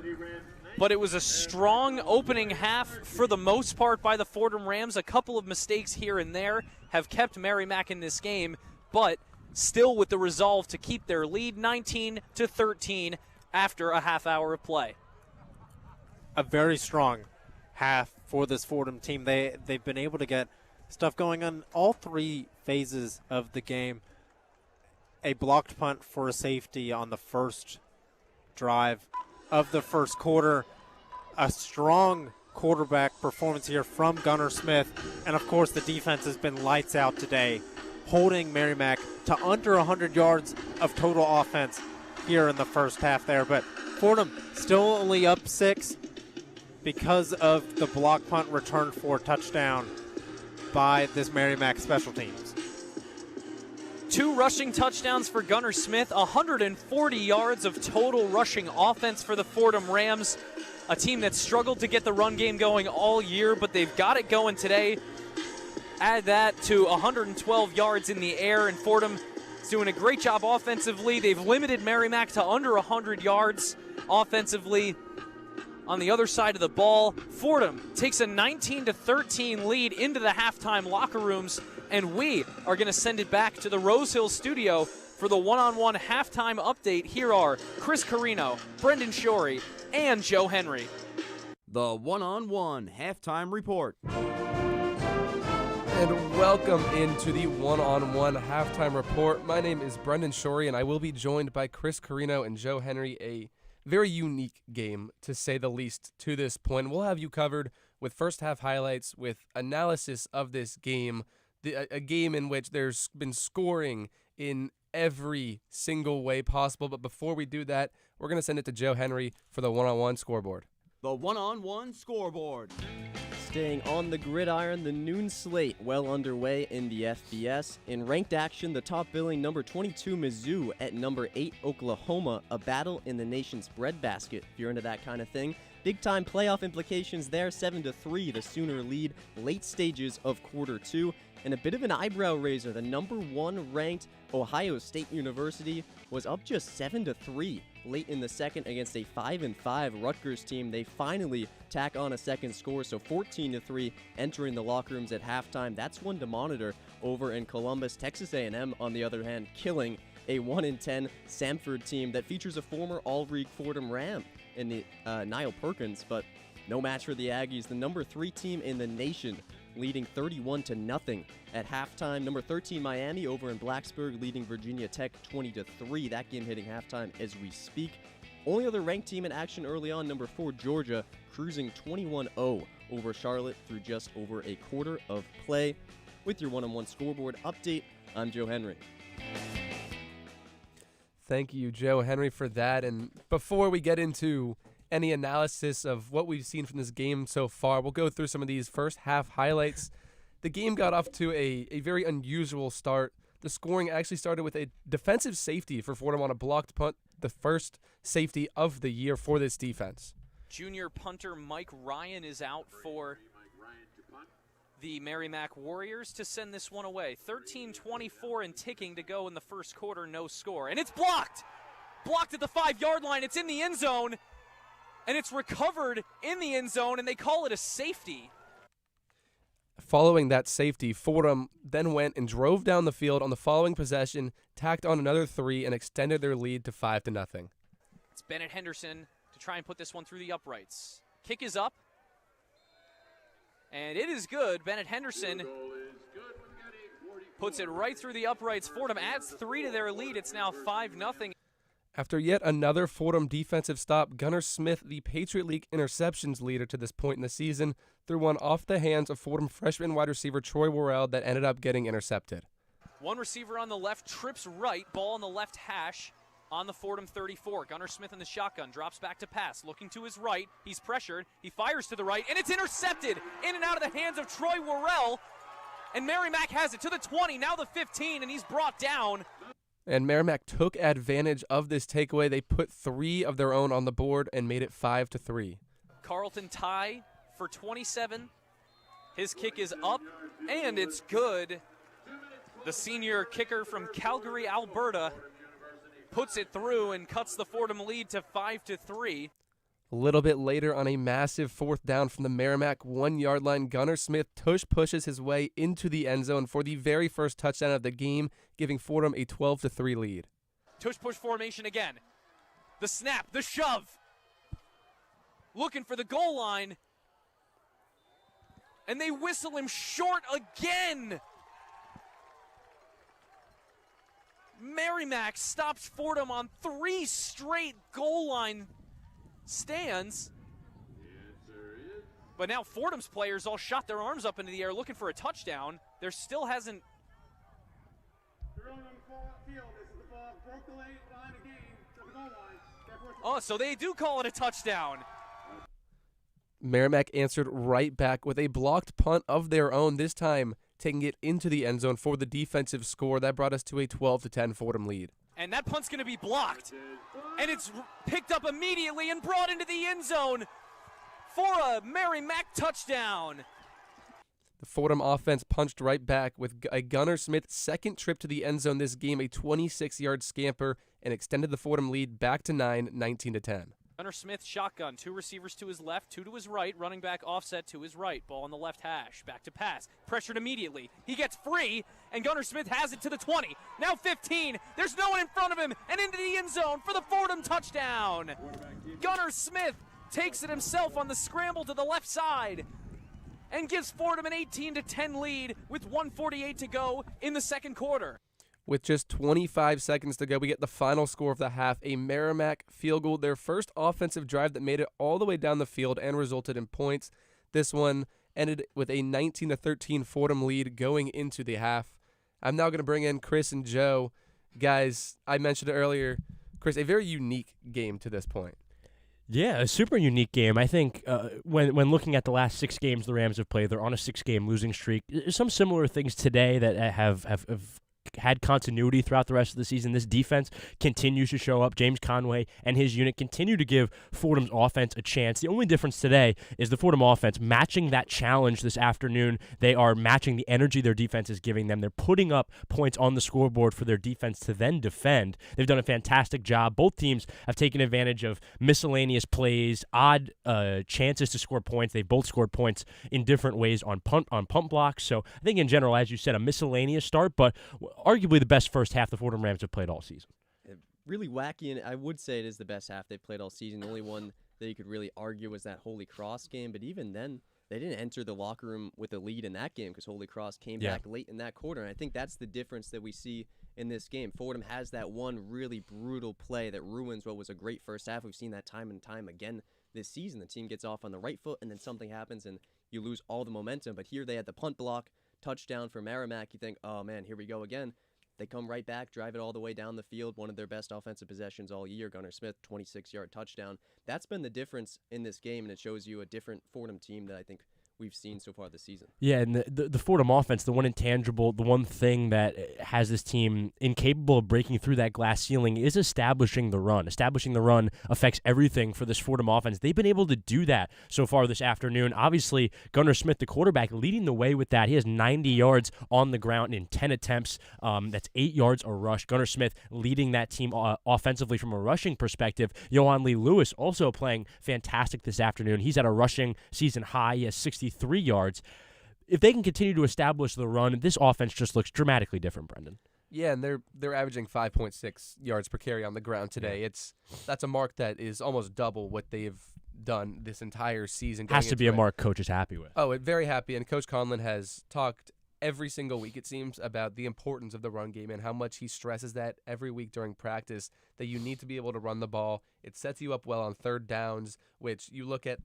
but it was a strong opening half for the most part by the Fordham Rams. A couple of mistakes here and there have kept Merrimack in this game, but still with the resolve to keep their lead 19-13 after a half hour of play. A very strong half for this Fordham team. They've been able to get stuff going on all three phases of the game. A blocked punt for a safety on the first drive of the first quarter. A strong quarterback performance here from Gunnar Smith. And, of course, the defense has been lights out today, holding Merrimack to under 100 yards of total offense here in the first half there. But Fordham still only up 6 because of the block punt return for a touchdown by this Merrimack special teams. 2 rushing touchdowns for Gunnar Smith, 140 yards of total rushing offense for the Fordham Rams, a team that struggled to get the run game going all year, but they've got it going today. Add that to 112 yards in the air, and Fordham is doing a great job offensively. They've limited Merrimack to under 100 yards offensively. On the other side of the ball, Fordham takes a 19-13 lead into the halftime locker rooms, and we are going to send it back to the Rose Hill studio for the one-on-one halftime update. Here are Chris Carino, Brendan Shorey, and Joe Henry. The one-on-one halftime report. And welcome into the one-on-one halftime report. My name is Brendan Shorey, and I will be joined by Chris Carino and Joe Henry. A very unique game, to say the least, to this point. We'll have you covered with first half highlights, with analysis of this game, a game in which there's been scoring in every single way possible. But before we do that, we're going to send it to Joe Henry for the one-on-one scoreboard. The one-on-one scoreboard. Staying on the gridiron, the noon slate well underway in the FBS. In ranked action, the top billing number 22 Mizzou at number 8 Oklahoma, a battle in the nation's breadbasket, if you're into that kind of thing. Big-time playoff implications there, 7-3, the Sooner lead, late stages of quarter 2. And a bit of an eyebrow raiser, the number 1 ranked Ohio State University was up just 7-3 late in the second against a 5-5 Rutgers team. They finally tack on a second score, so 14-3 entering the locker rooms at halftime. That's one to monitor over in Columbus. Texas A&M, on the other hand, killing a 1-10 Samford team that features a former All-League Fordham Ram in the Niall Perkins, but no match for the Aggies. The number 3 team in the nation leading 31-0 at halftime. Number 13 Miami over in Blacksburg leading Virginia Tech 20-3. That game hitting halftime as we speak. Only other ranked team in action early on, number 4 Georgia cruising 21-0 over Charlotte through just over a quarter of play. With your one-on-one scoreboard update, I'm Joe Henry. Thank you, Joe Henry, for that. And before we get into any analysis of what we've seen from this game so far, we'll go through some of these first half highlights. The game got off to a very unusual start. The scoring actually started with a defensive safety for Fordham on a blocked punt, the first safety of the year for this defense. Junior punter Mike Ryan is out for the Merrimack Warriors to send this one away. 13:24 and ticking to go in the first quarter, no score. And it's blocked! Blocked at the 5-yard line. It's in the end zone. And it's recovered in the end zone, and they call it a safety. Following that safety, Fordham then went and drove down the field on the following possession, tacked on another 3, and extended their lead to 5-0. It's Bennett Henderson to try and put this one through the uprights. Kick is up, and it is good. Bennett Henderson puts it right through the uprights. Fordham adds 3 to their lead. It's now 5-0. After yet another Fordham defensive stop, Gunnar Smith, the Patriot League interceptions leader to this point in the season, threw one off the hands of Fordham freshman wide receiver Troy Worrell that ended up getting intercepted. One receiver on the left trips right, ball on the left hash on the Fordham 34. Gunnar Smith in the shotgun, drops back to pass, looking to his right. He's pressured, he fires to the right, and it's intercepted in and out of the hands of Troy Worrell. And Merrimack has it to the 20, now the 15, and he's brought down. And Merrimack took advantage of this takeaway. They put 3 of their own on the board and made it 5-3. Carlton Ty for 27. His kick is up, and it's good. The senior kicker from Calgary, Alberta, puts it through and cuts the Fordham lead to 5-3. A little bit later on a massive 4th down from the Merrimack 1-yard line, Gunnar Smith pushes his way into the end zone for the very first touchdown of the game, giving Fordham a 12-3 lead. Tush-push formation again. The snap, the shove. Looking for the goal line. And they whistle him short again. Merrimack stops Fordham on 3 straight goal line stands. But now Fordham's players all shot their arms up into the air looking for a touchdown. There still hasn't. Oh, so they do call it a touchdown. Merrimack answered right back with a blocked punt of their own, this time taking it into the end zone for the defensive score. That brought us to a 12-10 Fordham lead. And that punt's going to be blocked. And it's picked up immediately and brought into the end zone for a Merrimack touchdown. The Fordham offense punched right back with a Gunnar Smith second trip to the end zone this game, a 26-yard scamper, and extended the Fordham lead back to 9, 19-10. Gunnar Smith shotgun, 2 receivers to his left, 2 to his right, running back offset to his right. Ball on the left hash, back to pass, pressured immediately. He gets free, and Gunnar Smith has it to the 20. Now 15, there's no one in front of him, and into the end zone for the Fordham touchdown. Gunnar Smith takes it himself on the scramble to the left side and gives Fordham an 18-10 lead with 1:48 to go in the second quarter. With just 25 seconds to go, we get the final score of the half, a Merrimack field goal, their first offensive drive that made it all the way down the field and resulted in points. This one ended with a 19-13 Fordham lead going into the half. I'm now going to bring in Chris and Joe. Guys, I mentioned it earlier, Chris, a very unique game to this point. Yeah, a super unique game. I think when looking at the last 6 games the Rams have played, they're on a 6-game losing streak. There's some similar things today that have had continuity throughout the rest of the season. This defense continues to show up. James Conway and his unit continue to give Fordham's offense a chance. The only difference today is the Fordham offense matching that challenge this afternoon. They are matching the energy their defense is giving them. They're putting up points on the scoreboard for their defense to then defend. They've done a fantastic job. Both teams have taken advantage of miscellaneous plays, odd chances to score points. They've both scored points in different ways on punt blocks. So I think in general, as you said, a miscellaneous start, but arguably the best first half the Fordham Rams have played all season. Really wacky, and I would say it is the best half they've played all season. The only one that you could really argue was that Holy Cross game, but even then, they didn't enter the locker room with a lead in that game because Holy Cross came back late in that quarter, and I think that's the difference that we see in this game. Fordham has that one really brutal play that ruins what was a great first half. We've seen that time and time again this season. The team gets off on the right foot, and then something happens, and you lose all the momentum, but here they had the punt block, touchdown for Merrimack. You think, oh man, here we go again. They come right back, drive it all the way down the field. One of their best offensive possessions all year. Gunnar Smith, 26-yard touchdown. That's been the difference in this game, and it shows you a different Fordham team that I think we've seen so far this season. Yeah, and the Fordham offense, the one intangible, the one thing that has this team incapable of breaking through that glass ceiling is establishing the run. Establishing the run affects everything for this Fordham offense. They've been able to do that so far this afternoon. Obviously, Gunnar Smith, the quarterback, leading the way with that. He has 90 yards on the ground in 10 attempts. That's 8 yards a rush. Gunnar Smith leading that team offensively from a rushing perspective. Johan Lee Lewis also playing fantastic this afternoon. He's at a rushing season high. He has 63 yards. If they can continue to establish the run, this offense just looks dramatically different, Brendan. Yeah, and they're averaging 5.6 yards per carry on the ground today. Yeah. That's a mark that is almost double what they've done this entire season. Has to be a mark Coach is happy with. Oh, very happy. And Coach Conlon has talked every single week, it seems, about the importance of the run game and how much he stresses that every week during practice, that you need to be able to run the ball. It sets you up well on third downs, which you look at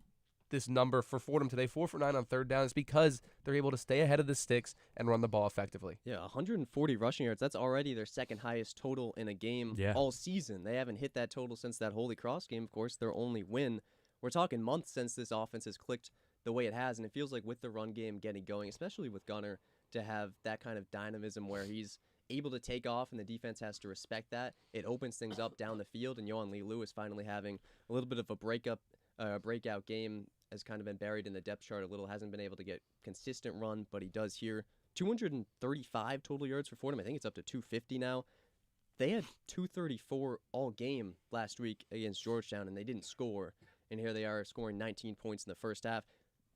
this number for Fordham today, 4 for 9 on third down, is because they're able to stay ahead of the sticks and run the ball effectively. Yeah, 140 rushing yards. That's already their second highest total in a game all season. They haven't hit that total since that Holy Cross game, of course, their only win. We're talking months since this offense has clicked the way it has, and it feels like with the run game getting going, especially with Gunnar, to have that kind of dynamism where he's able to take off and the defense has to respect that. It opens things up down the field, and Johan Lee Lewis finally having a little bit of a breakout game, has kind of been buried in the depth chart a little, hasn't been able to get consistent run, but he does here. 235 total yards for Fordham. I think it's up to 250 now. They had 234 all game last week against Georgetown, and they didn't score. And here they are scoring 19 points in the first half.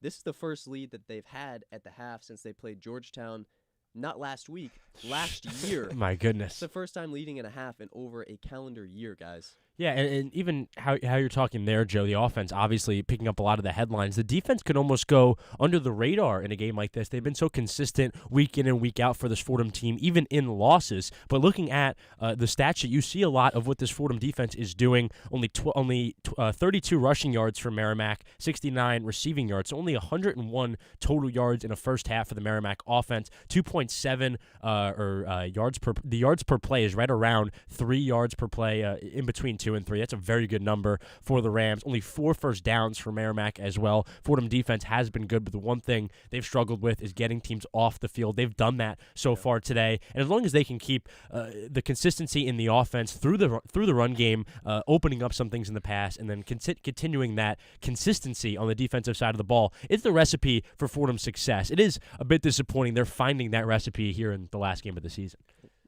This is the first lead that they've had at the half since they played Georgetown, not last week, last year. My goodness. It's the first time leading in a half in over a calendar year, guys. Yeah, and even how you're talking there, Joe, the offense obviously picking up a lot of the headlines. The defense could almost go under the radar in a game like this. They've been so consistent week in and week out for this Fordham team, even in losses. But looking at the stat sheet, you see a lot of what this Fordham defense is doing. Only 32 rushing yards for Merrimack, 69 receiving yards. So only 101 total yards in a first half for the Merrimack offense. 2.7 yards per play is right around 3 yards per play in between 2 and 3. That's a very good number for the Rams. Only 4 first downs for Merrimack as well. Fordham defense has been good, but the one thing they've struggled with is getting teams off the field. They've done that so far today, and as long as they can keep the consistency in the offense through the run game, opening up some things in the pass, and then continuing that consistency on the defensive side of the ball, it's the recipe for Fordham's success. It is a bit disappointing they're finding that recipe here in the last game of the season.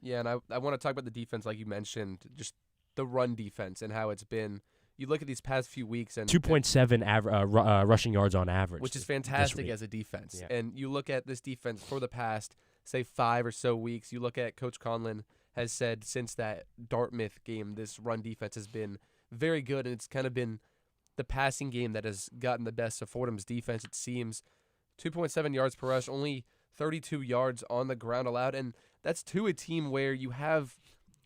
Yeah, and I want to talk about the defense like you mentioned, just the run defense and how it's been. You look at these past few weeks and 2.7 rushing yards on average, which is fantastic as a defense. Yeah. And you look at this defense for the past, say, 5 or so weeks. You look at Coach Conlon has said since that Dartmouth game, this run defense has been very good, and it's kind of been the passing game that has gotten the best of Fordham's defense. It seems 2.7 yards per rush, only 32 yards on the ground allowed, and that's to a team where you have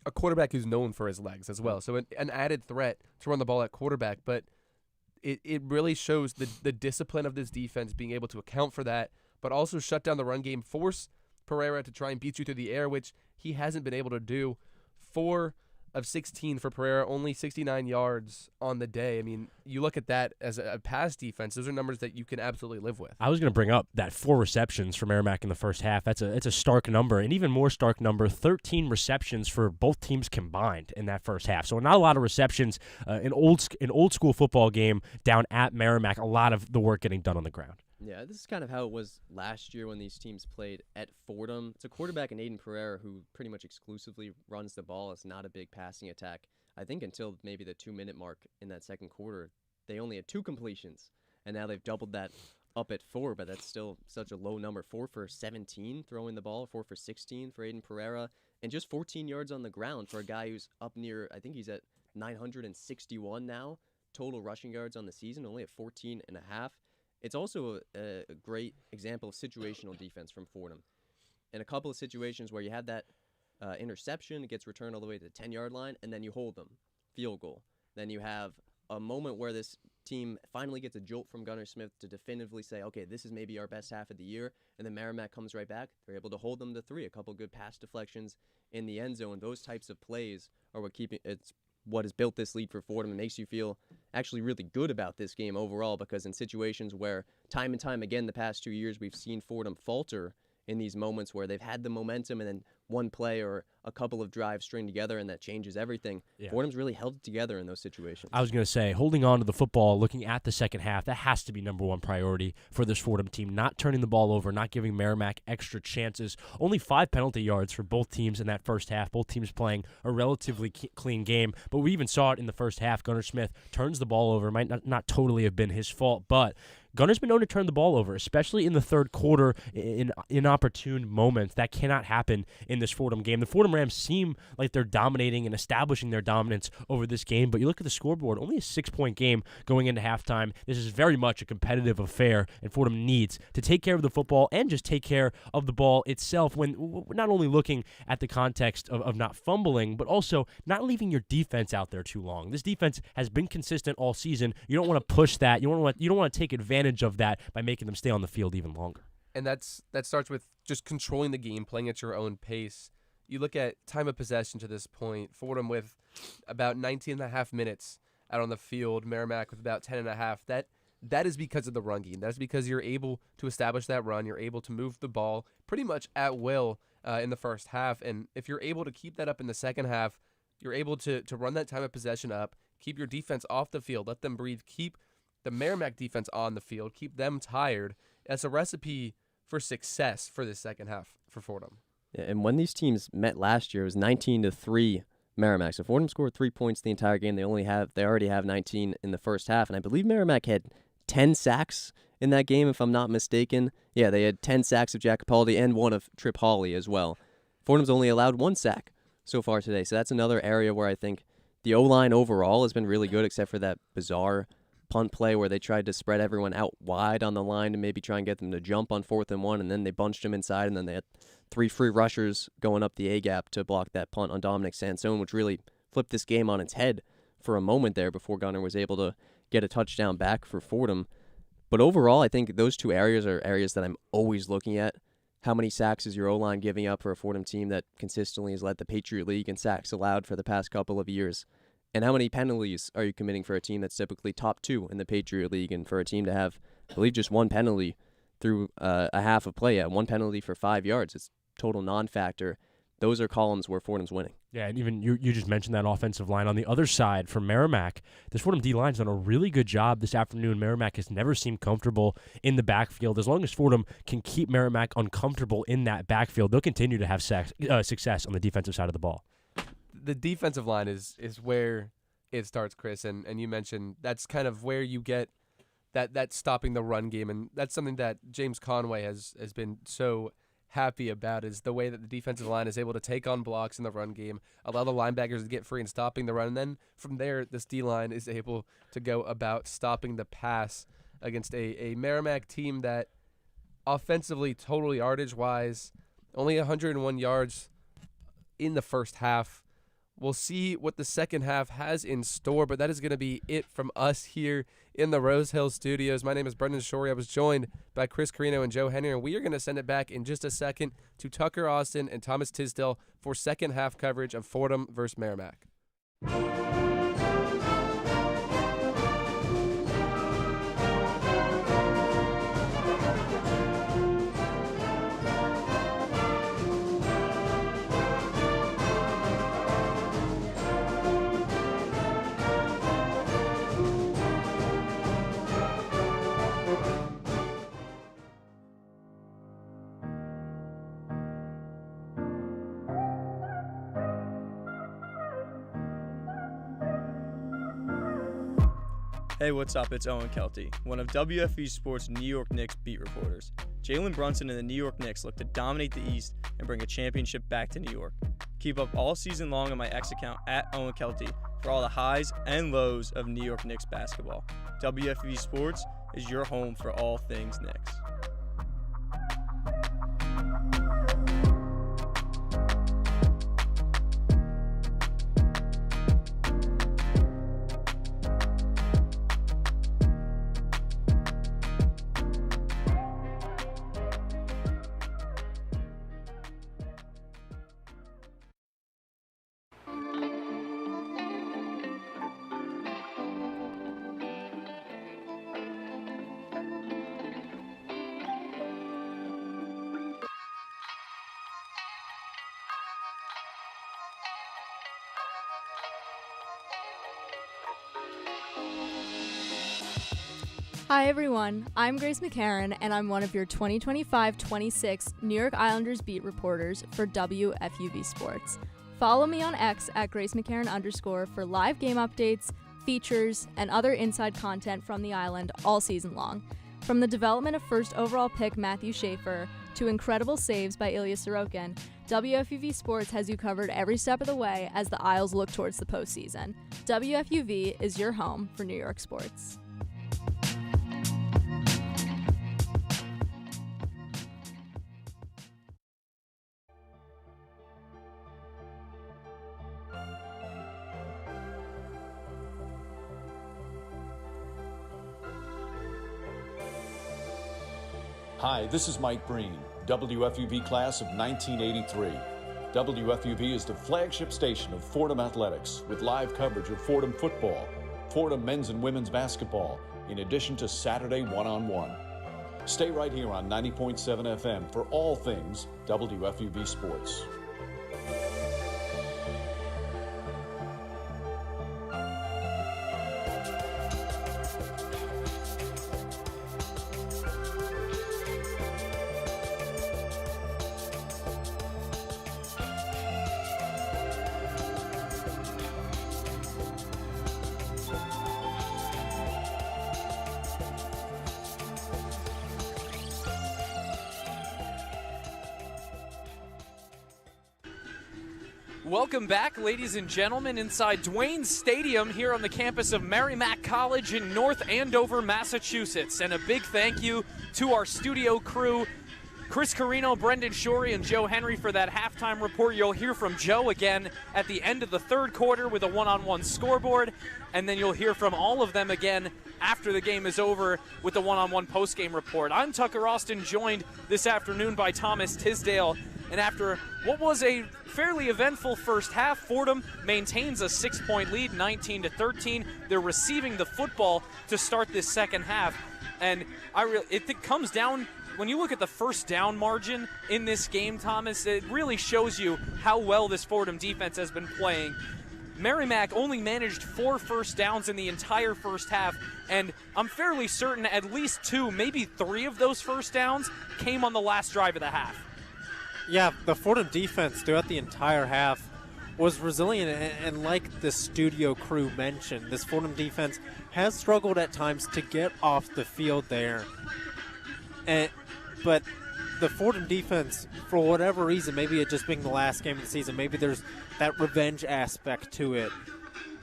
a quarterback who's known for his legs as well. So an added threat to run the ball at quarterback, but it really shows the discipline of this defense being able to account for that, but also shut down the run game, force Pereira to try and beat you through the air, which he hasn't been able to do. 4 of 16 for Pereira, only 69 yards on the day. I mean, you look at that as a pass defense, those are numbers that you can absolutely live with. I was going to bring up that 4 receptions for Merrimack in the first half. It's a stark number, and even more stark number, 13 receptions for both teams combined in that first half. So not a lot of receptions. An old school football game down at Merrimack, a lot of the work getting done on the ground. Yeah, this is kind of how it was last year when these teams played at Fordham. It's a quarterback in Aiden Pereira who pretty much exclusively runs the ball. It's not a big passing attack. I think until maybe the 2-minute mark in that second quarter, they only had 2 completions, and now they've doubled that up at 4, but that's still such a low number. 4 for 17 throwing the ball, 4 for 16 for Aiden Pereira, and just 14 yards on the ground for a guy who's up near, I think he's at 961 now, total rushing yards on the season, only at 14 and a half. It's also a great example of situational defense from Fordham. In a couple of situations where you had that interception, it gets returned all the way to the 10-yard line, and then you hold them, field goal. Then you have a moment where this team finally gets a jolt from Gunnar Smith to definitively say, okay, this is maybe our best half of the year, and then Merrimack comes right back. They're able to hold them to 3, a couple good pass deflections in the end zone. Those types of plays are what has built this lead for Fordham. It makes you feel actually really good about this game overall, because in situations where time and time again the past 2 years we've seen Fordham falter in these moments where they've had the momentum and then one play or a couple of drives string together and that changes everything. Yeah. Fordham's really held it together in those situations. I was going to say, holding on to the football, looking at the second half, that has to be number one priority for this Fordham team. Not turning the ball over, not giving Merrimack extra chances. Only 5 penalty yards for both teams in that first half. Both teams playing a relatively clean game, but we even saw it in the first half. Gunnar Smith turns the ball over. Might not totally have been his fault, but Gunner's been known to turn the ball over, especially in the third quarter in inopportune moments. That cannot happen in this Fordham game. The Fordham Rams seem like they're dominating and establishing their dominance over this game, but you look at the scoreboard, only a 6-point game going into halftime. This is very much a competitive affair, and Fordham needs to take care of the football and just take care of the ball itself when we're not only looking at the context of not fumbling, but also not leaving your defense out there too long. This defense has been consistent all season. You don't want to push that. You don't want to take advantage of that by making them stay on the field even longer. And that starts with just controlling the game, playing at your own pace. You look at time of possession to this point, Fordham with about 19 and a half minutes out on the field, Merrimack with about 10 and a half. That is because of the run game. That's because you're able to establish that run. You're able to move the ball pretty much at will in the first half. And if you're able to keep that up in the second half, you're able to run that time of possession up, keep your defense off the field, let them breathe, keep the Merrimack defense on the field, keep them tired. That's a recipe for success for this second half for Fordham. Yeah, and when these teams met last year, it was 19-3 Merrimack. So Fordham scored 3 points the entire game. They already have 19 in the first half, and I believe Merrimack had 10 sacks in that game, if I'm not mistaken. Yeah, they had 10 sacks of Jack Capaldi and 1 of Trip Hawley as well. Fordham's only allowed 1 sack so far today, so that's another area where I think The O-line overall has been really good, except for that bizarre punt play where they tried to spread everyone out wide on the line to maybe try and get them to jump on 4th and 1, and then they bunched them inside, and then they had 3 free rushers going up the A-gap to block that punt on Dominic Sansone, which really flipped this game on its head for a moment there before Gunner was able to get a touchdown back for Fordham. But overall, I think those two areas are areas that I'm always looking at. How many sacks is your O-line giving up for a Fordham team that consistently has led the Patriot League in sacks allowed for the past couple of years? And how many penalties are you committing for a team that's typically top 2 in the Patriot League? And for a team to have, I believe, just 1 penalty through a half of play, 1 penalty for 5 yards, it's total non-factor. Those are columns where Fordham's winning. Yeah, and even you just mentioned that offensive line. On the other side, for Merrimack, this Fordham D-line's done a really good job this afternoon. Merrimack has never seemed comfortable in the backfield. As long as Fordham can keep Merrimack uncomfortable in that backfield, they'll continue to have success on the defensive side of the ball. The defensive line is where it starts, Chris, and you mentioned that's kind of where you get that stopping the run game, and that's something that James Conway has been so happy about, is the way that the defensive line is able to take on blocks in the run game, allow the linebackers to get free and stopping the run, and then from there this D-line is able to go about stopping the pass against a Merrimack team that offensively, total yardage-wise, only 101 yards in the first half. We'll see what the second half has in store, but that is going to be it from us here in the Rose Hill Studios. My name is Brendan Shorey. I was joined by Chris Carino and Joe Henry, and we are going to send it back in just a second to Tucker Austin and Thomas Tisdale for second half coverage of Fordham versus Merrimack. Hey, what's up? It's Owen Kelty, one of WFUV Sports' New York Knicks beat reporters. Jalen Brunson and the New York Knicks look to dominate the East and bring a championship back to New York. Keep up all season long on my X account at Owen Kelty for all the highs and lows of New York Knicks basketball. WFUV Sports is your home for all things Knicks. Hi everyone, I'm Grace McCarran and I'm one of your 2025-26 New York Islanders beat reporters for WFUV Sports. Follow me on X at GraceMcCarran_ for live game updates, features, and other inside content from the island all season long. From the development of first overall pick Matthew Schaefer to incredible saves by Ilya Sorokin, WFUV Sports has you covered every step of the way as the Isles look towards the postseason. WFUV is your home for New York sports. Hi, this is Mike Breen, WFUV class of 1983. WFUV is the flagship station of Fordham Athletics with live coverage of Fordham football, Fordham men's and women's basketball, in addition to Saturday one-on-one. Stay right here on 90.7 FM for all things WFUV sports. Welcome back, ladies and gentlemen, inside Dwayne Stadium here on the campus of Merrimack College in North Andover, Massachusetts. And a big thank you to our studio crew, Chris Carino, Brendan Shorey, and Joe Henry for that halftime report. You'll hear from Joe again at the end of the third quarter with a one-on-one scoreboard, and then you'll hear from all of them again after the game is over with the one-on-one post-game report. I'm Tucker Austin, joined this afternoon by Thomas Tisdale. And after what was a fairly eventful first half, Fordham maintains a 6-point lead, 19-13. They're receiving the football to start this second half. And it comes down, when you look at the first down margin in this game, Thomas, it really shows you how well this Fordham defense has been playing. Merrimack only managed 4 first downs in the entire first half, and I'm fairly certain at least 2, maybe 3 of those first downs came on the last drive of the half. Yeah, the Fordham defense throughout the entire half was resilient, and like the studio crew mentioned, this Fordham defense has struggled at times to get off the field there. But the Fordham defense, for whatever reason, maybe it just being the last game of the season, maybe there's that revenge aspect to it.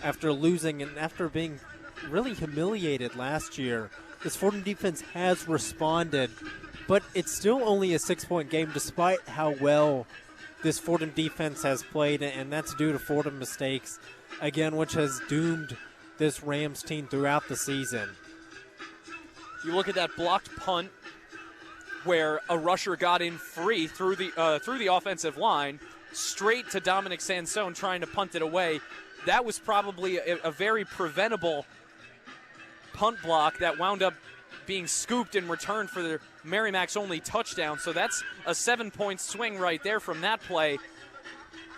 After losing and after being really humiliated last year, this Fordham defense has responded. But it's still only a 6-point game despite how well this Fordham defense has played, and that's due to Fordham mistakes, again, which has doomed this Rams team throughout the season. You look at that blocked punt where a rusher got in free through the offensive line, straight to Dominic Sansone trying to punt it away. That was probably a very preventable punt block that wound up being scooped in return for the Merrimack's only touchdown. So that's a 7-point swing right there from that play.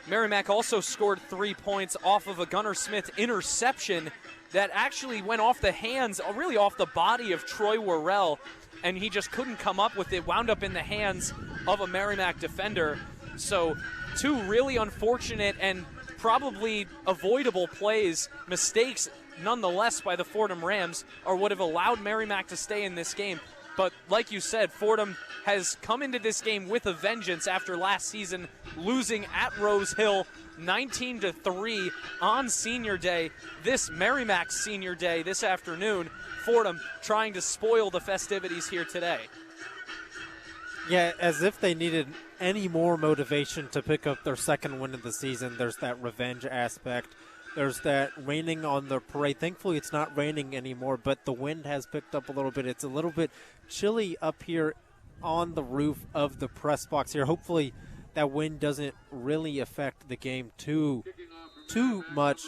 Merrimack also scored 3 points off of a Gunnar Smith interception that actually went off the hands, really off the body of Troy Worrell, and he just couldn't come up with it, wound up in the hands of a Merrimack defender. So 2 really unfortunate and probably avoidable plays, mistakes nonetheless by the Fordham Rams, are what have allowed Merrimack to stay in this game. But like you said, Fordham has come into this game with a vengeance after last season losing at Rose Hill 19-3 on senior day. This Merrimack senior day this afternoon, Fordham trying to spoil the festivities here today. Yeah, as if they needed any more motivation to pick up their second win of the season. There's that revenge aspect. There's that raining on the parade. Thankfully, it's not raining anymore, but the wind has picked up a little bit. It's a little bit chilly up here on the roof of the press box here. Hopefully, that wind doesn't really affect the game too much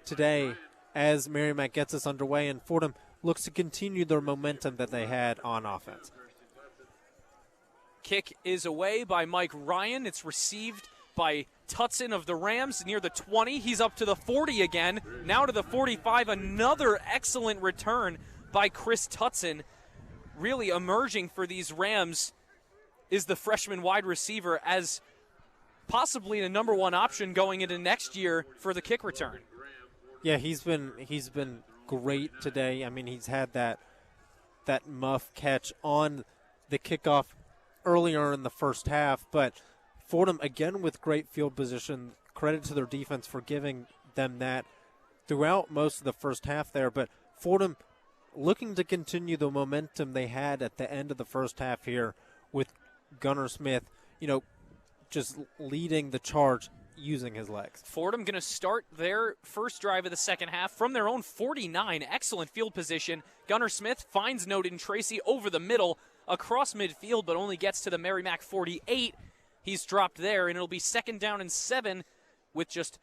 today as Merrimack gets us underway, and Fordham looks to continue their momentum that they had on offense. Kick is away by Mike Ryan. It's received by Tutson of the Rams near the 20. He's up to the 40 again. Now to the 45. Another excellent return by Chris Tutson. Really emerging for these Rams is the freshman wide receiver as possibly the number 1 option going into next year for the kick return. Yeah, he's been great today. I mean, he's had that muff catch on the kickoff earlier in the first half, but Fordham, again, with great field position. Credit to their defense for giving them that throughout most of the first half there. But Fordham looking to continue the momentum they had at the end of the first half here with Gunnar Smith, just leading the charge using his legs. Fordham going to start their first drive of the second half from their own 49. Excellent field position. Gunnar Smith finds Noden Tracy over the middle across midfield, but only gets to the Merrimack 48. He's dropped there, and it'll be 2nd down and 7 with just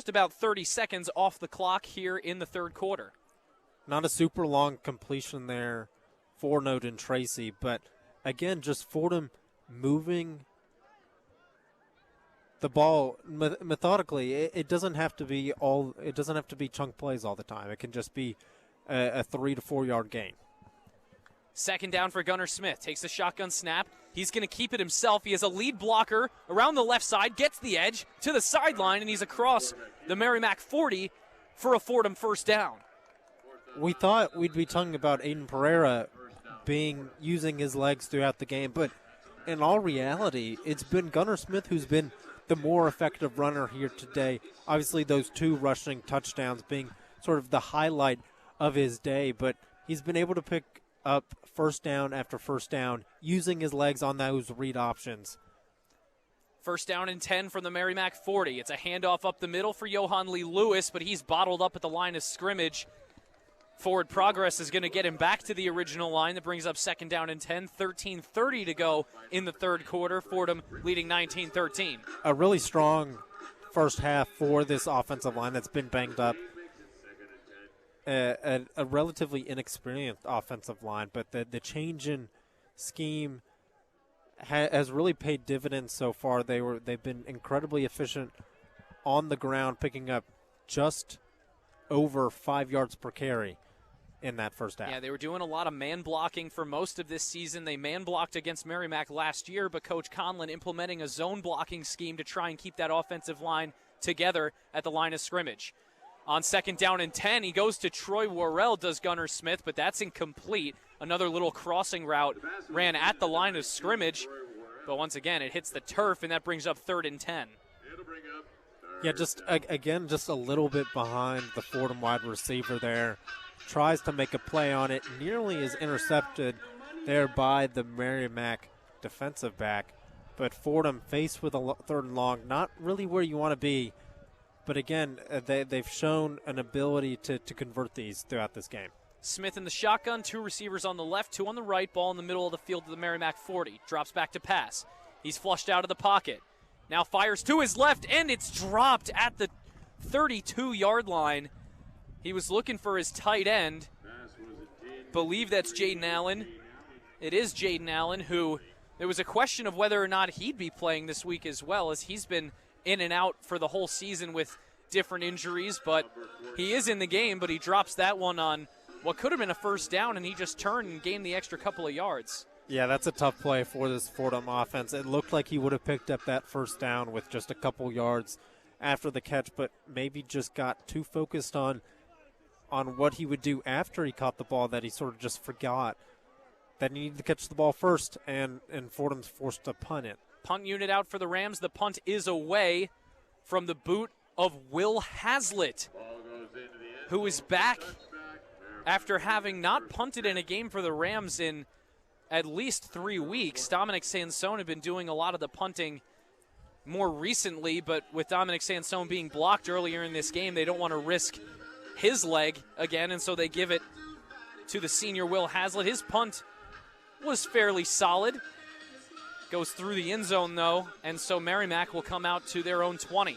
about 30 seconds off the clock here in the third quarter. Not a super long completion there for Noden Tracy, but again, just Fordham moving the ball methodically. It doesn't have to be chunk plays all the time. It can just be a 3 to 4 yard gain. 2nd down for Gunnar Smith. Takes the shotgun snap. He's going to keep it himself. He has a lead blocker around the left side, gets the edge to the sideline, and he's across the Merrimack 40 for a Fordham first down. We thought we'd be talking about Aiden Pereira using his legs throughout the game, but in all reality, it's been Gunnar Smith who's been the more effective runner here today. Obviously, those 2 rushing touchdowns being sort of the highlight of his day, but he's been able to pick up first down after first down using his legs on those read options. First down and 10 from the Merrimack 40. It's a handoff up the middle for Johan Lee Lewis, but he's bottled up at the line of scrimmage. Forward progress is going to get him back to the original line. That brings up second down and 10, 13:30 to go in the third quarter. Fordham leading 19-13. A really strong first half for this offensive line that's been banged up. A relatively inexperienced offensive line, but the change in scheme has really paid dividends so far. They've been incredibly efficient on the ground, picking up just over 5 yards per carry in that first half. Yeah, they were doing a lot of man blocking for most of this season. They man blocked against Merrimack last year, but Coach Conlon implementing a zone blocking scheme to try and keep that offensive line together at the line of scrimmage. On second down and 10, he goes to Troy Worrell, does Gunnar Smith, but that's incomplete. Another little crossing route ran at the line of scrimmage, but once again, it hits the turf, and that brings up third and 10. Yeah, just a little bit behind the Fordham wide receiver there. Tries to make a play on it, nearly is intercepted there by the Merrimack defensive back. But Fordham faced with a third and long, not really where you want to be. But again, they've shown an ability to convert these throughout this game. Smith in the shotgun, 2 receivers on the left, 2 on the right, ball in the middle of the field to the Merrimack 40. Drops back to pass. He's flushed out of the pocket. Now fires to his left, and it's dropped at the 32-yard line. He was looking for his tight end. Believe that's Jaden Allen. It is Jaden Allen, who there was a question of whether or not he'd be playing this week as well, as he's been in and out for the whole season with different injuries, but he is in the game, but he drops that one on what could have been a first down, and he just turned and gained the extra couple of yards. Yeah, that's a tough play for this Fordham offense. It looked like he would have picked up that first down with just a couple yards after the catch, but maybe just got too focused on what he would do after he caught the ball that he sort of just forgot that he needed to catch the ball first, and Fordham's forced to punt it. Punt unit out for the Rams. The punt is away from the boot of Will Haslett, who is back after having not punted in a game for the Rams in at least 3 weeks. Dominic Sansone had been doing a lot of the punting more recently, but with Dominic Sansone being blocked earlier in this game, they don't want to risk his leg again, and so they give it to the senior Will Haslett. His punt was fairly solid. Goes through the end zone, though, and so Merrimack will come out to their own 20.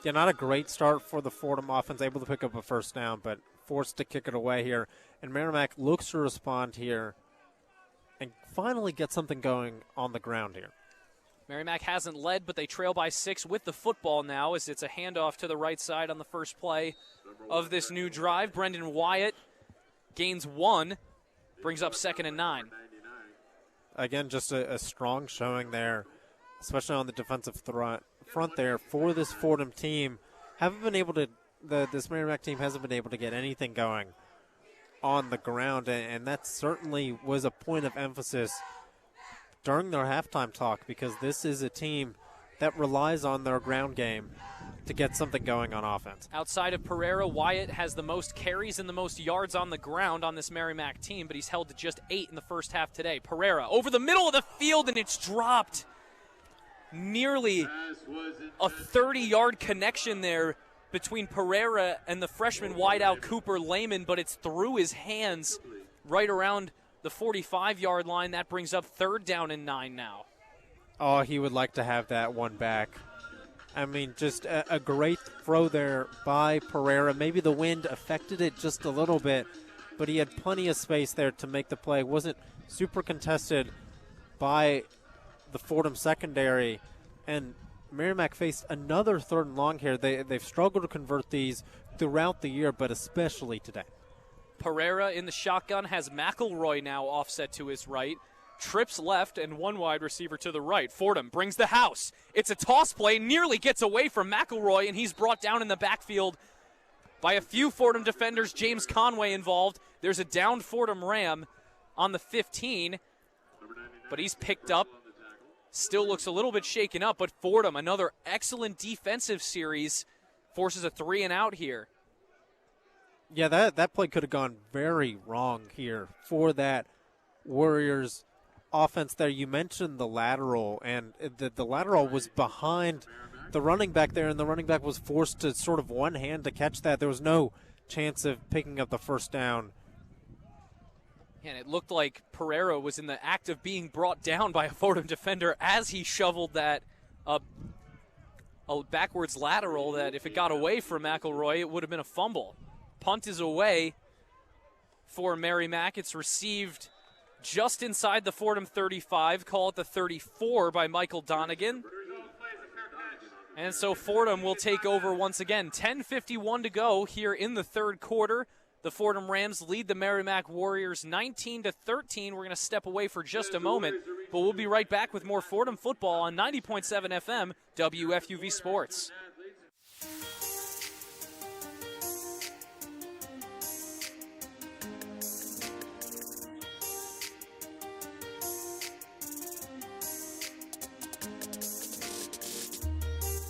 Yeah, not a great start for the Fordham offense, able to pick up a first down, but forced to kick it away here. And Merrimack looks to respond here and finally get something going on the ground here. Merrimack hasn't led, but they trail by 6 with the football now, as it's a handoff to the right side on the first play of this new drive. Brendan Wyatt gains 1, brings up second and 9. Again, just a strong showing there, especially on the defensive front there for this Fordham team. This Merrimack team hasn't been able to get anything going on the ground, and that certainly was a point of emphasis during their halftime talk, because this is a team that relies on their ground game to get something going on offense. Outside of Pereira, Wyatt has the most carries and the most yards on the ground on this Merrimack team, but he's held to just 8 in the first half today. Pereira over the middle of the field, and it's dropped. Nearly a 30-yard connection there between Pereira and the freshman wideout Cooper Lehman, but it's through his hands right around the 45-yard line. That brings up third down and 9 now. Oh, he would like to have that one back. I mean, just a great throw there by Pereira. Maybe the wind affected it just a little bit, but he had plenty of space there to make the play. Wasn't super contested by the Fordham secondary, and Merrimack faced another third and long here. They've struggled to convert these throughout the year, but especially today. Pereira in the shotgun has McElroy now offset to his right. Trips left and 1 wide receiver to the right. Fordham brings the house. It's a toss play, nearly gets away from McElroy, and he's brought down in the backfield by a few Fordham defenders. James Conway involved. There's a downed Fordham Ram on the 15, but he's picked up still looks a little bit shaken up, but Fordham, another excellent defensive series, forces a 3-and-out here. Yeah, that play could have gone very wrong here for that Warriors offense there. You mentioned the lateral, and the lateral was behind the running back there, and the running back was forced to sort of one hand to catch that. There was no chance of picking up the first down. And it looked like Pereira was in the act of being brought down by a Fordham defender as he shoveled that a backwards lateral that if it got away from McElroy, it would have been a fumble. Punt is away for Merrimack. It's received just inside the Fordham 35, call it the 34 by Michael Donegan. And so Fordham will take over once again. 10:51 to go here in the third quarter. The Fordham Rams lead the Merrimack Warriors 19-13. We're going to step away for just a moment, but we'll be right back with more Fordham football on 90.7 FM WFUV Sports.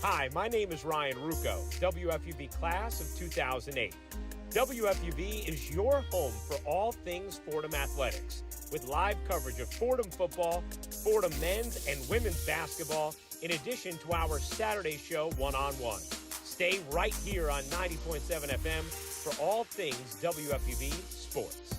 Hi, my name is Ryan Rucco, WFUV class of 2008. WFUV is your home for all things Fordham athletics, with live coverage of Fordham football, Fordham men's and women's basketball, in addition to our Saturday show, One-on-One. Stay right here on 90.7 FM for all things WFUV sports.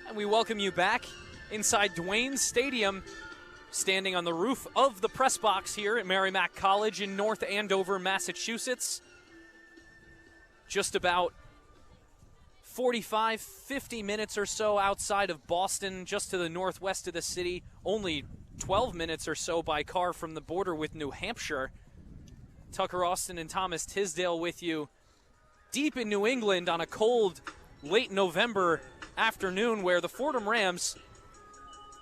And we welcome you back inside Duane Stadium, standing on the roof of the press box here at Merrimack College in North Andover, Massachusetts. Just about 45, 50 minutes or so outside of Boston, just to the northwest of the city. Only 12 minutes or so by car from the border with New Hampshire. Tucker Austin and Thomas Tisdale with you deep in New England on a cold, late November afternoon, where the Fordham Rams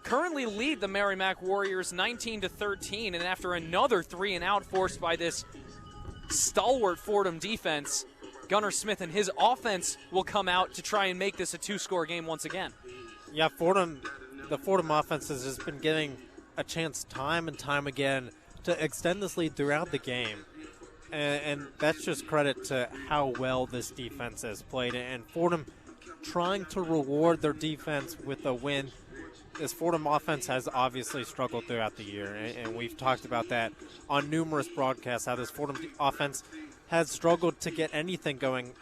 currently lead the Merrimack Warriors 19-13, and after another 3-and-out forced by this stalwart Fordham defense, Gunnar Smith and his offense will come out to try and make this a two-score game once again. Yeah, the Fordham offense has just been getting a chance time and time again to extend this lead throughout the game, and that's just credit to how well this defense has played, and Fordham trying to reward their defense with a win. This Fordham offense has obviously struggled throughout the year, and we've talked about that on numerous broadcasts, how this Fordham offense has struggled to get anything going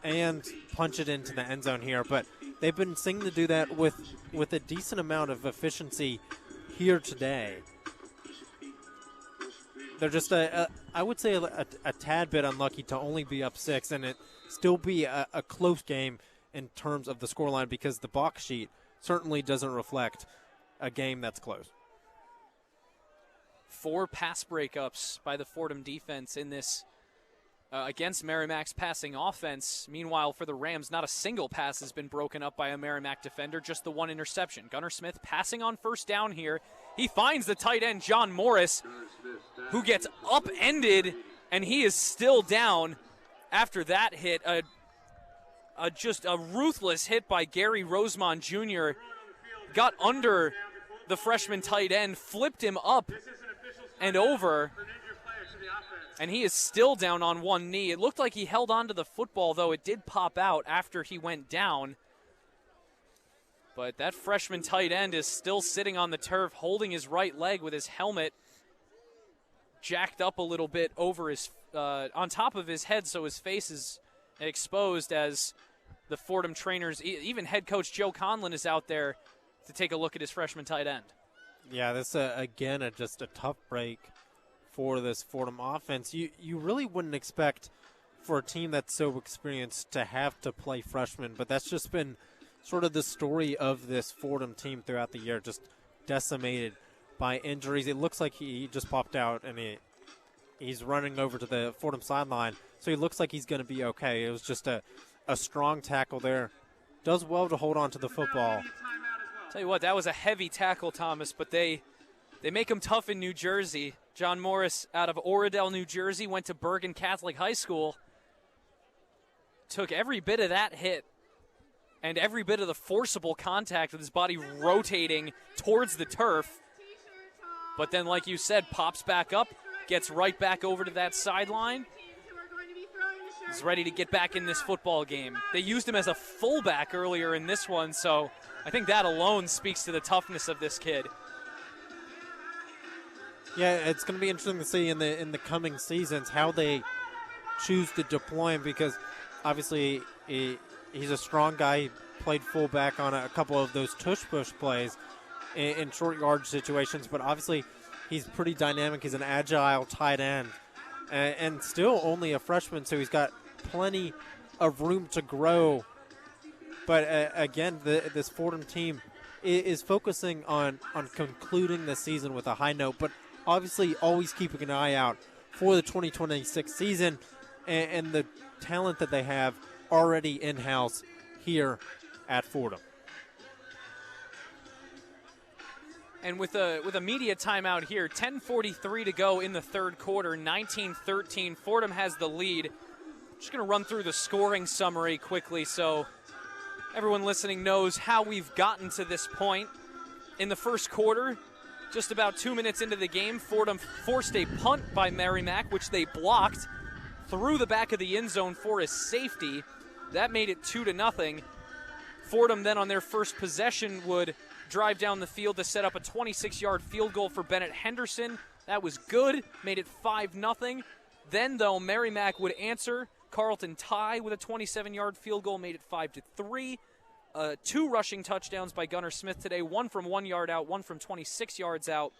and punch it into the end zone here. But they've been seeming to do that with a decent amount of efficiency here today. They're just, I would say, a tad bit unlucky to only be up 6 and it still be a close game in terms of the scoreline, because the box sheet certainly doesn't reflect a game that's close. 4 pass breakups by the Fordham defense in this against Merrimack's passing offense. Meanwhile, for the Rams, not a single pass has been broken up by a Merrimack defender, just the one interception. Gunnar Smith passing on first down here. He finds the tight end, John Morris, who gets upended, and he is still down after that hit. Just a ruthless hit by Gary Rosemont Jr. Got under the freshman tight end, flipped him up and over, and he is still down on one knee. It looked like he held on to the football, though it did pop out after he went down. But that freshman tight end is still sitting on the turf, holding his right leg with his helmet jacked up a little bit over his on top of his head, so his face is exposed as the Fordham trainers, even head coach Joe Conlon, is out there to take a look at his freshman tight end. Yeah, this again just a tough break for this Fordham offense. You really wouldn't expect for a team that's so experienced to have to play freshmen, but that's just been sort of the story of this Fordham team throughout the year, just decimated by injuries. It looks like he just popped out and he's running over to the Fordham sideline, so he looks like he's going to be okay. It was just a strong tackle there. Does well to hold on to the football. Tell you what, that was a heavy tackle, Thomas, but they make them tough in New Jersey. John Morris out of Oradell, New Jersey, went to Bergen Catholic High School, took every bit of that hit and every bit of the forcible contact with his body rotating towards the turf. But then, like you said, pops back up, gets right back over to that sideline. He's ready to get back in this football game. They used him as a fullback earlier in this one, so I think that alone speaks to the toughness of this kid. Yeah, it's going to be interesting to see in the coming seasons how they choose to deploy him, because obviously he's a strong guy. He played fullback on a couple of those tush-push plays in short yardage situations, but obviously he's pretty dynamic. He's an agile tight end, and still only a freshman, so he's got plenty of room to grow. But again, this Fordham team is focusing on concluding the season with a high note, but obviously always keeping an eye out for the 2026 season and the talent that they have already in-house here at Fordham. And with a media timeout here, 10:43 to go in the third quarter, 19-13. Fordham has the lead. Just going to run through the scoring summary quickly so everyone listening knows how we've gotten to this point. In the first quarter, just about 2 minutes into the game, Fordham forced a punt by Merrimack, which they blocked through the back of the end zone for a safety. That made it 2-0. Fordham then on their first possession would drive down the field to set up a 26-yard field goal for Bennett Henderson. That was good, made it 5-0. Then, though, Merrimack would answer. Carlton Tye with a 27-yard field goal made it 5-3. 2 rushing touchdowns by Gunnar Smith today, one from 1 yard out, one from 26 yards out.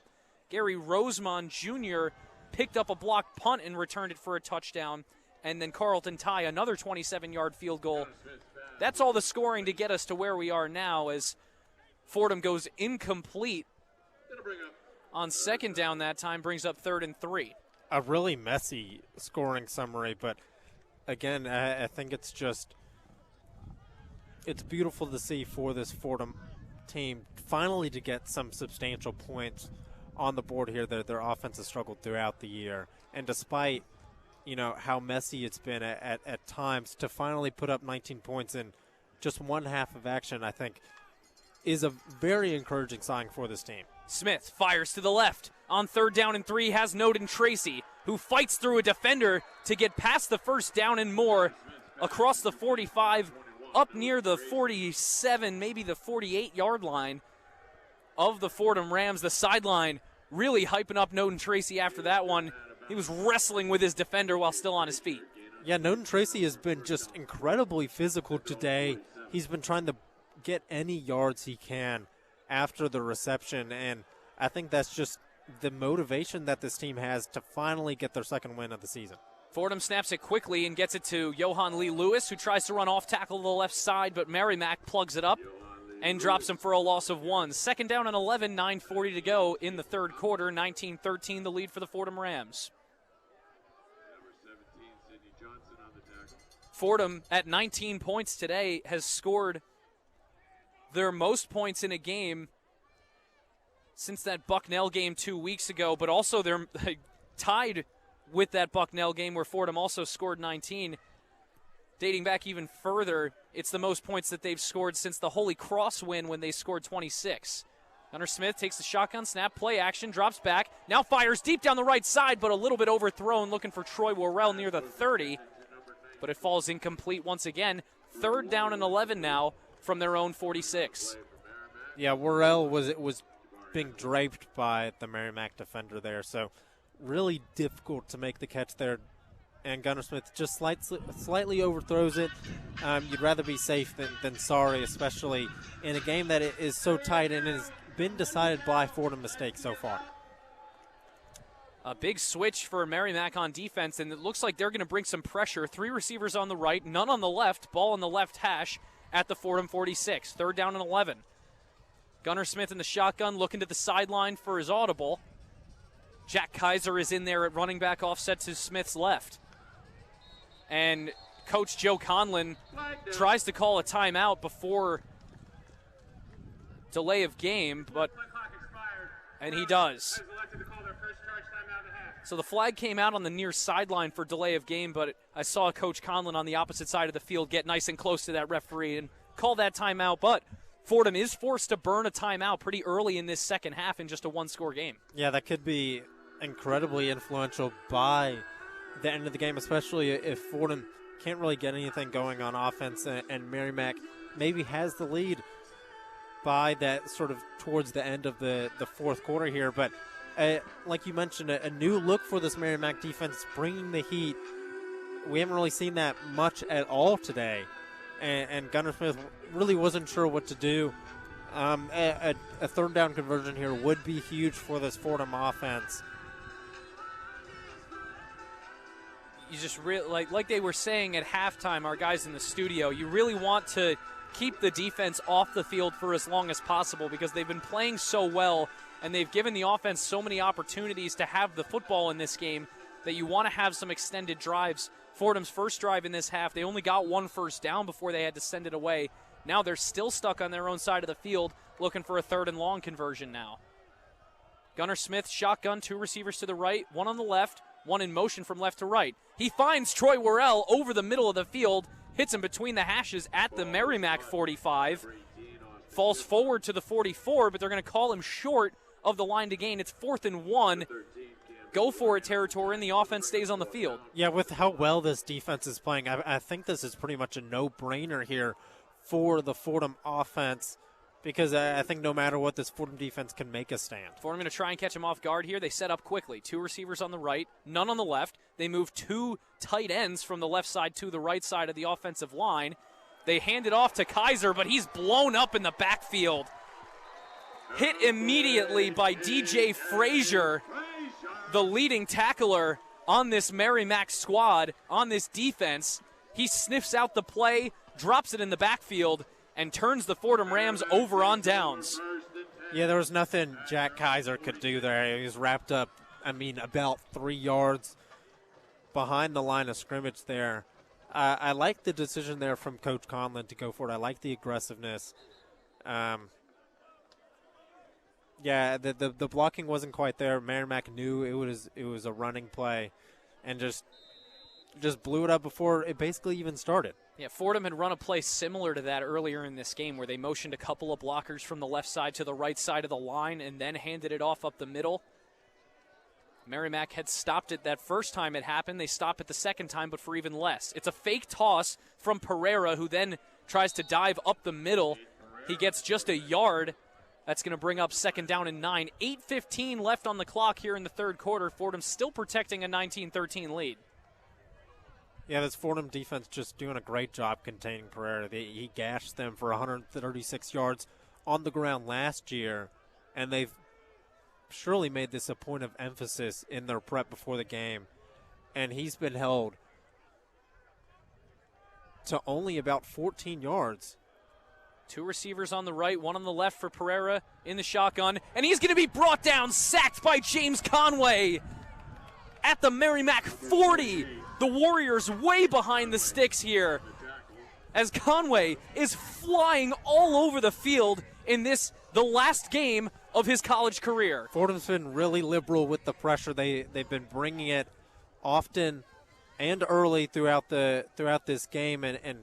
Gary Rosemond Jr. picked up a blocked punt and returned it for a touchdown. And then Carlton Tye, another 27-yard field goal. That's all the scoring to get us to where we are now as Fordham goes incomplete on second down that time, brings up 3rd and 3. A really messy scoring summary, but again, I think it's beautiful to see for this Fordham team finally to get some substantial points on the board here. Their offense has struggled throughout the year, and despite how messy it's been at times, to finally put up 19 points in just one half of action, I think is a very encouraging sign for this team. Smith fires to the left. On 3rd down and 3 has Noden Tracy, who fights through a defender to get past the first down and more across the 45, up near the 47, maybe the 48-yard line of the Fordham Rams. The sideline really hyping up Noden Tracy after that one. He was wrestling with his defender while still on his feet. Yeah, Noden Tracy has been just incredibly physical today. He's been trying to get any yards he can after the reception, and I think that's just the motivation that this team has to finally get their second win of the season. Fordham snaps it quickly and gets it to Johan Lee Lewis, who tries to run off tackle to the left side, but Merrimack plugs it up and drops him for a loss of 1. 2nd down and 11, 9:40 to go in the third quarter. 19-13 the lead for the Fordham Rams. Fordham at 19 points today has scored their most points in a game since that Bucknell game 2 weeks ago, but also they're tied with that Bucknell game where Fordham also scored 19. Dating back even further, it's the most points that they've scored since the Holy Cross win when they scored 26. Gunnar Smith takes the shotgun snap, play action, drops back, now fires deep down the right side, but a little bit overthrown, looking for Troy Worrell near the 30. But it falls incomplete once again. 3rd down and 11 now from their own 46. Yeah, Worrell was being draped by the Merrimack defender there, so really difficult to make the catch there. And Gunnar Smith just slightly overthrows it. You'd rather be safe than sorry, especially in a game that is so tight and has been decided by Fordham mistakes so far. A big switch for Merrimack on defense, and it looks like they're going to bring some pressure. 3 receivers on the right, none on the left. Ball on the left hash at the Fordham 46. 3rd down and 11. Gunnar Smith in the shotgun looking to the sideline for his audible. Jack Kaiser is in there at running back, offset to Smith's left. And Coach Joe Conlon tries to call a timeout before delay of game, and he does. So the flag came out on the near sideline for delay of game, but I saw Coach Conlon on the opposite side of the field get nice and close to that referee and call that timeout. But Fordham is forced to burn a timeout pretty early in this second half in just a one-score game. Yeah, that could be incredibly influential by the end of the game, especially if Fordham can't really get anything going on offense and Merrimack maybe has the lead by that sort of towards the end of the fourth quarter here. But like you mentioned, a new look for this Merrimack defense, bringing the heat. We haven't really seen that much at all today, and Gunnar Smith really wasn't sure what to do. A third down conversion here would be huge for this Fordham offense. You just really, like they were saying at halftime, our guys in the studio, you really want to keep the defense off the field for as long as possible because they've been playing so well and they've given the offense so many opportunities to have the football in this game that you want to have some extended drives. Fordham's first drive in this half, they only got one first down before they had to send it away. Now they're still stuck on their own side of the field looking for a 3rd and long conversion now. Gunnar Smith, shotgun, 2 receivers to the right, 1 on the left, 1 in motion from left to right. He finds Troy Worrell over the middle of the field, hits him between the hashes at the Merrimack 45, falls forward to the 44, but they're going to call him short of the line to gain. It's 4th and 1. Go for it territory, and the offense stays on the field. Yeah, with how well this defense is playing, I think this is pretty much a no-brainer here for the Fordham offense because I think no matter what, this Fordham defense can make a stand. Fordham going to try and catch him off guard here. They set up quickly. 2 receivers on the right, none on the left. They move 2 tight ends from the left side to the right side of the offensive line. They hand it off to Kaiser, but he's blown up in the backfield. Hit immediately by DJ Frazier, the leading tackler on this Merrimack squad, on this defense. He sniffs out the play, drops it in the backfield, and turns the Fordham Rams over on downs. Yeah, there was nothing Jack Kaiser could do there. He was wrapped up, about 3 yards behind the line of scrimmage there. I like the decision there from Coach Conlon to go for it. I like the aggressiveness. Yeah, the blocking wasn't quite there. Merrimack knew it was a running play and just blew it up before it basically even started. Yeah, Fordham had run a play similar to that earlier in this game where they motioned a couple of blockers from the left side to the right side of the line and then handed it off up the middle. Merrimack had stopped it that first time it happened. They stopped it the second time, but for even less. It's a fake toss from Pereira, who then tries to dive up the middle. He gets just a yard. That's going to bring up 2nd down and 9. 8:15 left on the clock here in the third quarter. Fordham still protecting a 19-13 lead. Yeah, this Fordham defense just doing a great job containing Pereira. He gashed them for 136 yards on the ground last year, and they've surely made this a point of emphasis in their prep before the game. And he's been held to only about 14 yards. 2 receivers on the right, 1 on the left for Pereira in the shotgun. And he's going to be brought down, sacked by James Conway at the Merrimack 40. The Warriors way behind the sticks here as Conway is flying all over the field in the last game of his college career. Fordham's been really liberal with the pressure. They've been bringing it often and early throughout this game, and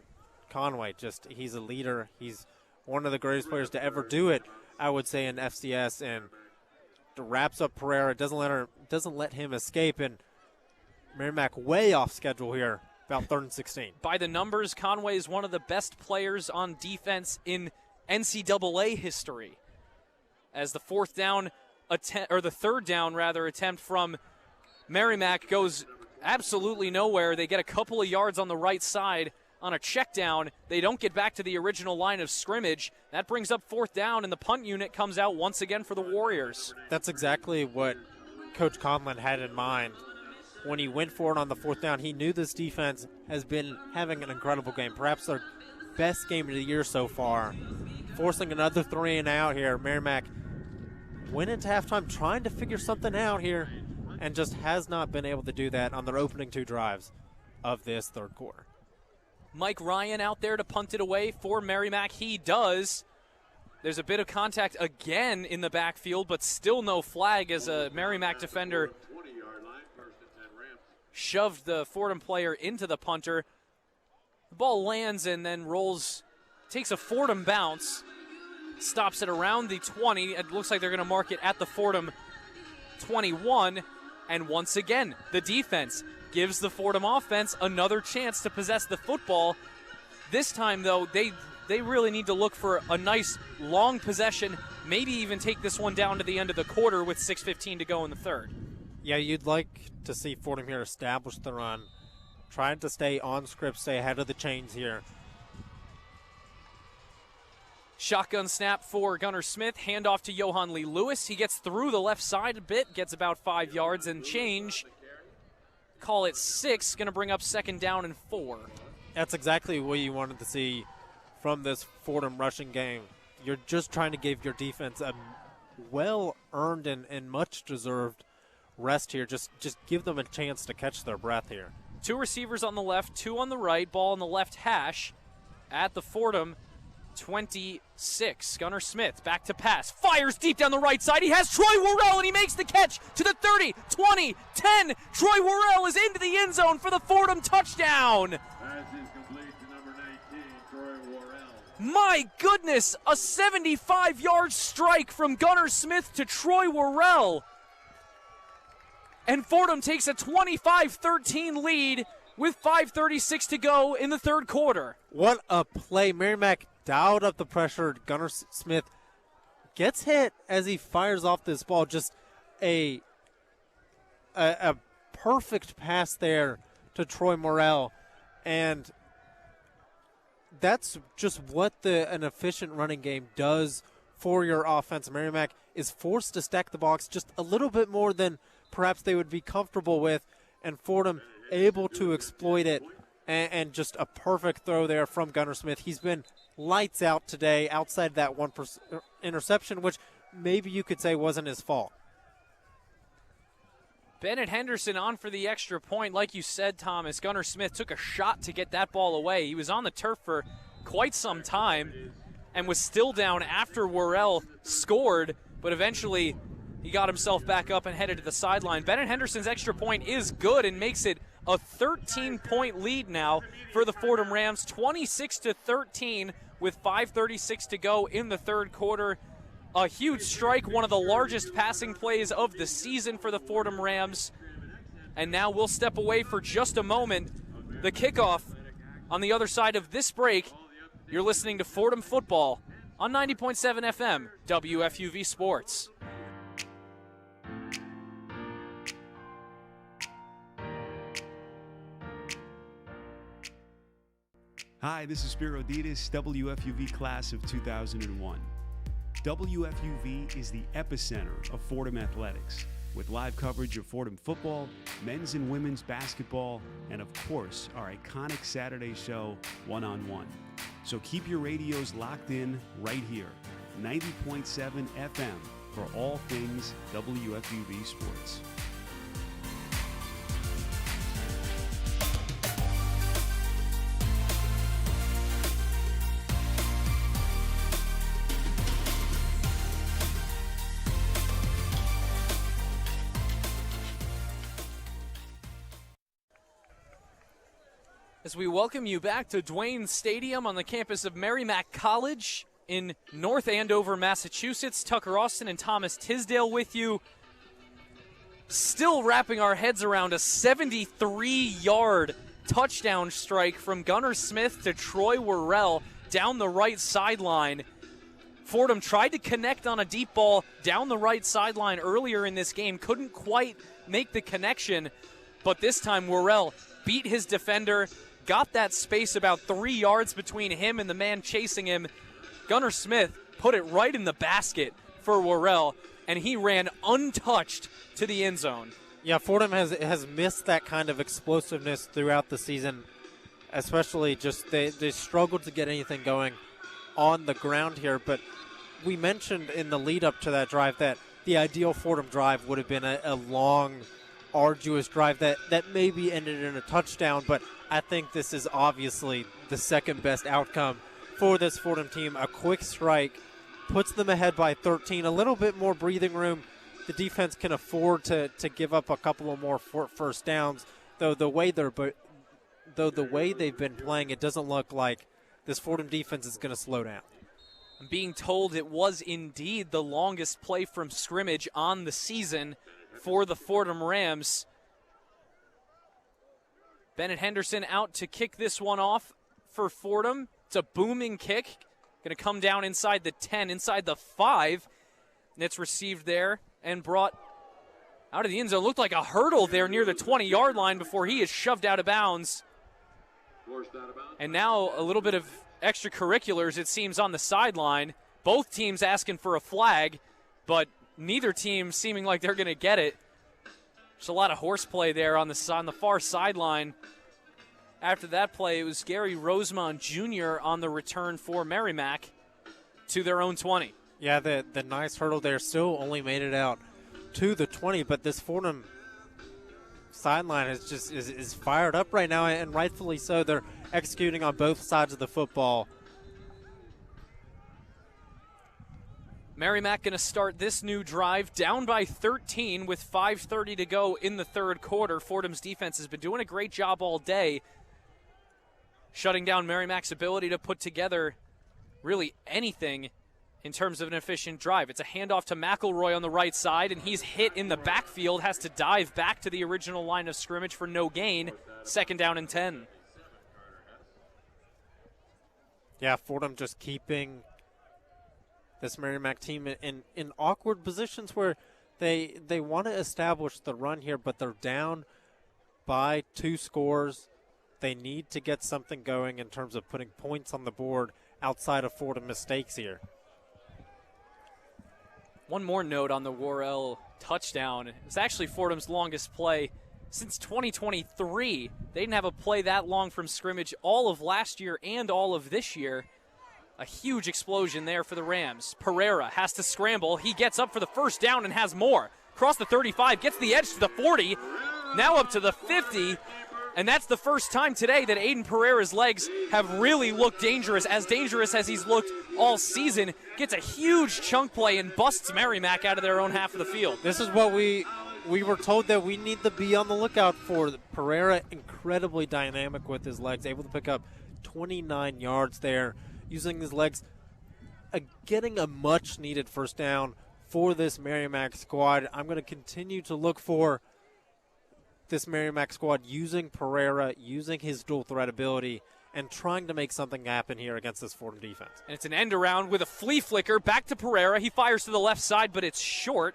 Conway he's a leader. He's one of the greatest players to ever do it, I would say, in FCS, and wraps up Pereira, doesn't let him escape, and Merrimack way off schedule here, about 3rd and 16. By the numbers, Conway is one of the best players on defense in NCAA history. As the 4th down attempt, or the 3rd down rather, attempt from Merrimack goes absolutely nowhere. They get a couple of yards on the right side on a check down. They don't get back to the original line of scrimmage. That brings up 4th down, and the punt unit comes out once again for the Warriors. That's exactly what Coach Conlon had in mind when he went for it on the 4th down. He knew this defense has been having an incredible game, perhaps their best game of the year so far. Forcing another 3 and out here. Merrimack went into halftime trying to figure something out here and just has not been able to do that on their opening 2 drives of this third quarter. Mike Ryan out there to punt it away for Merrimack. He does. There's a bit of contact again in the backfield, but still no flag as a Merrimack defender shoved the Fordham player into the punter. The ball lands and then rolls, takes a Fordham bounce, stops it around the 20. It looks like they're going to mark it at the Fordham 21. And once again, the defense gives the Fordham offense another chance to possess the football. This time, though, they really need to look for a nice long possession, maybe even take this one down to the end of the quarter with 6:15 to go in the third. Yeah, you'd like to see Fordham here establish the run, trying to stay on script, stay ahead of the chains here. Shotgun snap for Gunnar Smith, handoff to Johan Lee Lewis. He gets through the left side a bit, gets about 5 yards and change. Call it 6, going to bring up second down and 4. That's exactly what you wanted to see from this Fordham rushing game. You're just trying to give your defense a well-earned and much-deserved rest here. Just give them a chance to catch their breath here. 2 receivers on the left, 2 on the right, ball on the left hash at the Fordham 26. Gunnar Smith back to pass, fires deep down the right side. He has Troy Worrell, and he makes the catch to the 30, 20, 10. Troy Worrell is into the end zone for the Fordham touchdown. Pass is complete to number 19, Troy Worrell. My goodness, a 75-yard strike from Gunnar Smith to Troy Worrell. And Fordham takes a 25-13 lead with 5:36 to go in the third quarter. What a play. Merrimack dialed up the pressure. Gunnar Smith gets hit as he fires off this ball. Just a perfect pass there to Troy Morrell. And that's just what an efficient running game does for your offense. Merrimack is forced to stack the box just a little bit more than perhaps they would be comfortable with, and Fordham able to exploit it, and just a perfect throw there from Gunnar Smith. He's been lights out today outside that one interception, which maybe you could say wasn't his fault. Bennett Henderson on for the extra point. Like you said, Thomas, Gunnar Smith took a shot to get that ball away. He was on the turf for quite some time and was still down after Worrell scored, but eventually he got himself back up and headed to the sideline. Bennett Henderson's extra point is good and makes it a 13-point lead now for the Fordham Rams, 26-13 with 5:36 to go in the third quarter. A huge strike, one of the largest passing plays of the season for the Fordham Rams. And now we'll step away for just a moment. The kickoff on the other side of this break. You're listening to Fordham Football on 90.7 FM, WFUV Sports. Hi, this is Spiro Ditas, WFUV class of 2001. WFUV is the epicenter of Fordham athletics, with live coverage of Fordham football, men's and women's basketball, and of course, our iconic Saturday show, One on One. So keep your radios locked in right here, 90.7 FM, for all things WFUV sports. As we welcome you back to Duane Stadium on the campus of Merrimack College in North Andover, Massachusetts. Tucker Austin and Thomas Tisdale with you. Still wrapping our heads around a 73-yard touchdown strike from Gunnar Smith to Troy Worrell down the right sideline. Fordham tried to connect on a deep ball down the right sideline earlier in this game. Couldn't quite make the connection, but this time Worrell beat his defender, got that space about 3 yards between him and the man chasing him. Gunnar Smith put it right in the basket for Worrell, and he ran untouched to the end zone. Yeah, Fordham has missed that kind of explosiveness throughout the season, especially just they struggled to get anything going on the ground here. But we mentioned in the lead up to that drive that the ideal Fordham drive would have been a long, arduous drive that maybe ended in a touchdown, but I think this is obviously the second best outcome for this Fordham team. A quick strike puts them ahead by 13. A little bit more breathing room. The defense can afford to give up a couple of more first downs. Though the way they've been playing, it doesn't look like this Fordham defense is going to slow down. I'm being told it was indeed the longest play from scrimmage on the season for the Fordham Rams. Bennett Henderson out to kick this one off for Fordham. It's a booming kick. Going to come down inside the 10, inside the 5. And it's received there and brought out of the end zone. Looked like a hurdle there near the 20-yard line before he is shoved out of bounds. And now a little bit of extracurriculars, it seems, on the sideline. Both teams asking for a flag, but neither team seeming like they're going to get it. There's a lot of horseplay there on the far sideline. After that play, it was Gary Rosemont Jr. on the return for Merrimack to their own 20. Yeah, the nice hurdle there. Still only made it out to the 20, but this Fordham sideline is fired up right now, and rightfully so. They're executing on both sides of the football. Merrimack going to start this new drive down by 13 with 5:30 to go in the third quarter. Fordham's defense has been doing a great job all day, shutting down Merrimack's ability to put together really anything in terms of an efficient drive. It's a handoff to McElroy on the right side, and he's hit in the backfield, has to dive back to the original line of scrimmage for no gain. 2nd down and 10. Yeah, Fordham just keeping this Merrimack team in awkward positions where they want to establish the run here, but they're down by 2 scores. They need to get something going in terms of putting points on the board outside of Fordham mistakes here. One more note on the Worrell touchdown. It's actually Fordham's longest play since 2023. They didn't have a play that long from scrimmage all of last year and all of this year. A huge explosion there for the Rams. Pereira has to scramble. He gets up for the first down and has more. Across the 35, gets the edge to the 40, now up to the 50. And that's the first time today that Aiden Pereira's legs have really looked dangerous as he's looked all season. Gets a huge chunk play and busts Merrimack out of their own half of the field. This is what we were told that we need to be on the lookout for. Pereira, incredibly dynamic with his legs, able to pick up 29 yards there, using his legs, getting a much-needed first down for this Merrimack squad. I'm going to continue to look for this Merrimack squad using Pereira, using his dual threat ability, and trying to make something happen here against this Fordham defense. And it's an end around with a flea flicker back to Pereira. He fires to the left side, but it's short.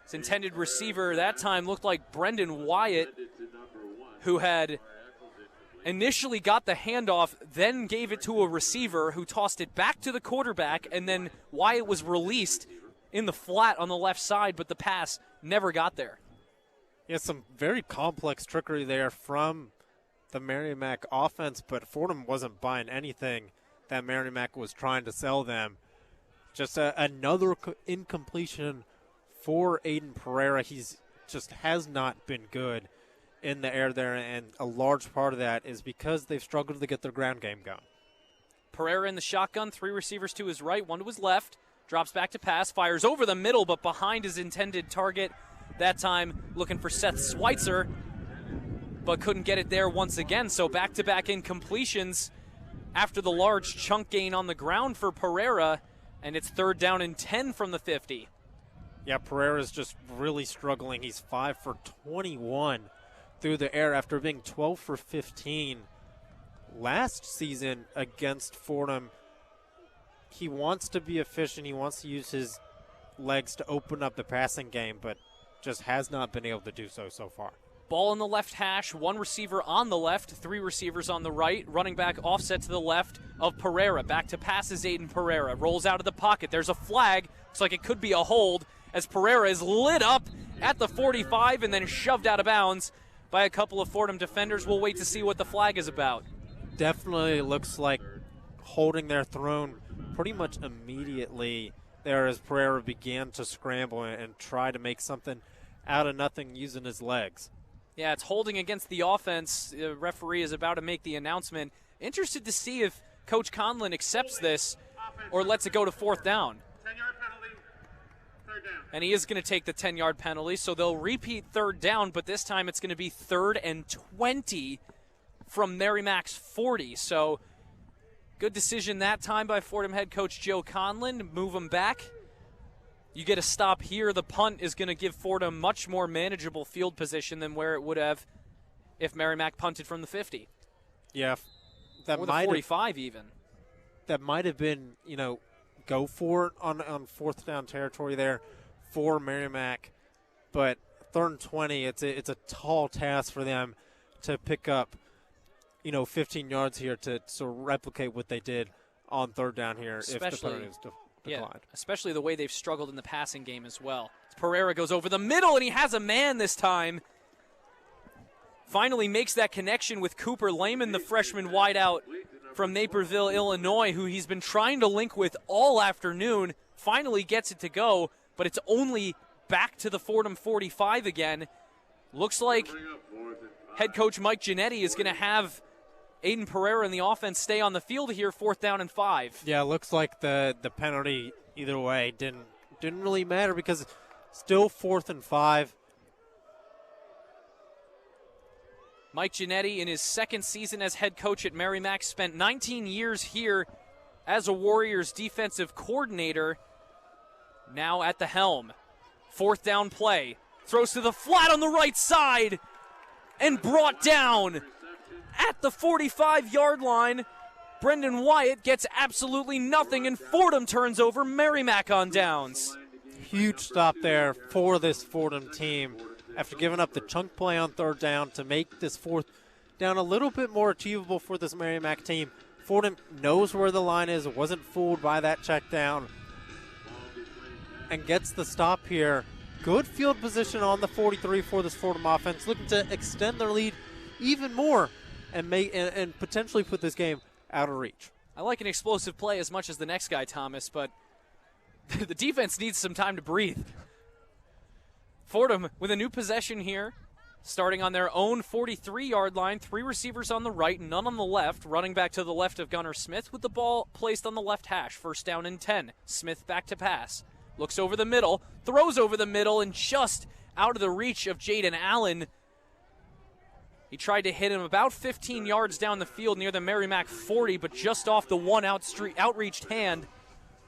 His intended receiver that time looked like Brendan Wyatt, who had initially got the handoff, then gave it to a receiver who tossed it back to the quarterback, and then Wyatt was released in the flat on the left side, but the pass never got there. Yeah, some very complex trickery there from the Merrimack offense, but Fordham wasn't buying anything that Merrimack was trying to sell them. Just another incompletion for Aiden Pereira. He's just has not been good in the air there, and a large part of that is because they've struggled to get their ground game going. Pereira in the shotgun, 3 receivers to his right, 1 to his left, drops back to pass, fires over the middle, but behind his intended target. That time looking for Seth Schweitzer, but couldn't get it there once again. So back-to-back incompletions after the large chunk gain on the ground for Pereira, and it's 3rd down and 10 from the 50. Yeah, Pereira's just really struggling. He's 5 for 21 through the air after being 12 for 15 last season against Fordham. He wants to be efficient. He wants to use his legs to open up the passing game, but just has not been able to do so far. Ball in the left hash, 1 receiver on the left, 3 receivers on the right. Running back offset to the left of Pereira. Back to passes Aiden Pereira. Rolls out of the pocket. There's a flag. Looks like it could be a hold as Pereira is lit up at the 45 and then shoved out of bounds by a couple of Fordham defenders. We'll wait to see what the flag is about. Definitely looks like holding their throne pretty much immediately there as Pereira began to scramble and try to make something out of nothing using his legs. Yeah, it's holding against the offense. The referee is about to make the announcement. Interested to see if Coach Conlon accepts this. or lets it go to fourth down. 10-yard penalty, third down. And he is going to take the 10-yard penalty, so they'll repeat third down, but this time it's going to be 3rd and 20 from Merrimack's 40. So good decision that time by Fordham head coach Joe Conlon to move them back. You get a stop here. The punt is going to give Fordham much more manageable field position than where it would have if Merrimack punted from the 50. Yeah, that or the might 45 even. That might have been, go for it on fourth down territory there for Merrimack. But 3rd and 20, it's a tall task for them to pick up, 15 yards here to sort of replicate what they did on third down here if the penalty is declined. Yeah, especially the way they've struggled in the passing game as well. Pereira goes over the middle, and he has a man this time. Finally makes that connection with Cooper Lehman, the freshman wideout from Naperville, Illinois, who he's been trying to link with all afternoon. Finally gets it to go, but it's only back to the Fordham 45 again. Looks like head coach Mike Giannetti is going to have Aiden Pereira and the offense stay on the field here, 4th down and 5. Yeah, it looks like the penalty either way didn't really matter because still 4th and 5. Mike Giannetti, in his 2nd season as head coach at Merrimack, spent 19 years here as a Warriors defensive coordinator, now at the helm. 4th down play. Throws to the flat on the right side and brought down at the 45-yard line. Brendan Wyatt gets absolutely nothing, and Fordham turns over Merrimack on downs. Huge stop there for this Fordham team after giving up the chunk play on 3rd down to make this 4th down a little bit more achievable for this Merrimack team. Fordham knows where the line is, wasn't fooled by that check down, and gets the stop here. Good field position on the 43 for this Fordham offense, looking to extend their lead even more and potentially put this game out of reach. I like an explosive play as much as the next guy, Thomas, but the defense needs some time to breathe. Fordham with a new possession here, starting on their own 43-yard line. 3 receivers on the right, none on the left. Running back to the left of Gunnar Smith with the ball placed on the left hash. 1st down and 10. Smith back to pass. Looks over the middle, throws over the middle, and just out of the reach of Jaden Allen. He tried to hit him about 15 yards down the field near the Merrimack 40, but just off the one outreached hand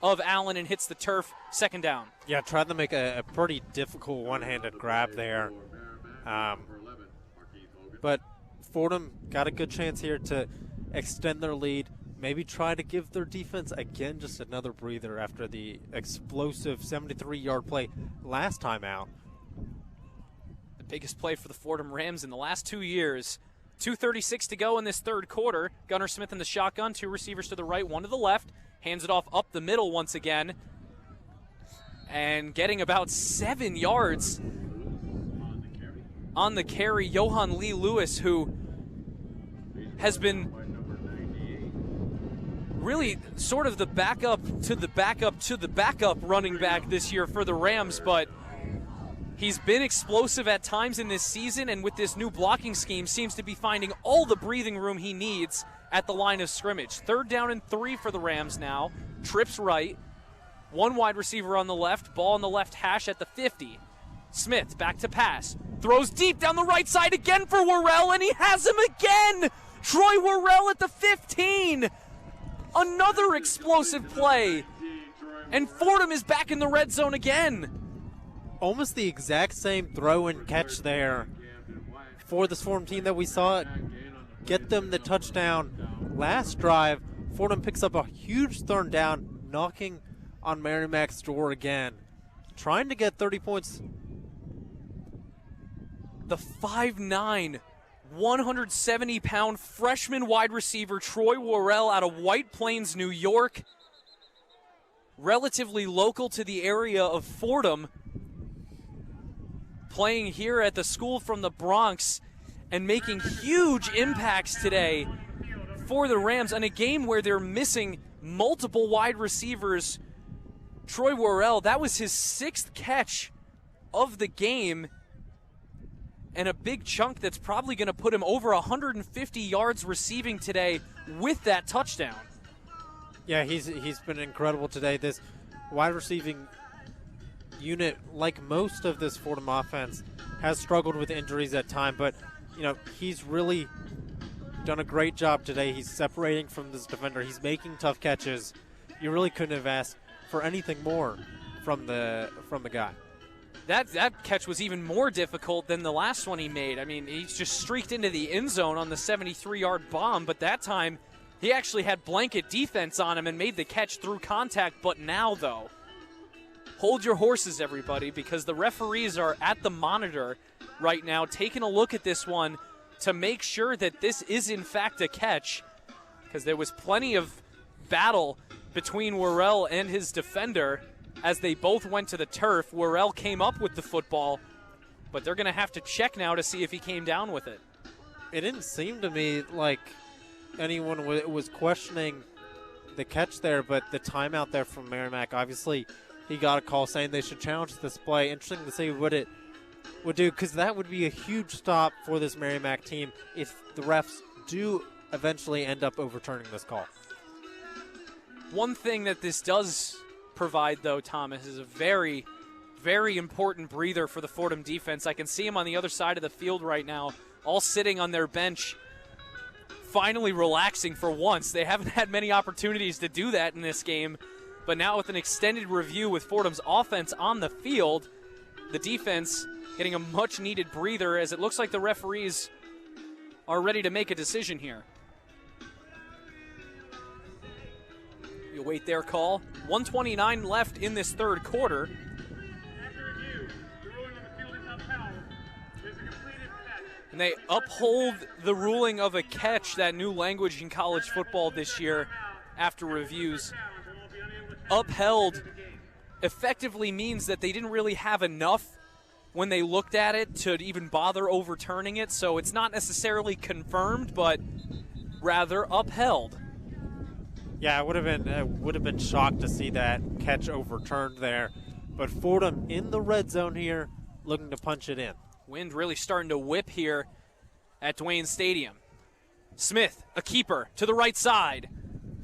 of Allen and hits the turf. 2nd down. Yeah, tried to make a pretty difficult one-handed grab there. But Fordham got a good chance here to extend their lead, maybe try to give their defense, again, just another breather after the explosive 73-yard play last time out. The biggest play for the Fordham Rams in the last 2 years. 2:36 to go in this 3rd quarter. Gunnar Smith in the shotgun, 2 receivers to the right, 1 to the left. Hands it off up the middle once again. And getting about 7 yards on the carry, Johan Lee Lewis, who has been really sort of the backup to the backup to the backup running back this year for the Rams, but he's been explosive at times in this season, and with this new blocking scheme seems to be finding all the breathing room he needs at the line of scrimmage. 3rd down and 3 for the Rams now. Trips right. 1 wide receiver on the left. Ball on the left hash at the 50. Smith back to pass. Throws deep down the right side again for Worrell, and he has him again! Troy Worrell at the 15! Another explosive play. And Fordham is back in the red zone again. Almost the exact same throw and catch there for this Fordham team that we saw get them the touchdown last drive. Fordham picks up a huge 3rd down, knocking on Merrimack's door again, trying to get 30 points. The 5'9", 170-pound freshman wide receiver Troy Worrell out of White Plains, New York, relatively local to the area of Fordham, playing here at the school from the Bronx and making huge impacts today for the Rams in a game where they're missing multiple wide receivers. Troy Worrell, that was his 6th catch of the game, and a big chunk that's probably going to put him over 150 yards receiving today with that touchdown. Yeah, he's been incredible today. This wide receiving unit, like most of this Fordham offense, has struggled with injuries at time, but he's really done a great job today. He's separating from this defender. He's making tough catches. You really couldn't have asked for anything more from the guy. That catch was even more difficult than the last one he made. I mean, he just streaked into the end zone on the 73-yard bomb, but that time he actually had blanket defense on him and made the catch through contact. But now, though, hold your horses, everybody, because the referees are at the monitor right now taking a look at this one to make sure that this is, in fact, a catch, because there was plenty of battle between Worrell and his defender as they both went to the turf. Worrell came up with the football, but they're going to have to check now to see if he came down with it. It didn't seem to me like anyone was questioning the catch there, but the timeout there from Merrimack, obviously he got a call saying they should challenge this play. Interesting to see what it would do, because that would be a huge stop for this Merrimack team if the refs do eventually end up overturning this call. One thing that this does provide, though, Thomas, is a very, very important breather for the Fordham defense. I can see them on the other side of the field right now, all sitting on their bench, finally relaxing for once. They haven't had many opportunities to do that in this game, but now with an extended review with Fordham's offense on the field, the defense getting a much-needed breather as it looks like the referees are ready to make a decision here. You wait their call. 1:29 left in this third quarter. And they uphold the ruling of a catch, that new language in college football this year after reviews. Upheld effectively means that they didn't really have enough when they looked at it to even bother overturning it, so it's not necessarily confirmed, but rather upheld. Yeah, I would have been shocked to see that catch overturned there. But Fordham in the red zone here, looking to punch it in. Wind really starting to whip here at Dwayne Stadium. Smith, a keeper, to the right side.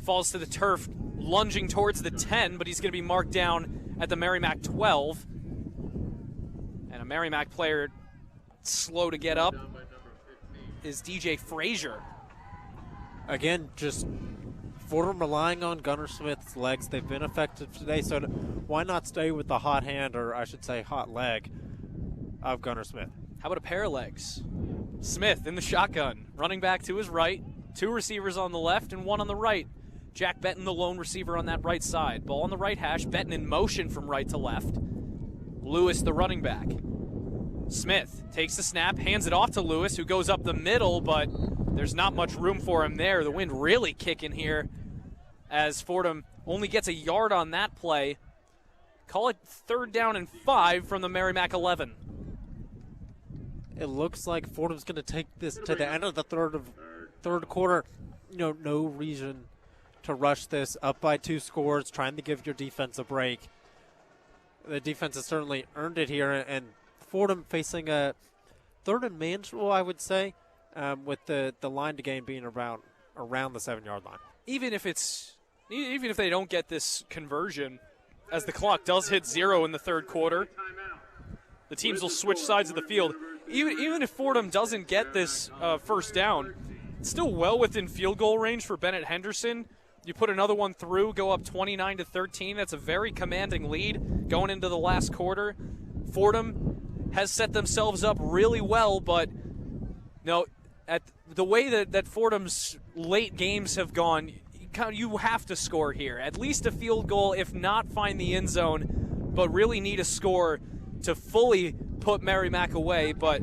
Falls to the turf, lunging towards the 10, but he's going to be marked down at the Merrimack 12. And a Merrimack player slow to get up is DJ Frazier. Again, just Fordham relying on Gunnar Smith's legs. They've been effective today, so why not stay with the hot hand, or I should say hot leg, of Gunnar Smith? How about a pair of legs? Smith in the shotgun, running back to his right, two receivers on the left and one on the right. Jack Benton, the lone receiver on that right side. Ball on the right hash, Benton in motion from right to left. Lewis, the running back. Smith takes the snap, hands it off to Lewis, who goes up the middle, but there's not much room for him there. The wind really kicking here as Fordham only gets a yard on that play. Call it 3rd down and 5 from the Merrimack 11. It looks like Fordham's going to take this to the end of the third quarter. No reason to rush this. Up by 2 scores, trying to give your defense a break. The defense has certainly earned it here, and Fordham facing a 3rd and manageable, I would say, with the line to gain being around the 7-yard line. Even if they don't get this conversion, as the clock does hit 0 in the third quarter, the teams will switch sides of the field. Even if Fordham doesn't get this first down, it's still well within field goal range for Bennett Henderson. You put another one through, go up 29-13. That's a very commanding lead going into the last quarter. Fordham has set themselves up really well, but at the way that Fordham's late games have gone, you have to score here. At least a field goal, if not find the end zone, but really need a score to fully put Merrimack away. But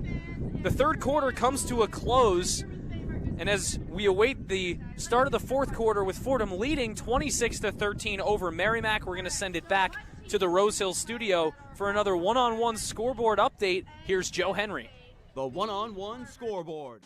the third quarter comes to a close, and as we await the start of the fourth quarter with Fordham leading 26-13 over Merrimack, we're going to send it back to the Rose Hill studio for another one-on-one scoreboard update. Here's Joe Henry. The one-on-one scoreboard.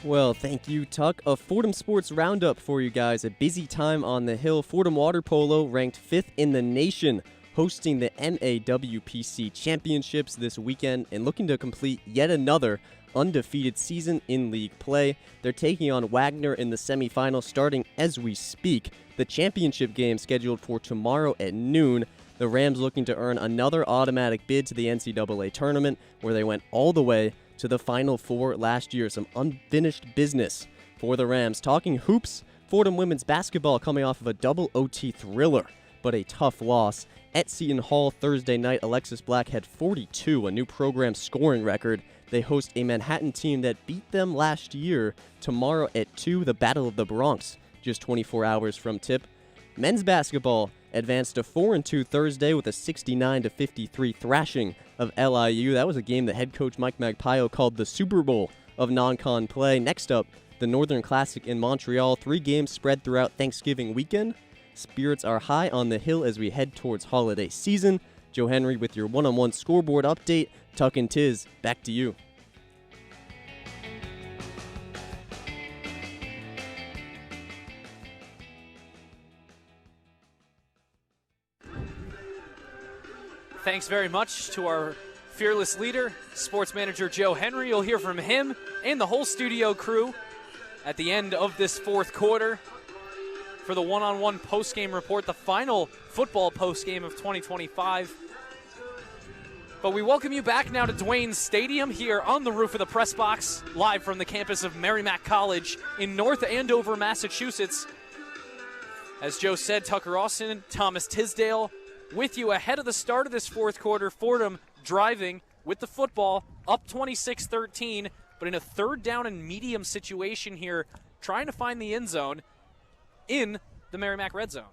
Well, thank you, Tuck. A Fordham Sports Roundup for you guys. A busy time on the hill. Fordham Water Polo ranked 5th in the nation, hosting the NAWPC Championships this weekend and looking to complete yet another undefeated season in league play. They're taking on Wagner in the semifinal starting as we speak. The championship game scheduled for tomorrow at noon. The Rams looking to earn another automatic bid to the NCAA tournament, where they went all the way to the Final Four last year. Some unfinished business for the Rams. Talking hoops, Fordham women's basketball coming off of a double OT thriller, but a tough loss. At Seton Hall Thursday night, Alexis Black had 42, a new program scoring record. They host a Manhattan team that beat them last year. Tomorrow at 2, the Battle of the Bronx, just 24 hours from tip. Men's basketball advanced to 4-2 Thursday with a 69-53 thrashing of LIU. That was a game that head coach Mike Magpayo called the Super Bowl of non-con play. Next up, the Northern Classic in Montreal. 3 games spread throughout Thanksgiving weekend. Spirits are high on the hill as we head towards holiday season. Joe Henry with your one-on-one scoreboard update. Tuck and Tiz, back to you. Thanks very much to our fearless leader, sports manager Joe Henry. You'll hear from him and the whole studio crew at the end of this fourth quarter for the one-on-one post-game report, the final football post-game of 2025. But we welcome you back now to Dwayne Stadium here on the roof of the press box, live from the campus of Merrimack College in North Andover, Massachusetts. As Joe said, Tucker Austin, Thomas Tisdale, with you ahead of the start of this fourth quarter. Fordham driving with the football, up 26-13, but in a third down and medium situation here, trying to find the end zone in the Merrimack red zone.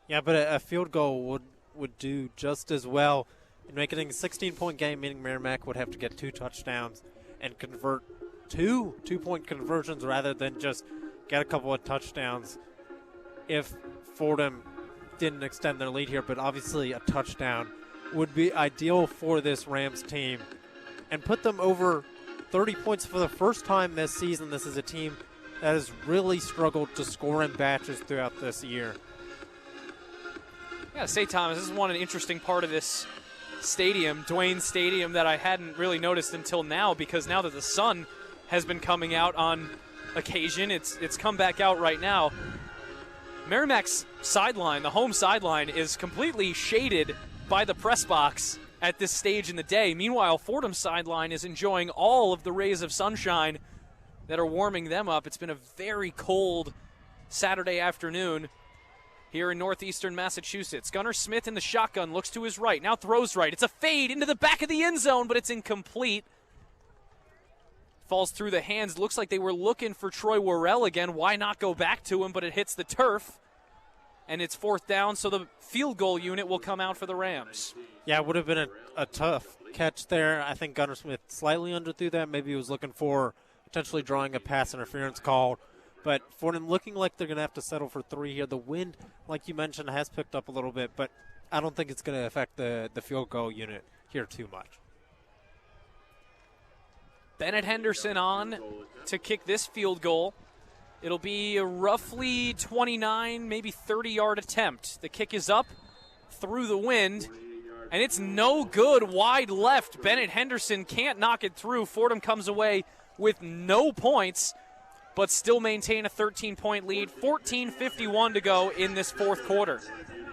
Yeah, but a field goal would do just as well. In making it a 16-point game, meaning Merrimack would have to get 2 touchdowns and convert 2 two-point conversions rather than just get a couple of touchdowns if Fordham didn't extend their lead here. But obviously a touchdown would be ideal for this Rams team and put them over 30 points for the first time this season. This is a team that has really struggled to score in batches throughout this year. I gotta say, Thomas, this is an interesting part of this stadium, Dwayne Stadium, that I hadn't really noticed until now, because now that the sun has been coming out on occasion, it's come back out right now. Merrimack's sideline, the home sideline, is completely shaded by the press box at this stage in the day. Meanwhile, Fordham's sideline is enjoying all of the rays of sunshine that are warming them up. It's been a very cold Saturday afternoon here in northeastern Massachusetts. Gunnar Smith in the shotgun, looks to his right, now throws right. It's a fade into the back of the end zone, but it's incomplete. Falls through the hands. Looks like they were looking for Troy Worrell again. Why not go back to him? But it hits the turf, and it's fourth down, so the field goal unit will come out for the Rams. Yeah, it would have been a tough catch there. I think Gunnar Smith slightly underthrew that. Maybe he was looking for potentially drawing a pass interference call. But Fordham looking like they're going to have to settle for 3 here. The wind, like you mentioned, has picked up a little bit, but I don't think it's going to affect the field goal unit here too much. Bennett Henderson on to kick this field goal. It'll be a roughly 29, maybe 30-yard attempt. The kick is up through the wind, and it's no good. Wide left. Bennett Henderson can't knock it through. Fordham comes away with no points, but still maintain a 13-point lead. 14:51 to go in this fourth quarter.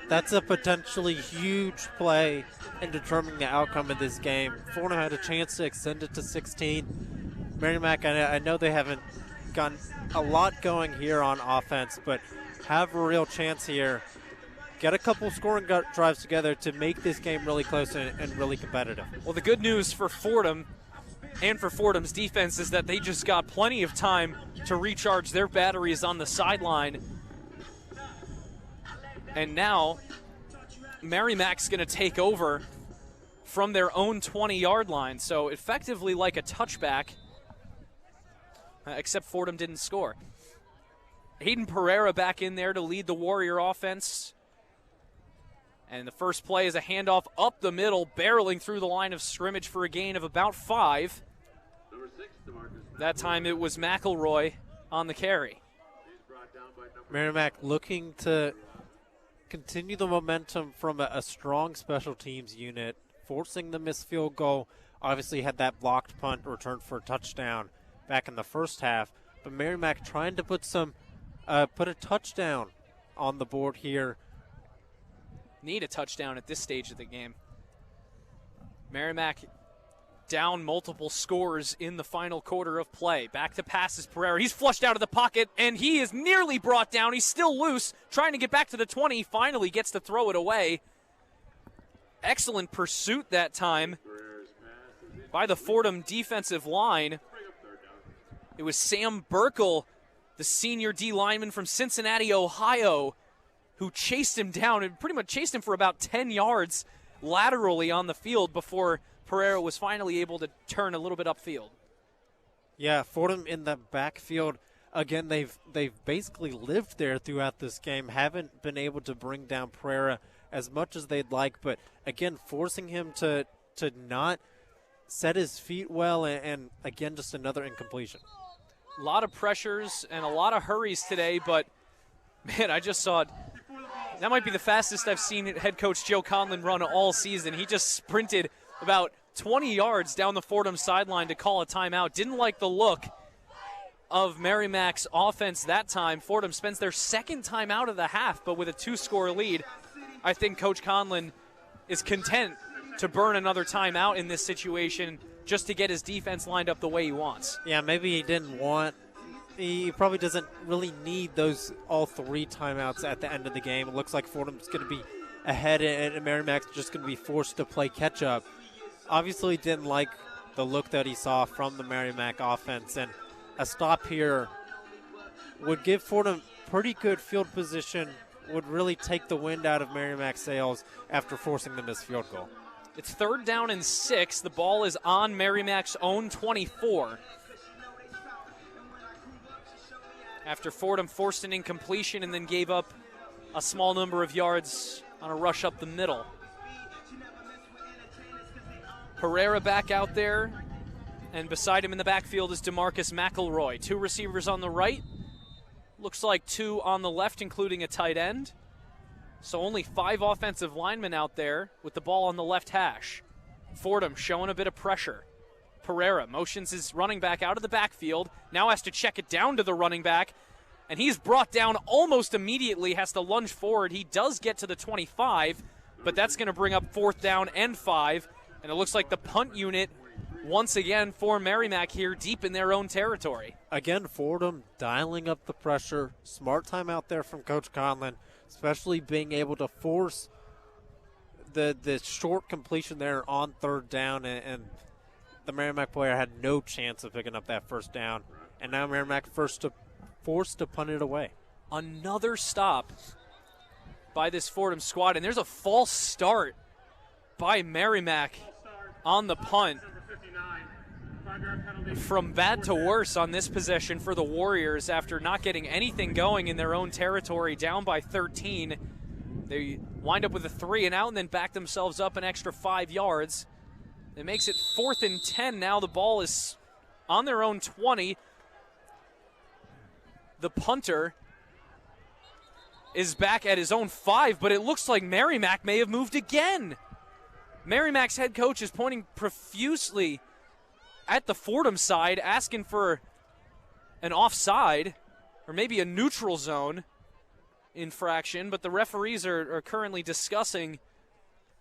That's a potentially huge play in determining the outcome of this game. Fordham had a chance to extend it to 16. Merrimack, I know they haven't gotten a lot going here on offense, but have a real chance here. Get a couple scoring drives together to make this game really close and really competitive. Well, the good news for Fordham and for Fordham's defense is that they just got plenty of time to recharge their batteries on the sideline. And now Merrimack's going to take over from their own 20-yard line. So effectively like a touchback, except Fordham didn't score. Hayden Pereira back in there to lead the Warrior offense. And the first play is a handoff up the middle, barreling through the line of scrimmage for a gain of about 5. That time it was McElroy on the carry. Merrimack looking to continue the momentum from a strong special teams unit, forcing the missed field goal obviously had that blocked punt returned for a touchdown back in the first half. But Merrimack trying to put a touchdown on the board here. Need a touchdown at this stage of the game. Merrimack down multiple scores in the final quarter of play. Back to passes Pereira. He's flushed out of the pocket, and he is nearly brought down. He's still loose, trying to get back to the 20. Finally gets to throw it away. Excellent pursuit that time by the Fordham defensive line. It was Sam Burkle, the senior D lineman from Cincinnati, Ohio, who chased him down and pretty much chased him for about 10 yards laterally on the field before Pereira was finally able to turn a little bit upfield. Yeah, Fordham in the backfield. Again, they've basically lived there throughout this game. Haven't been able to bring down Pereira as much as they'd like, but again, forcing him to not set his feet well, and again, just another incompletion. A lot of pressures and a lot of hurries today, but man, I just saw it. That might be the fastest I've seen head coach Joe Conlon run all season. He just sprinted about 20 yards down the Fordham sideline to call a timeout. Didn't like the look of Merrimack's offense that time. Fordham spends their second timeout of the half, but with a 2-score lead, I think Coach Conlon is content to burn another timeout in this situation just to get his defense lined up the way he wants. Yeah, maybe he probably doesn't really need those all 3 timeouts at the end of the game. It looks like Fordham's going to be ahead, and Merrimack's just going to be forced to play catch-up. Obviously didn't like the look that he saw from the Merrimack offense, and a stop here would give Fordham pretty good field position, would really take the wind out of Merrimack's sails after forcing the missed field goal. It's 3rd down and 6. The ball is on Merrimack's own 24. After Fordham forced an incompletion and then gave up a small number of yards on a rush up the middle. Pereira back out there, and beside him in the backfield is DeMarcus McElroy. 2 receivers on the right. Looks like 2 on the left, including a tight end. So only 5 offensive linemen out there with the ball on the left hash. Fordham showing a bit of pressure. Pereira motions his running back out of the backfield, now has to check it down to the running back, and he's brought down almost immediately, has to lunge forward. He does get to the 25, but that's going to bring up 4th down and 5, and it looks like the punt unit once again for Merrimack here deep in their own territory. Again, Fordham dialing up the pressure. Smart time out there from Coach Conlon, especially being able to force the short completion there on 3rd down, and the Merrimack player had no chance of picking up that 1st down. And now Merrimack forced to punt it away. Another stop by this Fordham squad, and there's a false start by Merrimack on the punt. From bad to worse on this possession for the Warriors after not getting anything going in their own territory, down by 13. They wind up with a 3 and out and then back themselves up an extra 5 yards. It makes it 4th and 10 now. The ball is on their own 20. The punter is back at his own 5, but it looks like Merrimack may have moved again. Merrimack's head coach is pointing profusely at the Fordham side, asking for an offside or maybe a neutral zone infraction, but the referees are currently discussing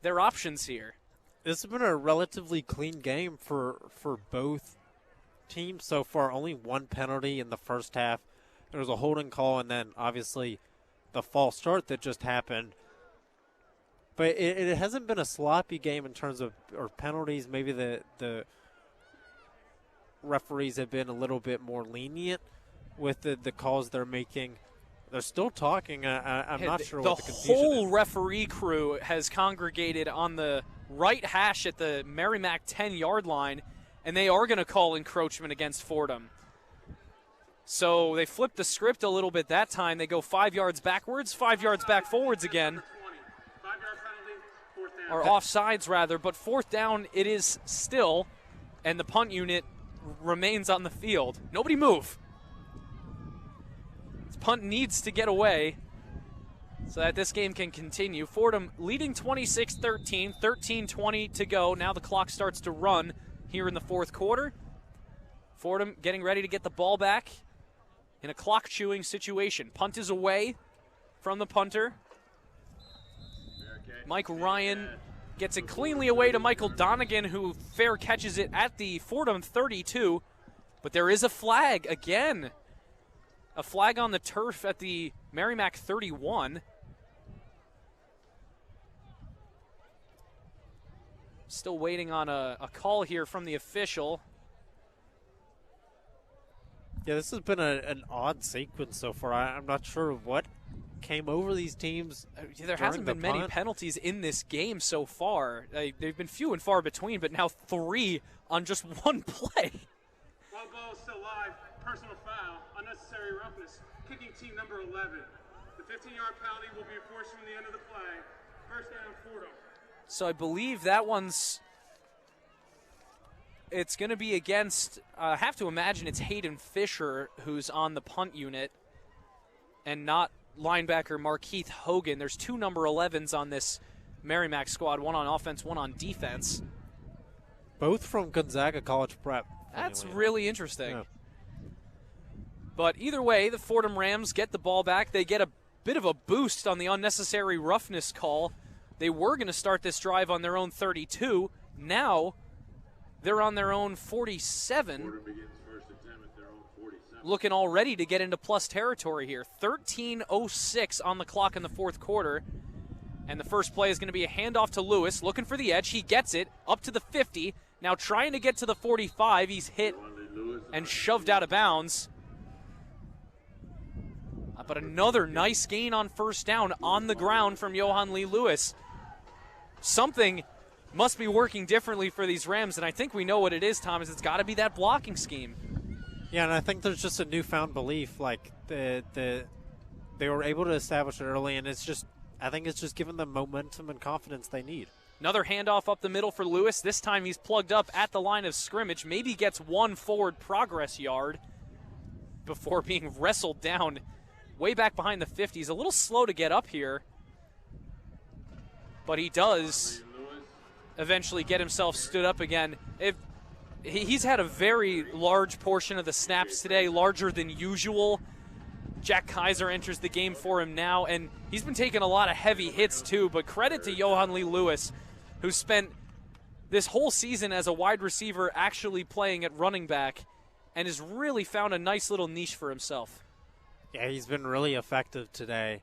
their options here. This has been a relatively clean game for both teams so far. Only 1 penalty in the first half. There was a holding call, and then obviously the false start that just happened. But it hasn't been a sloppy game in terms of penalties. Maybe the referees have been a little bit more lenient with the calls they're making. They're still talking. I'm not sure what the confusion is. The whole referee crew has congregated on the right hash at the Merrimack 10-yard line, and they are going to call encroachment against Fordham. So they flipped the script a little bit that time. They go 5 yards backwards, 5 yards back forwards again. Or offsides, rather, but 4th down it is still, and the punt unit remains on the field. Nobody move. This punt needs to get away so that this game can continue. Fordham leading 26-13, 13-20 to go. Now the clock starts to run here in the fourth quarter. Fordham getting ready to get the ball back in a clock-chewing situation. Punt is away from the punter. Mike Ryan gets it cleanly away to Michael Donegan, who fair catches it at the Fordham 32. But there is a flag again. A flag on the turf at the Merrimack 31. Still waiting on a call here from the official. Yeah, this has been an odd sequence so far. I'm not sure what came over these teams. There hasn't been many penalties in this game so far. They've been few and far between, but now 3 on just one play. While ball is still live, personal foul, unnecessary roughness, kicking team number 11. The 15-yard penalty will be enforced from the end of the play. First down, Fordham. So I believe that one's, it's going to be against, I have to imagine it's Hayden Fisher who's on the punt unit and not linebacker Markeith Hogan. There's 2 number 11s on this Merrimack squad, one on offense, one on defense. Both from Gonzaga College Prep. That's really interesting. Yeah. But either way, the Fordham Rams get the ball back. They get a bit of a boost on the unnecessary roughness call. They were going to start this drive on their own 32. Now they're on their own 47. Looking all ready to get into plus territory here. 13:06 on the clock in the fourth quarter. And the first play is going to be a handoff to Lewis, looking for the edge. He gets it up to the 50. Now trying to get to the 45. He's hit and shoved out of bounds. But another nice gain on first down on the ground from Johan Lee Lewis. Something must be working differently for these Rams, and I think we know what it is, Thomas. It's got to be that blocking scheme. Yeah, and I think there's just a newfound belief, like they were able to establish it early, and I think it's just given them momentum and confidence they need. Another handoff up the middle for Lewis. This time he's plugged up at the line of scrimmage. Maybe gets one forward progress yard before being wrestled down way back behind the 50. He's a little slow to get up here, but he does eventually get himself stood up again. He's had a very large portion of the snaps today, larger than usual. Jack Kaiser enters the game for him now, and he's been taking a lot of heavy hits too, but credit to Johan Lee Lewis, who spent this whole season as a wide receiver actually playing at running back and has really found a nice little niche for himself. Yeah, he's been really effective today.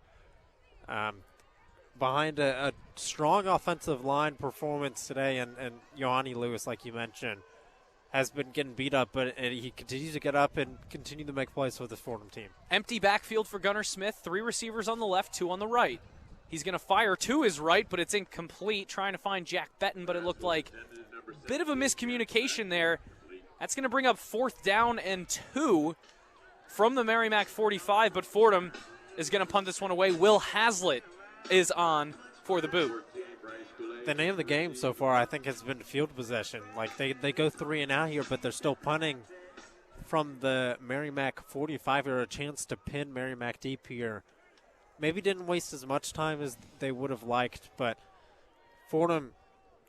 Behind a strong offensive line performance today, and Johanny Lewis, like you mentioned, has been getting beat up, but he continues to get up and continue to make plays for the Fordham team. Empty backfield for Gunnar Smith. 3 receivers on the left, 2 on the right. He's going to fire to his right, but it's incomplete. Trying to find Jack Betton, but it looked like a bit of a miscommunication there. That's going to bring up 4th down and 2 from the Merrimack 45, but Fordham is going to punt this one away. Will Haslett is on for the boot. The name of the game so far, I think, has been field possession. Like, they go 3 and out here, but they're still punting from the Merrimack 45 here, a chance to pin Merrimack deep here. Maybe didn't waste as much time as they would have liked, but Fordham,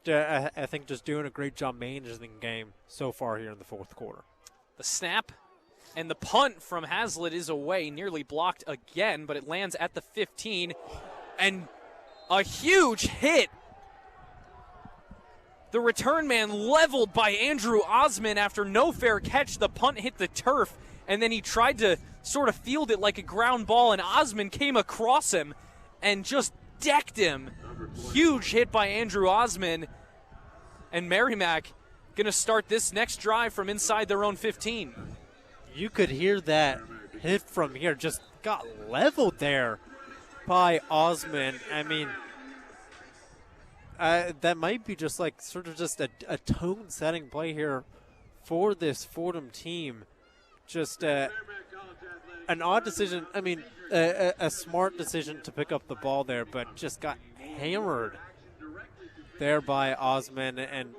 I think, just doing a great job managing the game so far here in the fourth quarter. The snap and the punt from Haslett is away, nearly blocked again, but it lands at the 15. And a huge hit. The return man leveled by Andrew Osman after no fair catch. The punt hit the turf, and then he tried to sort of field it like a ground ball, and Osman came across him and just decked him. Huge hit by Andrew Osman, and Merrimack going to start this next drive from inside their own 15. You could hear that hit from here, just got leveled there by Osman. I mean, that might be just like sort of just a tone-setting play here for this Fordham team. Just an odd decision. I mean, a smart decision to pick up the ball there, but just got hammered there by Osman. And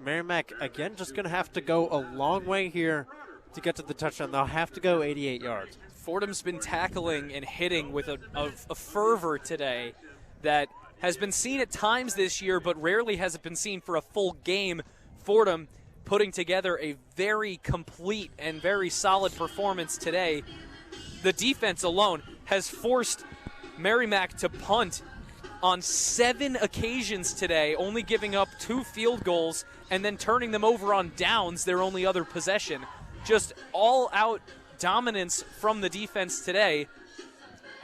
Merrimack, again, just going to have to go a long way here to get to the touchdown. They'll have to go 88 yards. Fordham's been tackling and hitting with a fervor today that has been seen at times this year, but rarely has it been seen for a full game. Fordham putting together a very complete and very solid performance today. The defense alone has forced Merrimack to punt on 7 occasions today, only giving up 2 field goals and then turning them over on downs, their only other possession. Just all-out dominance from the defense today.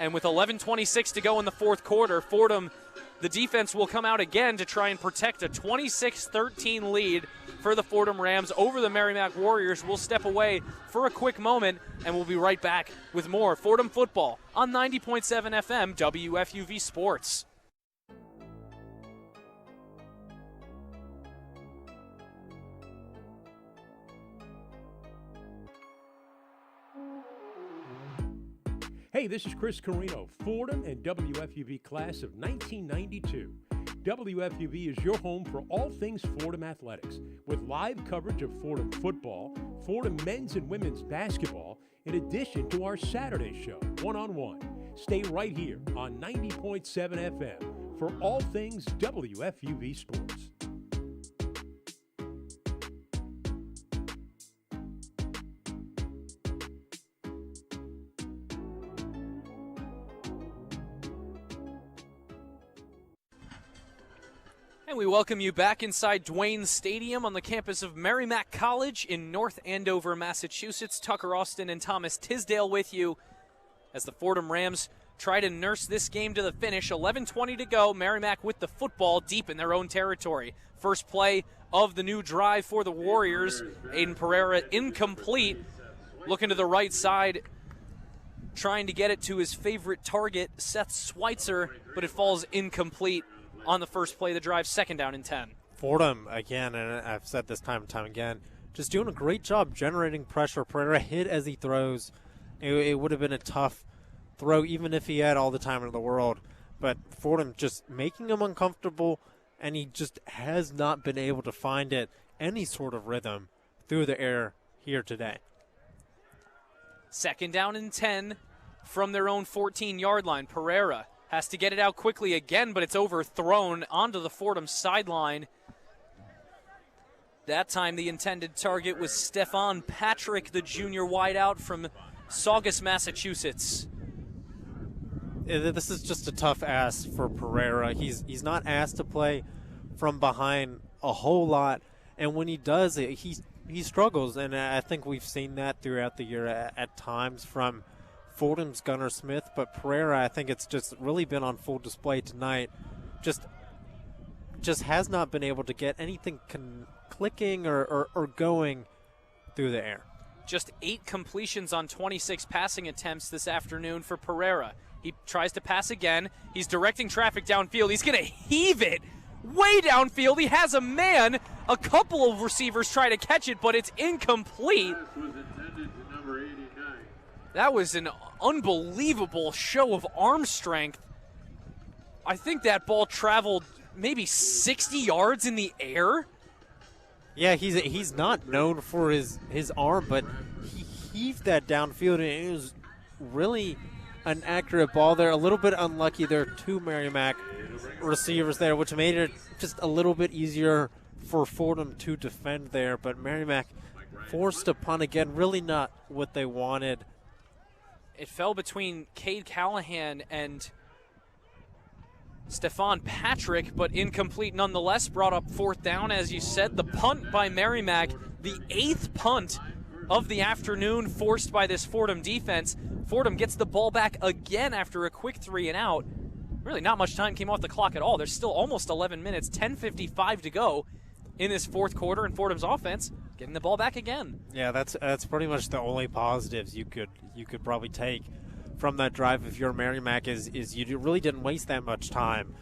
And with 11:26 to go in the fourth quarter, Fordham, the defense will come out again to try and protect a 26-13 lead for the Fordham Rams over the Merrimack Warriors. We'll step away for a quick moment, and we'll be right back with more Fordham football on 90.7 FM WFUV Sports. Hey, this is Chris Carino, Fordham and WFUV class of 1992. WFUV is your home for all things Fordham athletics, with live coverage of Fordham football, Fordham men's and women's basketball, in addition to our Saturday show, One-on-One. Stay right here on 90.7 FM for all things WFUV sports. And we welcome you back inside Dwayne Stadium on the campus of Merrimack College in North Andover, Massachusetts. Tucker Austin and Thomas Tisdale with you as the Fordham Rams try to nurse this game to the finish. 11:20 to go. Merrimack with the football deep in their own territory. First play of the new drive for the Warriors. Aiden Pereira incomplete. Looking to the right side, trying to get it to his favorite target, Seth Schweitzer, but it falls incomplete on the first play of the drive, 2nd down and 10. Fordham, again, and I've said this time and time again, just doing a great job generating pressure. Pereira hit as he throws. It would have been a tough throw even if he had all the time in the world. But Fordham just making him uncomfortable, and he just has not been able to find any sort of rhythm through the air here today. 2nd down and 10 from their own 14-yard line. Pereira has to get it out quickly again, but it's overthrown onto the Fordham sideline. That time the intended target was Stefan Patrick, the junior wideout from Saugus, Massachusetts. This is just a tough ask for Pereira. He's not asked to play from behind a whole lot, and when he does it, he struggles, and I think we've seen that throughout the year at times from Fordham's Gunnar Smith, but Pereira, I think it's just really been on full display tonight. Just has not been able to get anything clicking or going through the air. Just 8 completions on 26 passing attempts this afternoon for Pereira. He tries to pass again. He's directing traffic downfield. He's going to heave it way downfield. He has a man. A couple of receivers try to catch it, but it's incomplete. That was an unbelievable show of arm strength. I think that ball traveled maybe 60 yards in the air. Yeah, he's not known for his arm, but he heaved that downfield, and it was really an accurate ball there. A little bit unlucky. There are 2 Merrimack receivers there, which made it just a little bit easier for Fordham to defend there, but Merrimack forced a punt again, really not what they wanted. It fell between Cade Callahan and Stefan Patrick, but incomplete nonetheless. Brought up 4th down, as you said. The punt by Merrimack, the 8th punt of the afternoon forced by this Fordham defense. Fordham gets the ball back again after a quick 3 and out. Really not much time came off the clock at all. There's still almost 11 minutes, 10:55 to go in this fourth quarter, and Fordham's offense getting the ball back again. Yeah, that's pretty much the only positives you could probably take from that drive if you're Merrimack is you really didn't waste that much time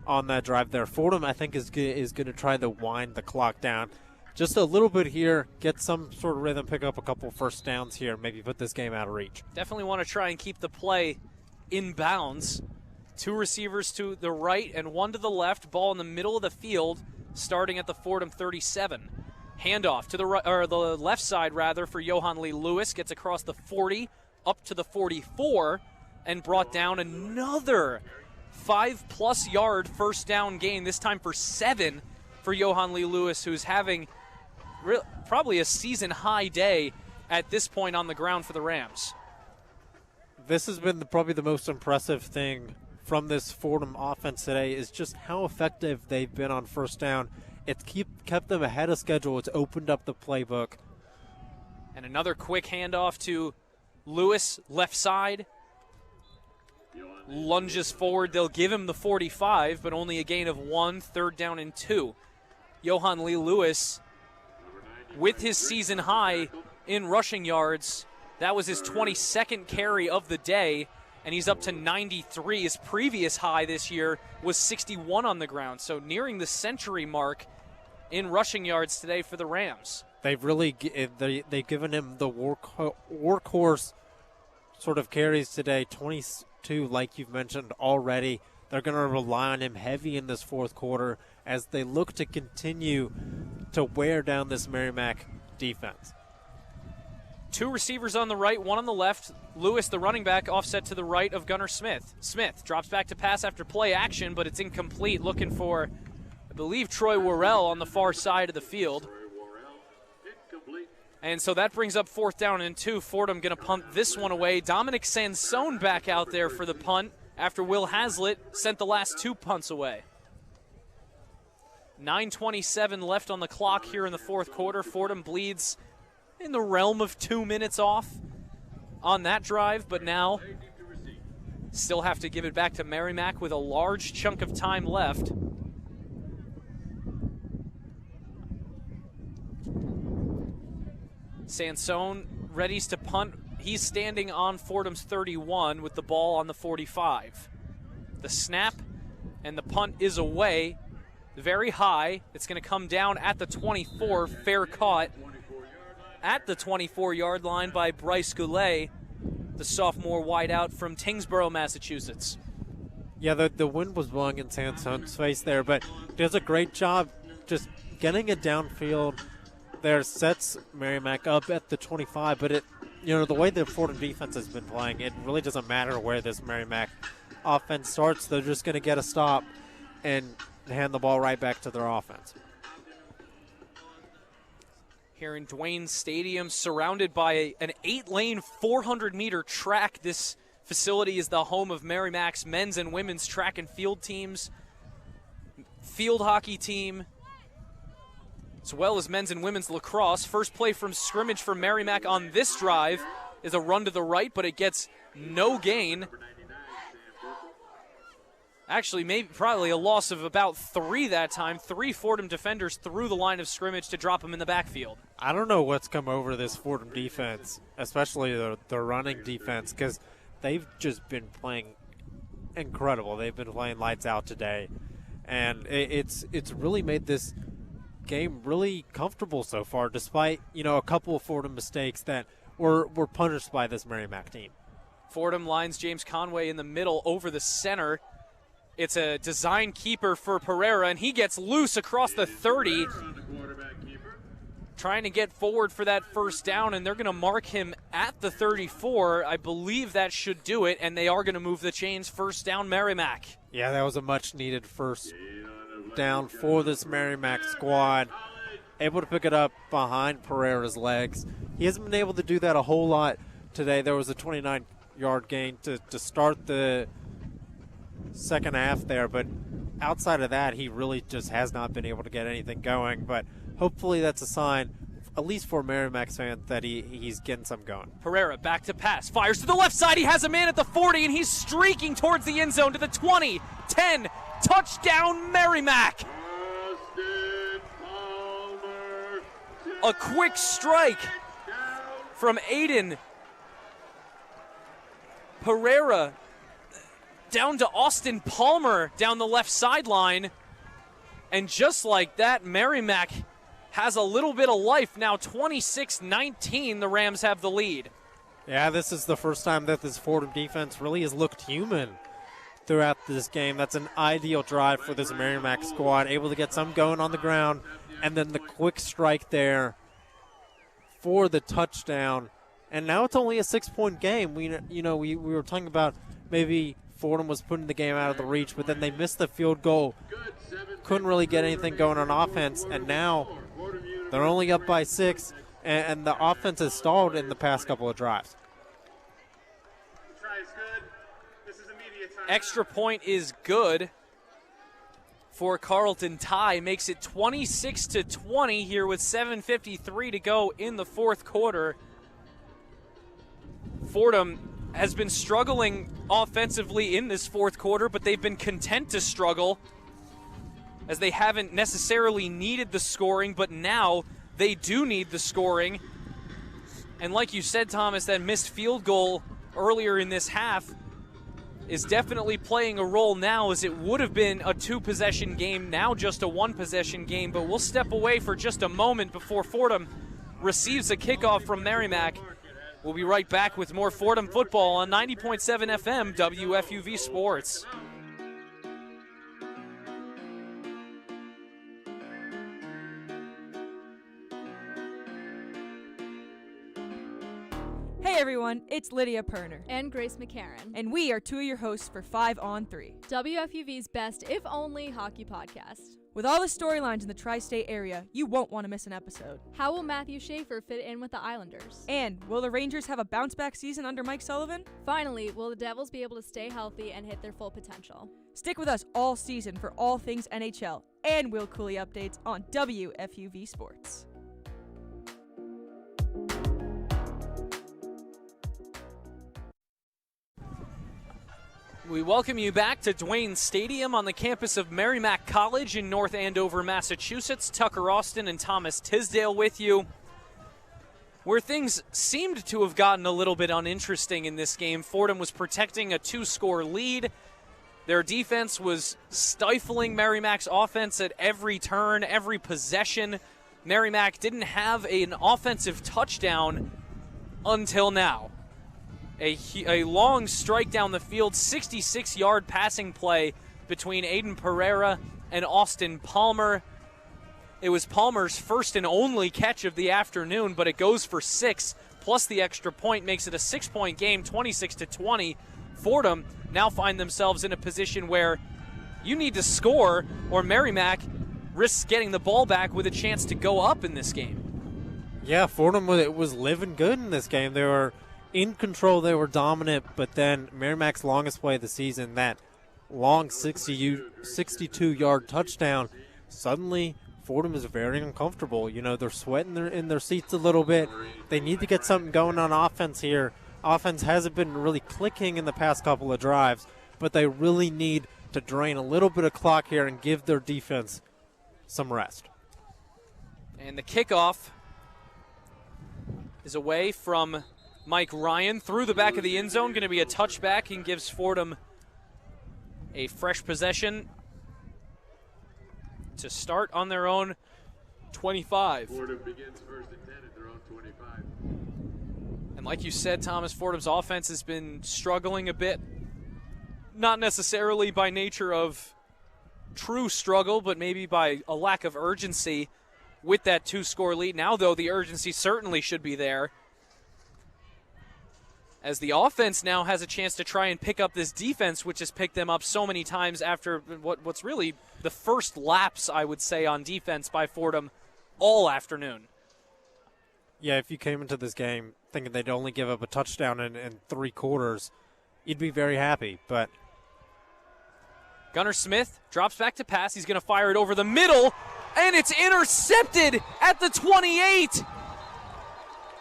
on that drive there. Fordham, I think, is going to try to wind the clock down just a little bit here, get some sort of rhythm, pick up a couple first downs here, maybe put this game out of reach. Definitely want to try and keep the play in bounds. 2 receivers to the right and 1 to the left. Ball in the middle of the field, starting at the Fordham 37. Handoff to the right, or the left side rather, for Johan Lee Lewis. Gets across the 40, up to the 44, and brought down another 5+ yard first down gain. This time for 7 for Johan Lee Lewis, who's having probably a season-high day at this point on the ground for the Rams. This has been probably the most impressive thing from this Fordham offense today is just how effective they've been on first down. It's kept them ahead of schedule. It's opened up the playbook. And another quick handoff to Lewis, left side. Lunges forward. They'll give him the 45, but only a gain of 1, 3rd down and 2. Johan Lee Lewis with his season high in rushing yards. That was his 22nd carry of the day, and he's up to 93. His previous high this year was 61 on the ground, so nearing the century mark in rushing yards today for the Rams. They've really they've given him the workhorse sort of carries today, 22 like you've mentioned already. They're going to rely on him heavy in this fourth quarter as they look to continue to wear down this Merrimack defense. 2 receivers on the right, 1 on the left. Lewis, the running back, offset to the right of Gunnar Smith. Smith drops back to pass after play action, but it's incomplete. Looking for, I believe, Troy Worrell on the far side of the field. And so that brings up 4th down and 2. Fordham going to punt this one away. Dominic Sansone back out there for the punt after Will Hazlitt sent the last 2 punts away. 9:27 left on the clock here in the fourth quarter. Fordham bleeds in the realm of 2 minutes off on that drive, but now still have to give it back to Merrimack with a large chunk of time left. Sansone readies to punt. He's standing on Fordham's 31 with the ball on the 45. The snap and the punt is away, very high. It's going to come down at the 24, fair caught at the 24-yard line by Bryce Goulet, the sophomore wideout from Tingsboro, Massachusetts. Yeah, the wind was blowing in Sansone's face there, but does a great job just getting it downfield there, sets Merrimack up at the 25, but the way the Fordham defense has been playing, it really doesn't matter where this Merrimack offense starts. They're just going to get a stop and hand the ball right back to their offense. Here in Dwayne Stadium, surrounded by an 8-lane, 400-meter track. This facility is the home of Merrimack's men's and women's track and field teams, field hockey team, as well as men's and women's lacrosse. First play from scrimmage for Merrimack on this drive is a run to the right, but it gets no gain. Actually, probably a loss of about 3 that time. 3 Fordham defenders through the line of scrimmage to drop him in the backfield. I don't know what's come over this Fordham defense, especially the running defense, because they've just been playing incredible. They've been playing lights out today, and it's really made this game really comfortable so far, despite a couple of Fordham mistakes that were punished by this Merrimack team. Fordham lines James Conway in the middle over the center. It's a design keeper for Pereira, and he gets loose across the 30, trying to get forward for that first down, and they're going to mark him at the 34. I believe that should do it, and they are going to move the chains. First down, Merrimack. Yeah, that was a much-needed first down for this Merrimack squad. Able to pick it up behind Pereira's legs. He hasn't been able to do that a whole lot today. There was a 29-yard gain to start the second half there, but outside of that, he really just has not been able to get anything going. But hopefully that's a sign, at least for Merrimack fans, that he's getting some going. Pereira back to pass, fires to the left side. He has a man at the 40, and he's streaking towards the end zone to the 20, 10, touchdown Merrimack. A quick strike from Aiden Pereira down to Austin Palmer down the left sideline. And just like that, Merrimack has a little bit of life. Now 26-19, the Rams have the lead. Yeah, this is the first time that this Fordham defense really has looked human throughout this game. That's an ideal drive for this Merrimack squad, able to get some going on the ground, and then the quick strike there for the touchdown. And now it's only a 6-point game. We were talking about maybe Fordham was putting the game out of the reach, but then they missed the field goal. Couldn't really get anything going on offense, and now They're only up by 6, and the offense has stalled in the past couple of drives. Try is good. This is immediate time. Extra point is good for Carleton. Tie makes it 26-20 here with 7:53 to go in the fourth quarter. Fordham has been struggling offensively in this fourth quarter, but they've been content to struggle as they haven't necessarily needed the scoring, but now they do need the scoring. And like you said, Thomas, that missed field goal earlier in this half is definitely playing a role now, as it would have been a 2-possession game, now just a 1-possession game. But we'll step away for just a moment before Fordham receives a kickoff from Merrimack. We'll be right back with more Fordham football on 90.7 FM WFUV Sports. Hey everyone, it's Lydia Perner. And Grace McCarran. And we are two of your hosts for 5 on 3. WFUV's best, if only, hockey podcast. With all the storylines in the tri-state area, you won't want to miss an episode. How will Matthew Schaefer fit in with the Islanders? And will the Rangers have a bounce-back season under Mike Sullivan? Finally, will the Devils be able to stay healthy and hit their full potential? Stick with us all season for all things NHL and Will Cooley updates on WFUV Sports. We welcome you back to Duane Stadium on the campus of Merrimack College in North Andover, Massachusetts. Tucker Austin and Thomas Tisdale with you. Where things seemed to have gotten a little bit uninteresting in this game, Fordham was protecting a 2-score lead. Their defense was stifling Merrimack's offense at every turn, every possession. Merrimack didn't have an offensive touchdown until now. A long strike down the field, 66-yard passing play between Aiden Pereira and Austin Palmer. It was Palmer's first and only catch of the afternoon, but it goes for 6, plus the extra point makes it a 6-point game, 26-20. Fordham now find themselves in a position where you need to score, or Merrimack risks getting the ball back with a chance to go up in this game. Yeah, Fordham was living good in this game. They were in control, they were dominant, but then Merrimack's longest play of the season, that long 62-yard touchdown, suddenly Fordham is very uncomfortable. You know, they're sweating in their seats a little bit. They need to get something going on offense here. Offense hasn't been really clicking in the past couple of drives, but they really need to drain a little bit of clock here and give their defense some rest. And the kickoff is away from Mike Ryan through the back of the end zone. Going to be a touchback and gives Fordham a fresh possession to start on their own 25. Fordham begins first and 10 at their own 25. And like you said, Thomas, Fordham's offense has been struggling a bit. Not necessarily by nature of true struggle, but maybe by a lack of urgency with that 2-score lead. Now, though, the urgency certainly should be there, as the offense now has a chance to try and pick up this defense, which has picked them up so many times after what's really the first lapse, I would say, on defense by Fordham all afternoon. Yeah, if you came into this game thinking they'd only give up a touchdown in 3 quarters, you'd be very happy. But Gunnar Smith drops back to pass. He's going to fire it over the middle, and it's intercepted at the 28.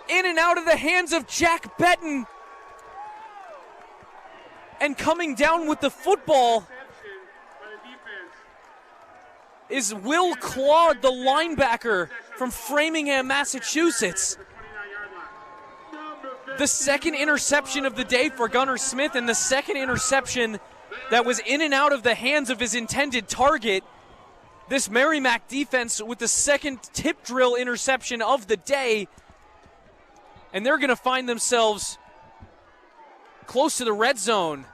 In and out of the hands of Jack Betton. And coming down with the football is Will Claude, the linebacker from Framingham, Massachusetts. The second interception of the day for Gunnar Smith, and the second interception that was in and out of the hands of his intended target. This Merrimack defense with the second tip drill interception of the day. And they're going to find themselves close to the red zone,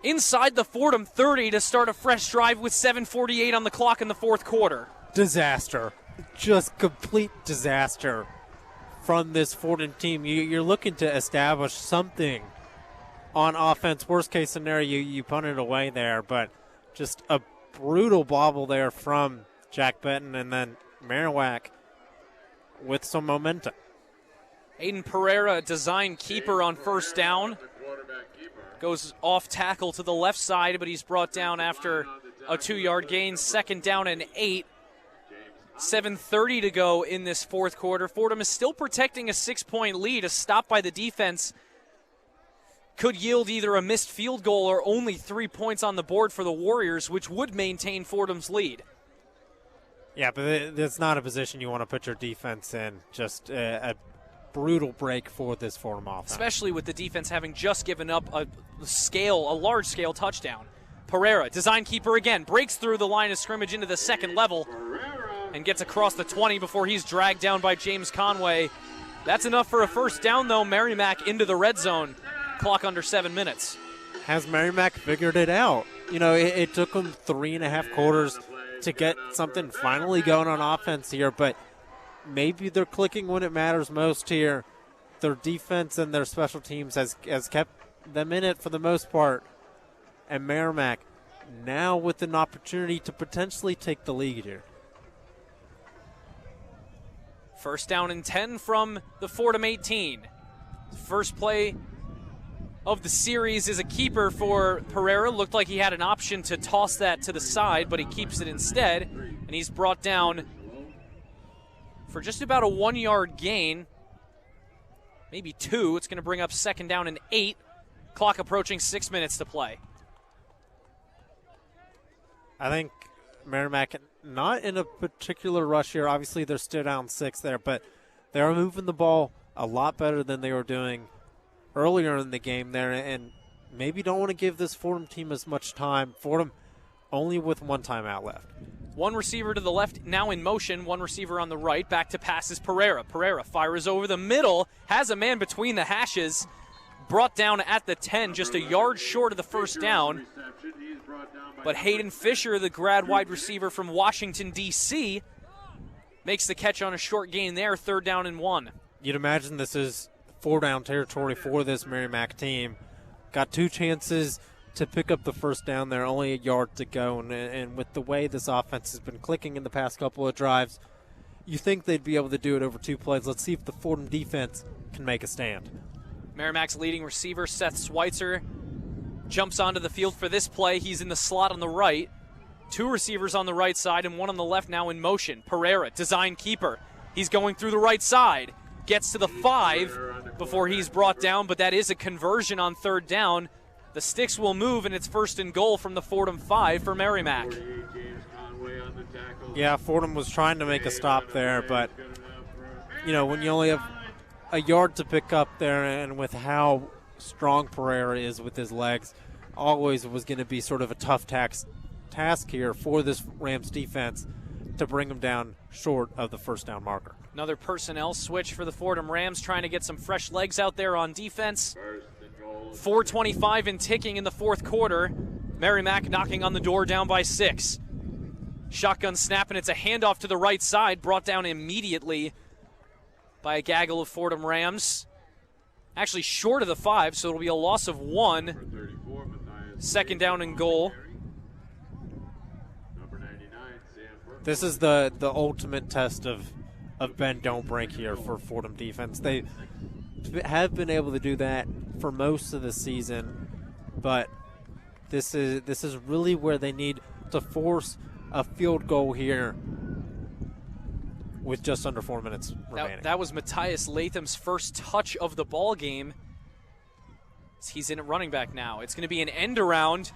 inside the Fordham 30 to start a fresh drive with 7:48 on the clock in the fourth quarter. Disaster. Just complete disaster from this Fordham team. You're looking to establish something on offense. Worst case scenario, you punt it away there, but just a brutal bobble there from Jack Benton, and then Merrimack with some momentum. Aiden Pereira, design keeper on first down. Goes off tackle to the left side, but he's brought down after a 2-yard gain. Second down and 8. 7:30 to go in this fourth quarter. Fordham is still protecting a 6-point lead. A stop by the defense could yield either a missed field goal or only 3 points on the board for the Warriors, which would maintain Fordham's lead. Yeah, but it's not a position you want to put your defense in. Just a brutal break for this Fordham offense. Especially with the defense having just given up a large-scale touchdown. Pereira, design keeper again, breaks through the line of scrimmage into the second level and gets across the 20 before he's dragged down by James Conway. That's enough for a first down, though. Merrimack into the red zone. Clock under 7 minutes. Has Merrimack figured it out? You know, it took them 3.5 quarters to get something finally going on offense here, but maybe they're clicking when it matters most here. Their defense and their special teams has kept them in it for the most part. And Merrimack now with an opportunity to potentially take the lead here. First down and 10 from the Fordham 18. First play of the series is a keeper for Pereira. Looked like he had an option to toss that to the side, but he keeps it instead. And he's brought down for just about a 1-yard gain, maybe 2. It's going to bring up second down and 8. Clock approaching 6 minutes to play. I think Merrimack not in a particular rush here. Obviously, they're still down 6 there, but they are moving the ball a lot better than they were doing earlier in the game there, and maybe don't want to give this Fordham team as much time. Fordham only with 1 timeout left. One receiver to the left, now in motion. One receiver on the right. Back to pass is Pereira. Pereira fires over the middle, has a man between the hashes. Brought down at the 10, just a yard short of the first down. But Hayden Fisher, the grad wide receiver from Washington, D.C., makes the catch on a short gain there, 3rd down and 1. You'd imagine this is 4-down territory for this Merrimack team. Got 2 chances to pick up the first down there, only a yard to go. And with the way this offense has been clicking in the past couple of drives, you think they'd be able to do it over 2 plays. Let's see if the Fordham defense can make a stand. Merrimack's leading receiver, Seth Schweitzer, jumps onto the field for this play. He's in the slot on the right. 2 receivers on the right side and 1 on the left now in motion. Pereira, design keeper. He's going through the right side. Gets to the 5 before he's brought down, but that is a conversion on 3rd down. The sticks will move, and it's 1st and goal from the Fordham 5 for Merrimack. Yeah, Fordham was trying to make a stop there, but, you know, when you only have a yard to pick up there, and with how strong Pereira is with his legs, always was going to be sort of a tough task here for this Rams defense to bring him down short of the first down marker. Another personnel switch for the Fordham Rams, trying to get some fresh legs out there on defense. 4:25 and ticking in the fourth quarter. Merrimack knocking on the door, down by 6. Shotgun snap, and it's a handoff to the right side, brought down immediately by a gaggle of Fordham Rams. Actually short of the 5, so it'll be a loss of 1. Second down and goal. This is the ultimate test of bend, don't break here for Fordham defense. They have been able to do that for most of the season, but this is really where they need to force a field goal here with just under 4 minutes remaining. That was Matthias Latham's first touch of the ball game. He's in at running back now. It's going to be an end around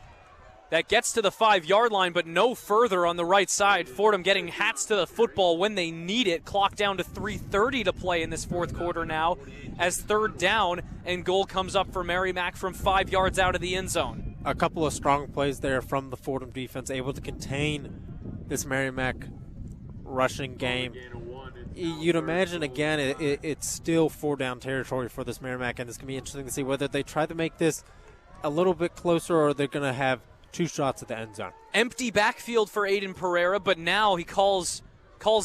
that gets to the 5-yard line, but no further on the right side. Fordham getting hats to the football when they need it. Clock down to 3:30 to play in this fourth quarter now, as 3rd down and goal comes up for Merrimack from 5 yards out of the end zone. A couple of strong plays there from the Fordham defense, able to contain this Merrimack rushing game. You'd imagine, again, it's still 4-down territory for this Merrimack, and it's going to be interesting to see whether they try to make this a little bit closer or they're going to have 2 shots at the end zone. Empty backfield for Aiden Pereira, but now he calls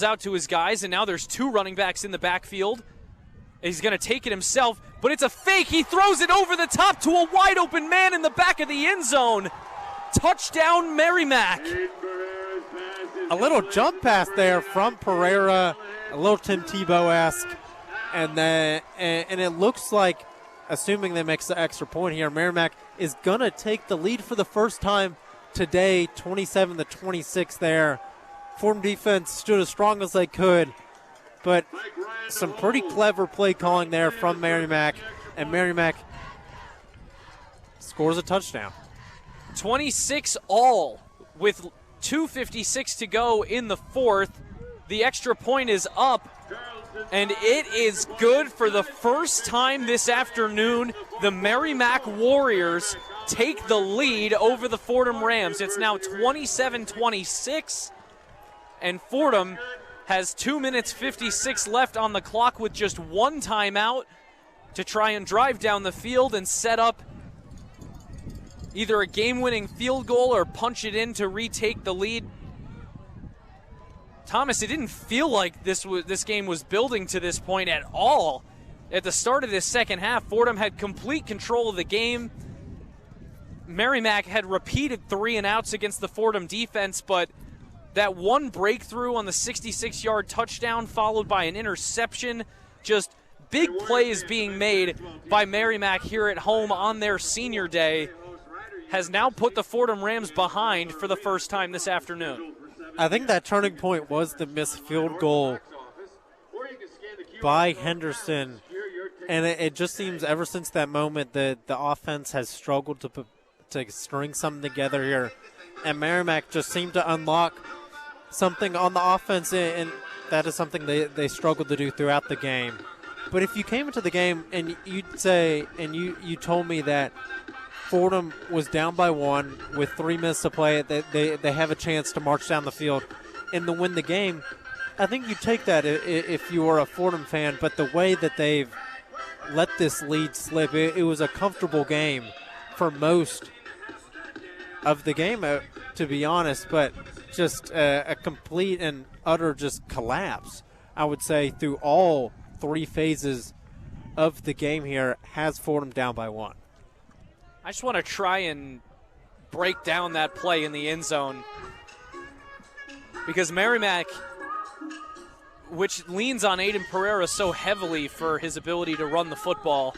out to his guys, and now there's 2 running backs in the backfield. He's going to take it himself, but it's a fake. He throws it over the top to a wide-open man in the back of the end zone. Touchdown, Merrimack. Aiden Pereira's pass is a little jump pass there from Pereira, a little Tim Tebow-esque, and it looks like, assuming they make the extra point here, Merrimack is going to take the lead for the first time today, 27-26 there. Fordham defense stood as strong as they could, but some pretty clever play calling there from Merrimack, and Merrimack scores a touchdown. 26-all with 2:56 to go in the fourth. The extra point is up, and it is good for the first time this afternoon. The Merrimack Warriors take the lead over the Fordham Rams. It's now 27-26, and Fordham has 2 minutes 56 left on the clock with just one timeout to try and drive down the field and set up either a game-winning field goal or punch it in to retake the lead. Thomas, it didn't feel like this game was building to this point at all. At the start of this second half, Fordham had complete control of the game. Merrimack had repeated 3-and-outs against the Fordham defense, but that one breakthrough on the 66-yard touchdown followed by an interception, just big plays being made by Merrimack here at home on their senior day, has now put the Fordham Rams behind for the first time this afternoon. I think that turning point was the missed field goal by Henderson, and it just seems ever since that moment that the offense has struggled to string something together here, and Merrimack just seemed to unlock something on the offense, and that is something they struggled to do throughout the game. But if you came into the game and you'd say, and you told me that Fordham was down by 1 with 3 minutes to play, they have a chance to march down the field and to win the game, I think you take that if you were a Fordham fan. But the way that they've let this lead slip, it was a comfortable game for most of the game, to be honest, but just a complete and utter just collapse, I would say, through all 3 phases of the game here has Fordham down by 1. I just want to try and break down that play in the end zone, because Merrimack, which leans on Aiden Pereira so heavily for his ability to run the football,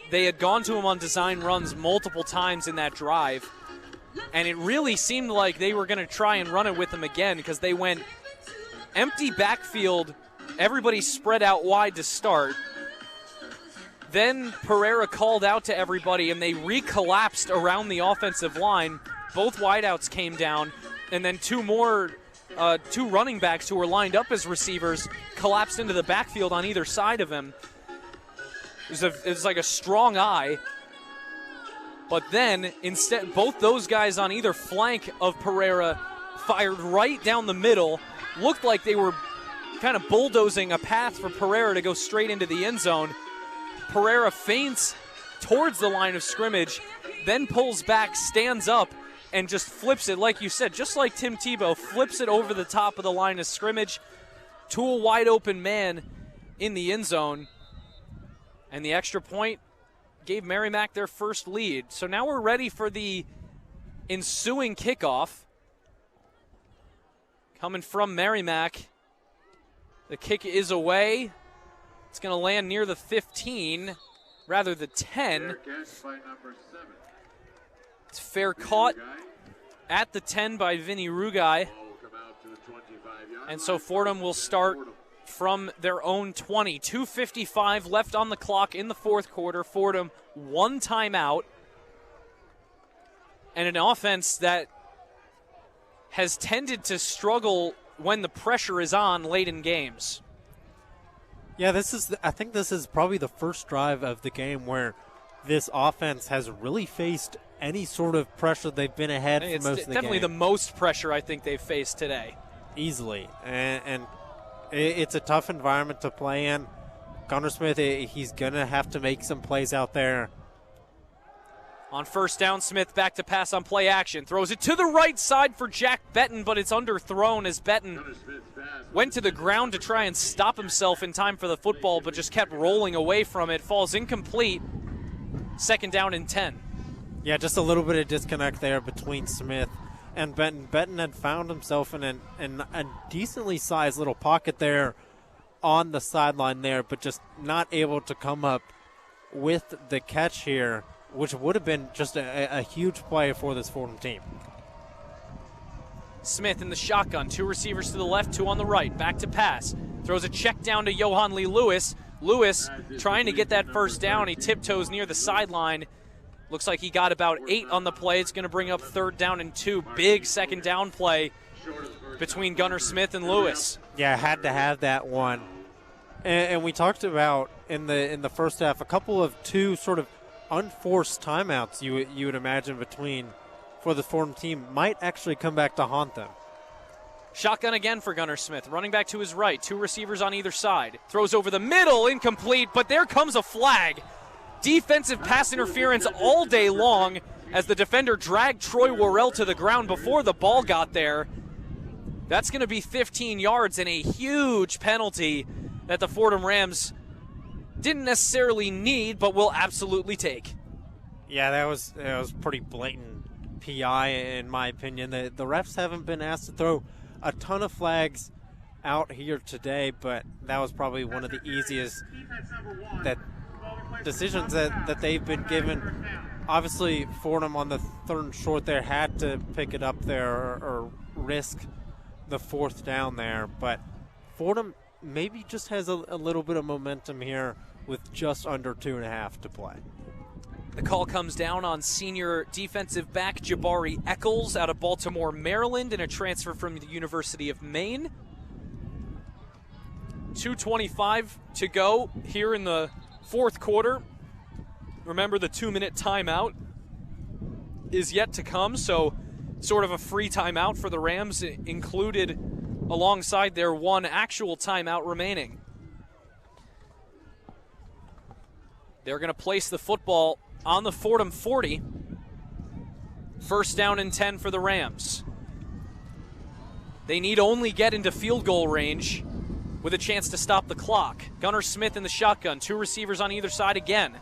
they had gone to him on design runs multiple times in that drive, and it really seemed like they were going to try and run it with him again, because they went empty backfield, everybody spread out wide to start. Then Pereira called out to everybody, and they recollapsed around the offensive line. Both wideouts came down, and then two running backs who were lined up as receivers collapsed into the backfield on either side of him. It was like a strong eye. But then, instead, both those guys on either flank of Pereira fired right down the middle. Looked like they were kind of bulldozing a path for Pereira to go straight into the end zone. Pereira feints towards the line of scrimmage, then pulls back, stands up, and just flips it, like you said, just like Tim Tebow, flips it over the top of the line of scrimmage to a wide open man in the end zone. And the extra point gave Merrimack their first lead. So now we're ready for the ensuing kickoff. Coming from Merrimack, the kick is away. It's going to land near the 15, rather the 10. It's fair caught at the 10 by Vinny Rugai. And so Fordham will start from their own 20. 2:55 left on the clock in the fourth quarter. Fordham, 1 timeout. And an offense that has tended to struggle when the pressure is on late in games. Yeah, I think this is probably the first drive of the game where this offense has really faced any sort of pressure. They've been ahead for most of the game. It's definitely the most pressure I think they've faced today. Easily. And it's a tough environment to play in. Connor Smith, he's going to have to make some plays out there. On first down, Smith back to pass on play action. Throws it to the right side for Jack Betton, but it's underthrown as Betton went to the ground to try and stop himself in time for the football, but just kept rolling away from it. Falls incomplete. Second down and 10. Yeah, just a little bit of disconnect there between Smith and Benton had found himself in a decently sized little pocket there on the sideline there, but just not able to come up with the catch here, which would have been just a huge play for this Fordham team. Smith in the shotgun, 2 receivers to the left, 2 on the right. Back to pass. Throws a check down to Johan Lee Lewis. Lewis trying to get that first down. He tiptoes near the sideline. Looks like he got about 8 on the play. It's going to bring up 3rd down and 2. Big second down play between Gunnar Smith and Lewis. Yeah, had to have that one. And we talked about in the first half a couple of 2 sort of unforced timeouts you would imagine for the Fordham team might actually come back to haunt them. Shotgun again for Gunnar Smith. Running back to his right. 2 receivers on either side. Throws over the middle, incomplete, but there comes a flag. Defensive pass interference all day long as the defender dragged Troy Worrell to the ground before the ball got there. That's going to be 15 yards and a huge penalty that the Fordham Rams didn't necessarily need, but will absolutely take. Yeah, that was pretty blatant PI in my opinion. The refs haven't been asked to throw a ton of flags out here today, but that was probably one of the easiest decisions that they've been given. Obviously, Fordham on the 3rd and short there had to pick it up there or risk the 4th down there, but Fordham maybe just has a little bit of momentum here with just under 2.5 to play. The call comes down on senior defensive back Jabari Eccles out of Baltimore, Maryland, and a transfer from the University of Maine. 2:25 to go here in the 4th quarter. Remember, the 2-minute timeout is yet to come, so sort of a free timeout for the Rams included alongside their 1 actual timeout remaining. They're going to place the football on the Fordham 40. 1st down and 10 for the Rams. They need only get into field goal range with a chance to stop the clock. Gunnar Smith in the shotgun, 2 receivers on either side again.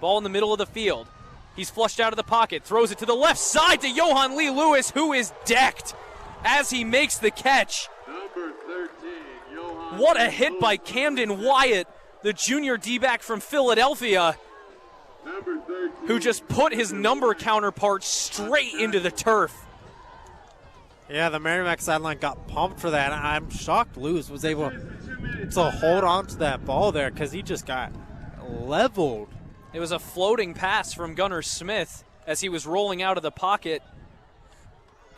Ball in the middle of the field. He's flushed out of the pocket, throws it to the left side to Johan Lee Lewis, who is decked as he makes the catch. Number 13, Johan. What a hit by Camden Wyatt, the junior D-back from Philadelphia, who just put his number counterpart straight into the turf. Yeah, the Merrimack sideline got pumped for that. I'm shocked Lewis was able to hold on to that ball there because he just got leveled. It was a floating pass from Gunnar Smith as he was rolling out of the pocket,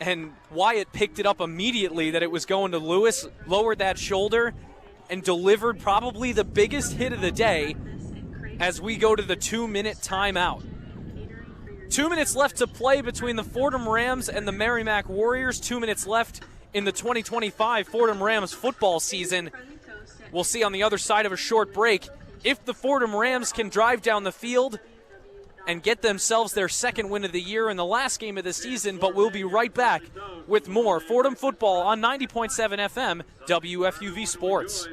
and Wyatt picked it up immediately that it was going to Lewis, lowered that shoulder, and delivered probably the biggest hit of the day as we go to the 2-minute timeout. 2 minutes left to play between the Fordham Rams and the Merrimack Warriors. 2 minutes left in the 2025 Fordham Rams football season. We'll see on the other side of a short break if the Fordham Rams can drive down the field and get themselves their 2nd win of the year in the last game of the season. But we'll be right back with more Fordham football on 90.7 FM WFUV Sports.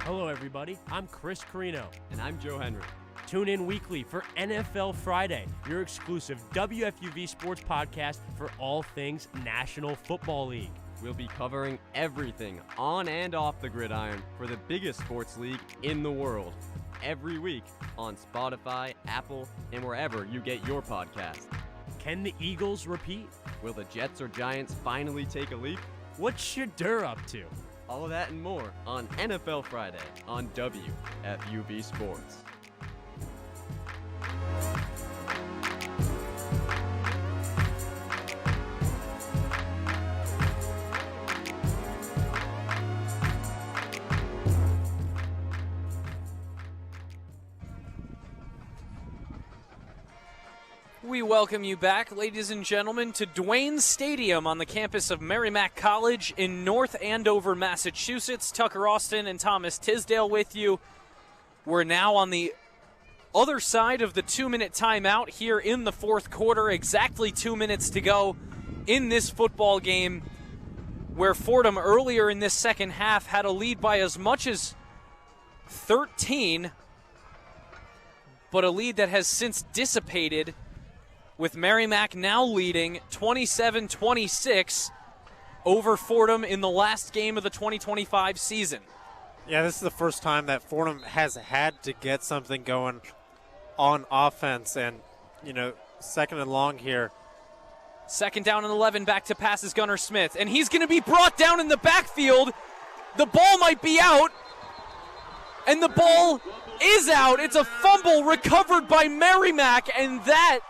Hello, everybody. I'm Chris Carino. And I'm Joe Henry. Tune in weekly for NFL Friday, your exclusive WFUV Sports podcast for all things National Football League. We'll be covering everything on and off the gridiron for the biggest sports league in the world every week on Spotify, Apple, and wherever you get your podcast. Can the Eagles repeat? Will the Jets or Giants finally take a leap? What's Shadur up to? All of that and more on NFL Friday on WFUV Sports. We welcome you back, ladies and gentlemen, to Duane Stadium on the campus of Merrimack College in North Andover, Massachusetts. Tucker Austin and Thomas Tisdale with you. We're now on the other side of the 2-minute timeout here in the 4th quarter. Exactly 2 minutes to go in this football game. where Fordham earlier in this second half had a lead by as much as 13, but a lead that has since dissipated, with Merrimack now leading 27-26 over Fordham in the last game of the 2025 season. Yeah, this is the first time that Fordham has had to get something going on offense, and, second and long here. Second down and 11, back to pass is Gunnar Smith, and he's going to be brought down in the backfield. The ball might be out, and the ball is out. It's a fumble recovered by Merrimack, and that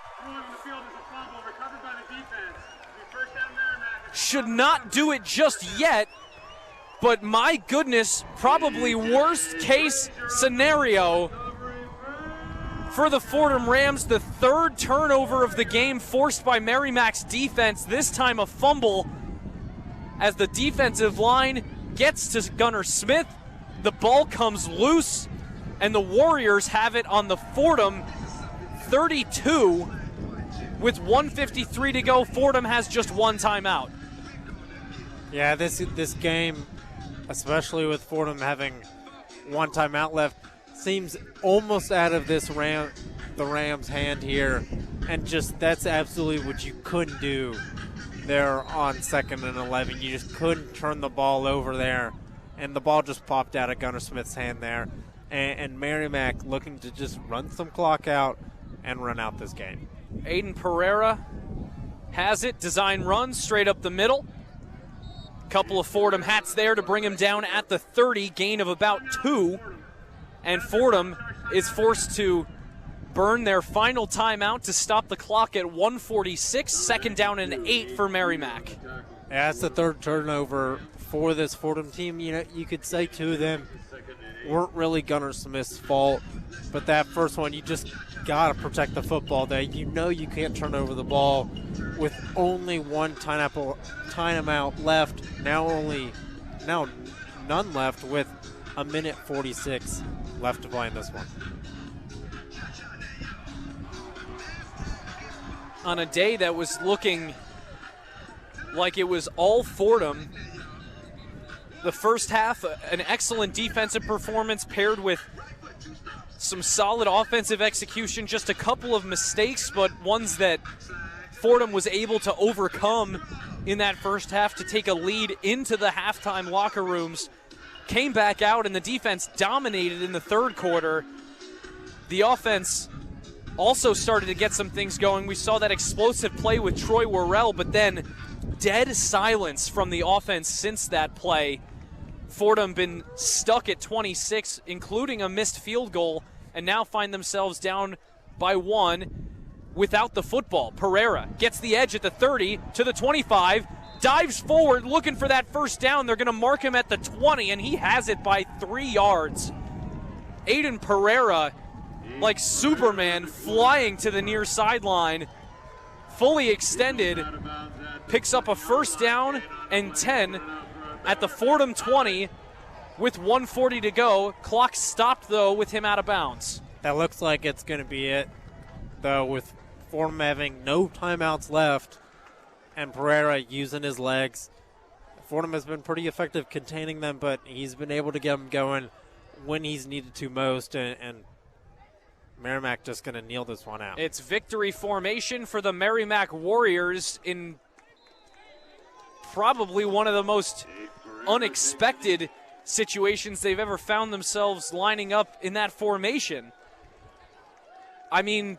should not do it just yet, but my goodness, probably worst case scenario for the Fordham Rams. The third turnover of the game forced by Merrimack's defense, this time a fumble, as the defensive line gets to Gunnar Smith. The ball comes loose, and the Warriors have it on the Fordham 32 with 1:53 to go. Fordham has just one timeout. Yeah, this game, especially with Fordham having one timeout left, seems almost out of the Rams' hand here, and just that's absolutely what you couldn't do there on 2nd and 11. You just couldn't turn the ball over there, and the ball just popped out of Gunnar Smith's hand there, and Merrimack looking to just run some clock out and run out this game. Aiden Pereira has it, design run straight up the middle. Couple of Fordham hats there to bring him down at the 30, gain of about 2. And Fordham is forced to burn their final timeout to stop the clock at 1:46. Second down and 8 for Merrimack. Yeah, that's the third turnover for this Fordham team. You could say 2 of them weren't really Gunnar Smith's fault, but that first one, you just got to protect the football there. You can't turn over the ball with only one timeout left. Now none left with 1:46 left to play in this one. On a day that was looking like it was all Fordham, the first half, an excellent defensive performance paired with some solid offensive execution, just a couple of mistakes, but ones that Fordham was able to overcome in that first half to take a lead into the halftime locker rooms. Came back out, and the defense dominated in the third quarter. The offense also started to get some things going. We saw that explosive play with Troy Worrell, but then dead silence from the offense since that play. Fordham been stuck at 26, including a missed field goal, and now find themselves down by 1 without the football. Pereira gets the edge at the 30 to the 25, dives forward looking for that first down. They're going to mark him at the 20, and he has it by 3 yards. Aiden Pereira, like Superman, flying to the near sideline, fully extended, picks up a first down and 10 at the Fordham 20 with 1:40 to go. Clock stopped, though, with him out of bounds. That looks like it's going to be it, though, with Fordham having no timeouts left and Pereira using his legs. Fordham has been pretty effective containing them, but he's been able to get them going when he's needed to most, and Merrimack just going to kneel this one out. It's victory formation for the Merrimack Warriors in probably one of the most unexpected situations they've ever found themselves lining up in that formation. I mean,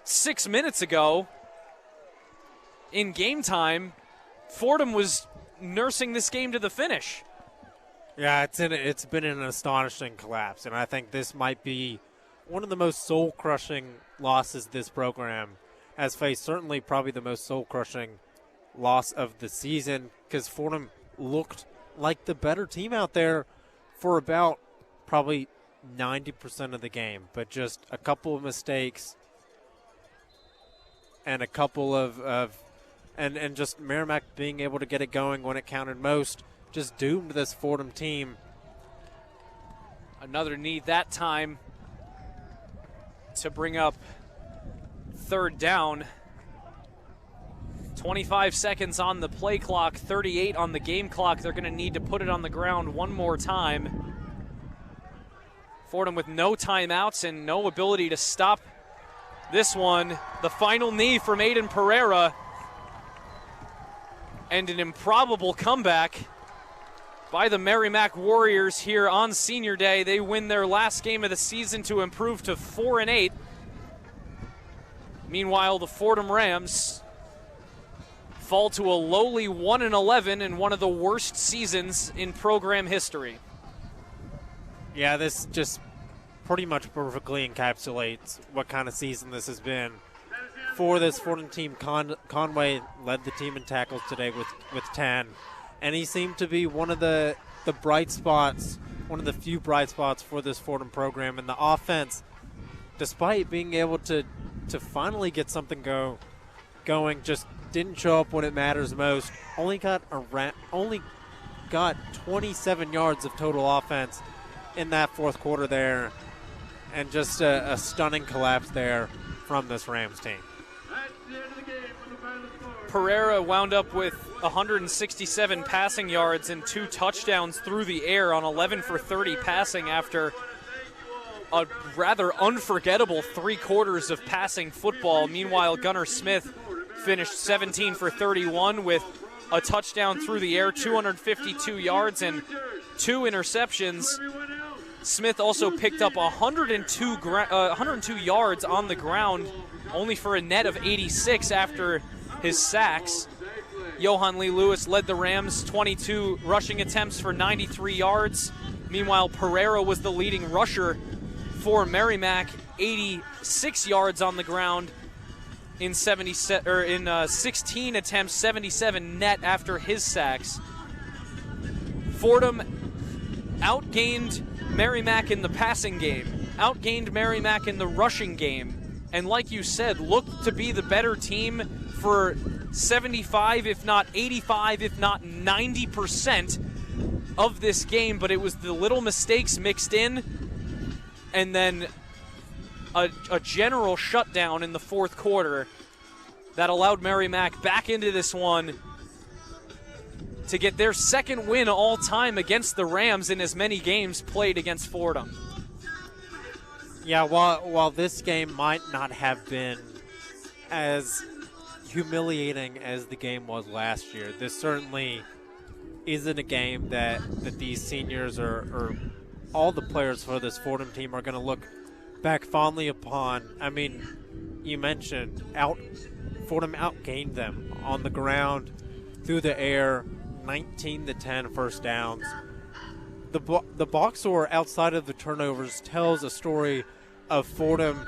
6 minutes ago in game time, Fordham was nursing this game to the finish. Yeah, it's been an astonishing collapse, and I think this might be one of the most soul-crushing losses this program has faced. Certainly probably the most soul-crushing loss of the season, because Fordham looked like the better team out there for about probably 90% of the game, but just a couple of mistakes and a couple of and just Merrimack being able to get it going when it counted most just doomed this Fordham team. Another need that time to bring up third down. 25 seconds on the play clock, 38 on the game clock. They're going to need to put it on the ground one more time. Fordham with no timeouts and no ability to stop this one. The final knee from Aiden Pereira. And an improbable comeback by the Merrimack Warriors here on Senior Day. They win their last game of the season to improve to 4-8. Meanwhile, the Fordham Rams fall to a lowly 1-11 in one of the worst seasons in program history. Yeah, this just pretty much perfectly encapsulates what kind of season this has been for this Fordham team. Conway led the team in tackles today with 10, and he seemed to be one of the bright spots, one of the few bright spots for this Fordham program. And the offense, despite being able to finally get something going, just didn't show up when it matters most. Only got 27 yards of total offense in that fourth quarter there, and just a stunning collapse there from this Rams team. Pereira wound up with 167 passing yards and 2 touchdowns through the air on 11 for 30 passing after a rather unforgettable 3 quarters of passing football. Meanwhile, Gunnar Smith finished 17 for 31 with a touchdown through the air, 252 yards and 2 interceptions. Smith also picked up 102 yards on the ground, only for a net of 86 after his sacks. Johan Lee Lewis led the Rams, 22 rushing attempts for 93 yards. Meanwhile, Pereira was the leading rusher for Merrimack, 86 yards on the ground in 16 attempts, 77 net after his sacks. Fordham outgained Merrimack in the passing game, outgained Merrimack in the rushing game, and like you said, looked to be the better team for 75, if not 85, if not 90% of this game. But it was the little mistakes mixed in, and then a general shutdown in the fourth quarter that allowed Merrimack back into this one to get their second win all time against the Rams in as many games played against Fordham. Yeah, while this game might not have been as humiliating as the game was last year, this certainly isn't a game that these seniors or all the players for this Fordham team are going to look back fondly upon. I mean, you mentioned Fordham outgained them on the ground, through the air, 19-10 first downs. The box score outside of the turnovers tells a story of Fordham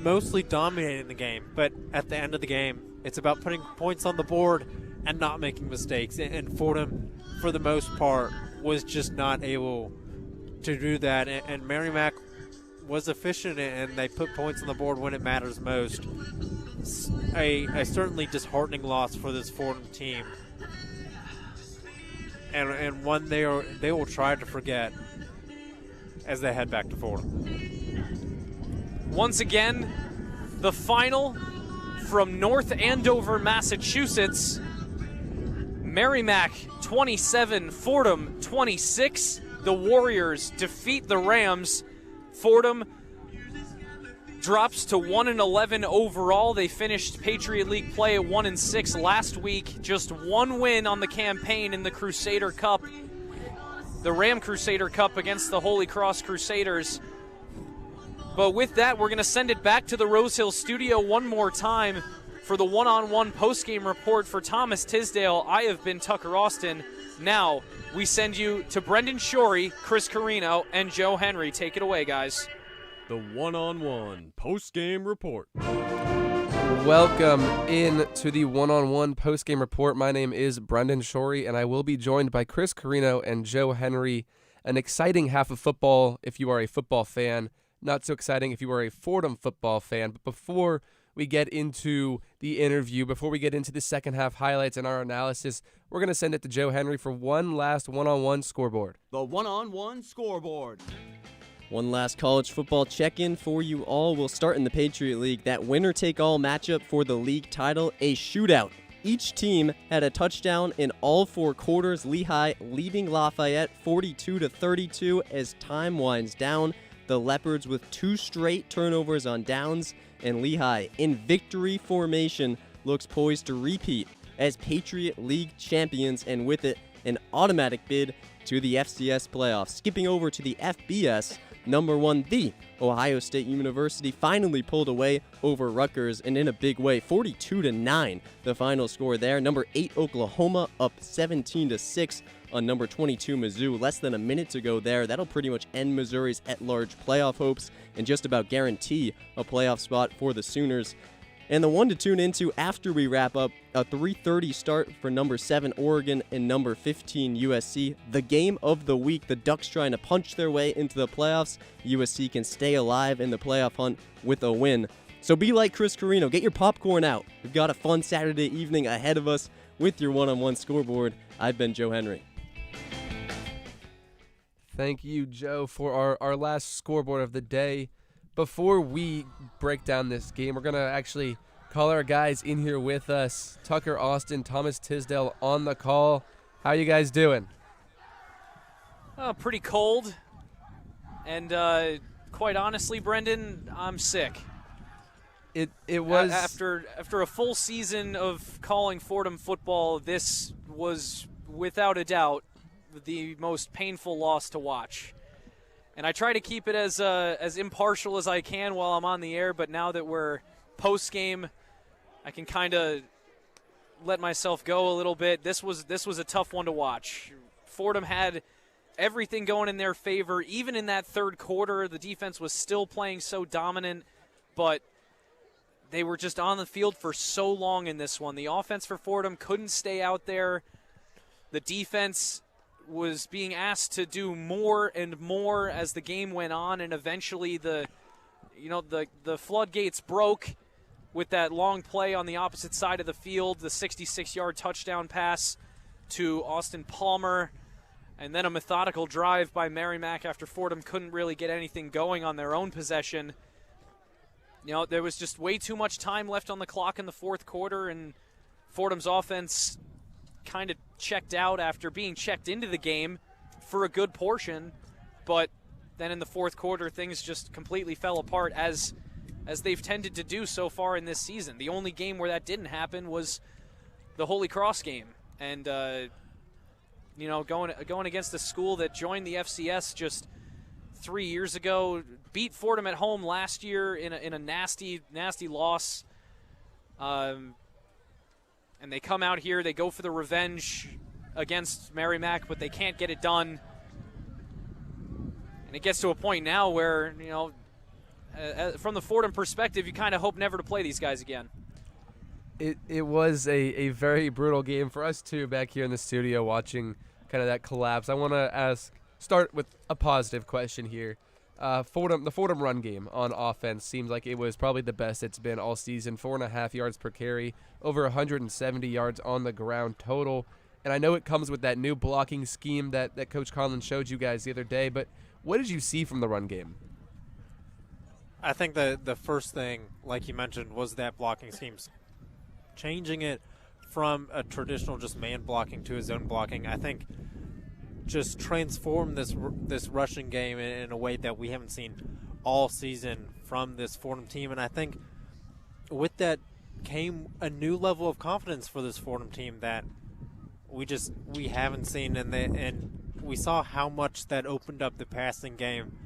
mostly dominating the game, but at the end of the game, it's about putting points on the board and not making mistakes. And Fordham, for the most part, was just not able to do that. And Merrimack was efficient, and they put points on the board when it matters most. A certainly disheartening loss for this Fordham team, and one they will try to forget as they head back to Fordham. Once again, the final from North Andover, Massachusetts. Merrimack 27, Fordham 26. The Warriors defeat the Rams. Fordham drops to 1-11 overall. They finished Patriot League play at 1-6 last week. Just one win on the campaign in the Crusader Cup, the Ram Crusader Cup against the Holy Cross Crusaders. But with that, we're going to send it back to the Rose Hill studio one more time for the one-on-one post-game report for Thomas Tisdale. I have been Tucker Austin. Now we send you to Brendan Shorey, Chris Carino, and Joe Henry. Take it away, guys. The one-on-one post-game report. Welcome in to the one-on-one post-game report. My name is Brendan Shorey, and I will be joined by Chris Carino and Joe Henry. An exciting half of football if you are a football fan. Not so exciting if you are a Fordham football fan. But before we get into the interview, before we get into the second half highlights and our analysis, we're going to send it to Joe Henry for one last one-on-one scoreboard. The one-on-one scoreboard. One last college football check-in for you all. We'll start in the Patriot League. That winner-take-all matchup for the league title, a shootout Each team had a touchdown in all 4 quarters. Lehigh leading Lafayette 42-32 as time winds down. The Leopards with 2 straight turnovers on downs, and Lehigh in victory formation looks poised to repeat as Patriot League champions, and with it, an automatic bid to the FCS playoffs. Skipping over to the FBS, number 1, the Ohio State University finally pulled away over Rutgers, and in a big way, 42-9, the final score there. Number 8, Oklahoma up 17-6 on number 22, Mizzou. Less than a minute to go there. That'll pretty much end Missouri's at-large playoff hopes and just about guarantee a playoff spot for the Sooners. And the one to tune into after we wrap up, a 3:30 start for number 7 Oregon and number 15 USC. The game of the week, the Ducks trying to punch their way into the playoffs. USC can stay alive in the playoff hunt with a win. So be like Chris Carino, get your popcorn out. We've got a fun Saturday evening ahead of us with your one-on-one scoreboard. I've been Joe Henry. Thank you, Joe, for our last scoreboard of the day. Before we break down this game, we're going to actually call our guys in here with us. Tucker Austin, Thomas Tisdale on the call. How you guys doing? Pretty cold. And quite honestly, Brendan, I'm sick. It was... After a full season of calling Fordham football, this was, without a doubt, the most painful loss to watch. And I try to keep it as impartial as I can while I'm on the air, but now that we're post-game, I can kind of let myself go a little bit. This was a tough one to watch. Fordham had everything going in their favor. Even in that third quarter, the defense was still playing so dominant, but they were just on the field for so long in this one. The offense for Fordham couldn't stay out there. The defense was being asked to do more and more as the game went on, and eventually the floodgates broke with that long play on the opposite side of the field, the 66-yard touchdown pass to Austin Palmer, and then a methodical drive by Merrimack after Fordham couldn't really get anything going on their own possession. There was just way too much time left on the clock in the fourth quarter, and Fordham's offense kind of checked out after being checked into the game for a good portion, but then in the fourth quarter things just completely fell apart as they've tended to do so far in this season. The only game where that didn't happen was the Holy Cross game, and going against a school that joined the FCS just 3 years ago, beat Fordham at home last year in a nasty loss. And they come out here, they go for the revenge against Merrimack, but they can't get it done. And it gets to a point now where, from the Fordham perspective, you kind of hope never to play these guys again. It was a very brutal game for us, too, back here in the studio watching kind of that collapse. I want to start with a positive question here. The Fordham run game on offense seems like it was probably the best it's been all season. 4.5 yards per carry, over 170 yards on the ground total. And I know it comes with that new blocking scheme that Coach Conlon showed you guys the other day, but what did you see from the run game? I think the first thing, like you mentioned, was that blocking scheme. Changing it from a traditional just man blocking to a zone blocking, I think just transform this rushing game in a way that we haven't seen all season from this Fordham team. And I think with that came a new level of confidence for this Fordham team that we haven't seen, and we saw how much that opened up the passing game.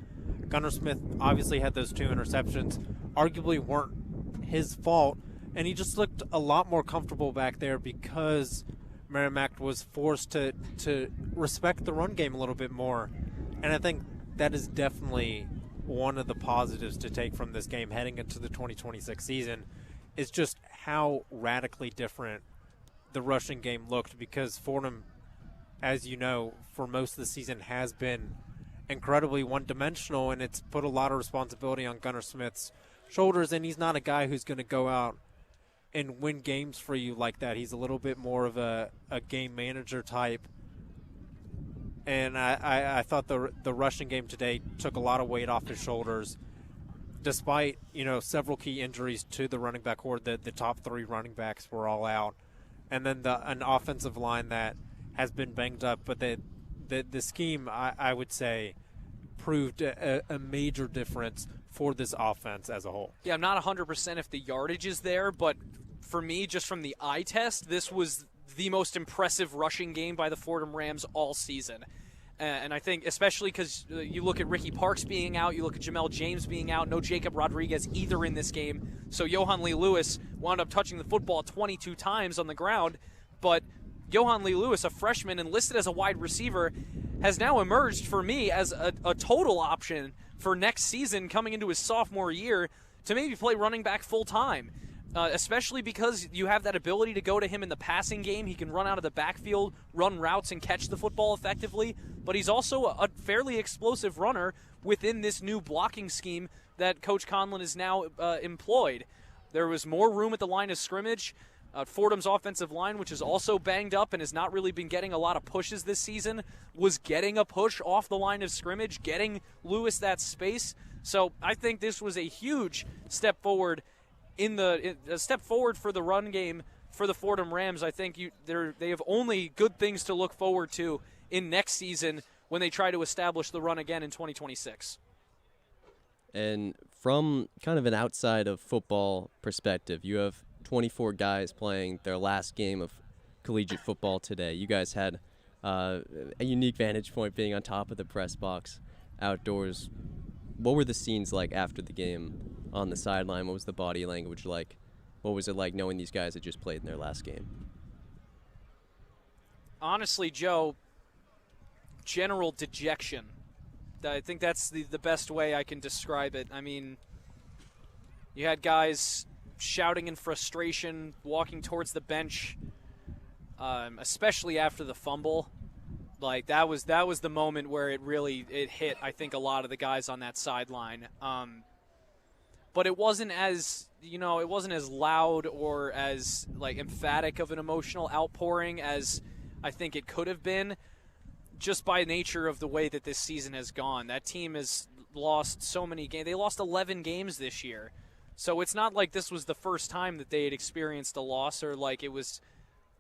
Gunnar Smith obviously had those 2 interceptions, arguably weren't his fault, and he just looked a lot more comfortable back there because Merrimack was forced to respect the run game a little bit more. And I think that is definitely one of the positives to take from this game heading into the 2026 season, is just how radically different the rushing game looked, because Fordham, as you know, for most of the season has been incredibly one-dimensional, and it's put a lot of responsibility on Gunnar Smith's shoulders, and he's not a guy who's going to go out and win games for you like that. He's a little bit more of a game manager type. And I thought the rushing game today took a lot of weight off his shoulders, despite several key injuries to the running back core. The top 3 running backs were all out. and then an offensive line that has been banged up. But the scheme, I would say, proved a major difference for this offense as a whole. Yeah, I'm not 100% if the yardage is there, but for me, just from the eye test, this was the most impressive rushing game by the Fordham Rams all season. And I think especially because you look at Ricky Parks being out, you look at Jamel James being out, no Jacob Rodriguez either in this game. So Johan Lee Lewis wound up touching the football 22 times on the ground. But Johan Lee Lewis, a freshman and listed as a wide receiver, has now emerged for me as a total option for next season coming into his sophomore year to maybe play running back full time. Especially because you have that ability to go to him in the passing game. He can run out of the backfield, run routes, and catch the football effectively. But he's also a fairly explosive runner within this new blocking scheme that Coach Conlon has now employed. There was more room at the line of scrimmage. Fordham's offensive line, which is also banged up and has not really been getting a lot of pushes this season, was getting a push off the line of scrimmage, getting Lewis that space. So I think this was a huge step forward a step forward for the run game for the Fordham Rams. I think they have only good things to look forward to in next season when they try to establish the run again in 2026. And from kind of an outside of football perspective, you have 24 guys playing their last game of collegiate football today. You guys had a unique vantage point being on top of the press box outdoors. What were the scenes like after the game on the sideline? What was the body language like? What was it like knowing these guys had just played in their last game? Honestly, Joe, general dejection. I think that's the best way I can describe it. I mean, you had guys shouting in frustration, walking towards the bench, especially after the fumble. Like that was the moment where it hit, I think, a lot of the guys on that sideline. But it wasn't as loud or as like emphatic of an emotional outpouring as I think it could have been, just by nature of the way that this season has gone. That team has lost so many games. They lost 11 games this year. So it's not like this was the first time that they had experienced a loss or like it was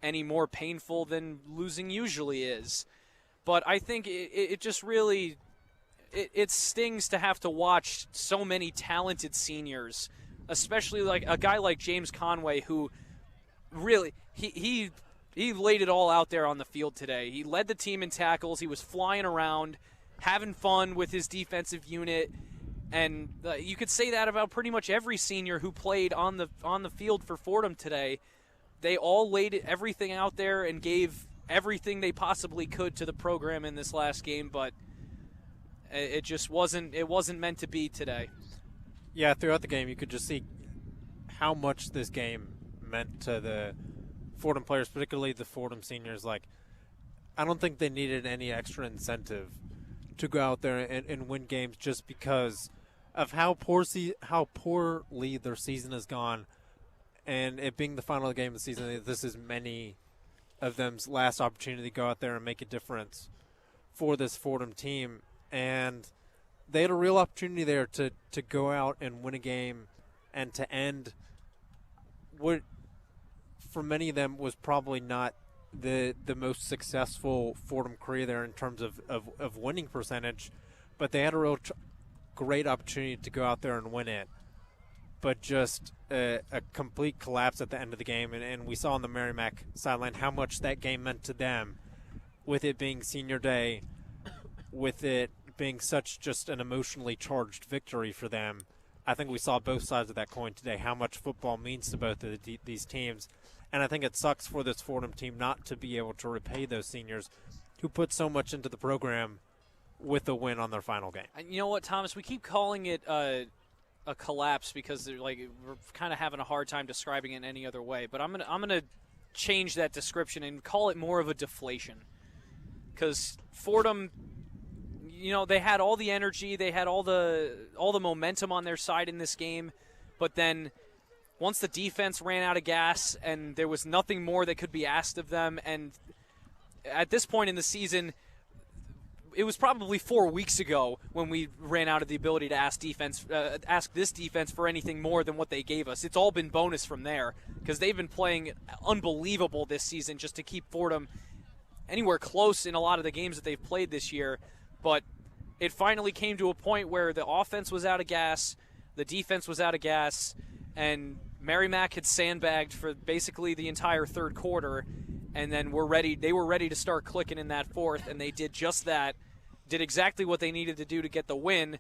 any more painful than losing usually is. But I think it just really it stings to have to watch so many talented seniors, especially like a guy like James Conway, who really he laid it all out there on the field today. He led the team in tackles. He was flying around, having fun with his defensive unit, and you could say that about pretty much every senior who played on the field for Fordham today. They all laid everything out there and gave everything they possibly could to the program in this last game, but it just wasn't meant to be today. Yeah, throughout the game you could just see how much this game meant to the Fordham players, particularly the Fordham seniors. Like, I don't think they needed any extra incentive to go out there and win games just because of how poorly their season has gone, and it being the final game of the season. This is many of them's last opportunity to go out there and make a difference for this Fordham team. And they had a real opportunity there to go out and win a game and to end what for many of them was probably not the most successful Fordham career there in terms of winning percentage, but they had a real great opportunity to go out there and win it. But just a complete collapse at the end of the game. And we saw on the Merrimack sideline how much that game meant to them, with it being senior day, with it being such just an emotionally charged victory for them. I think we saw both sides of that coin today, how much football means to both of these teams. And I think it sucks for this Fordham team not to be able to repay those seniors who put so much into the program with a win on their final game. And you know what, Thomas? We keep calling it a collapse because we're kind of having a hard time describing it in any other way. But I'm gonna change that description and call it more of a deflation. Because Fordham, they had all the energy, they had all the momentum on their side in this game, but then once the defense ran out of gas and there was nothing more that could be asked of them, and at this point in the season, it was probably 4 weeks ago when we ran out of the ability to ask this defense for anything more than what they gave us. It's all been bonus from there because they've been playing unbelievable this season just to keep Fordham anywhere close in a lot of the games that they've played this year. But it finally came to a point where the offense was out of gas, the defense was out of gas, and Merrimack had sandbagged for basically the entire third quarter, and then they were ready to start clicking in that fourth, and they did just that, did exactly what they needed to do to get the win,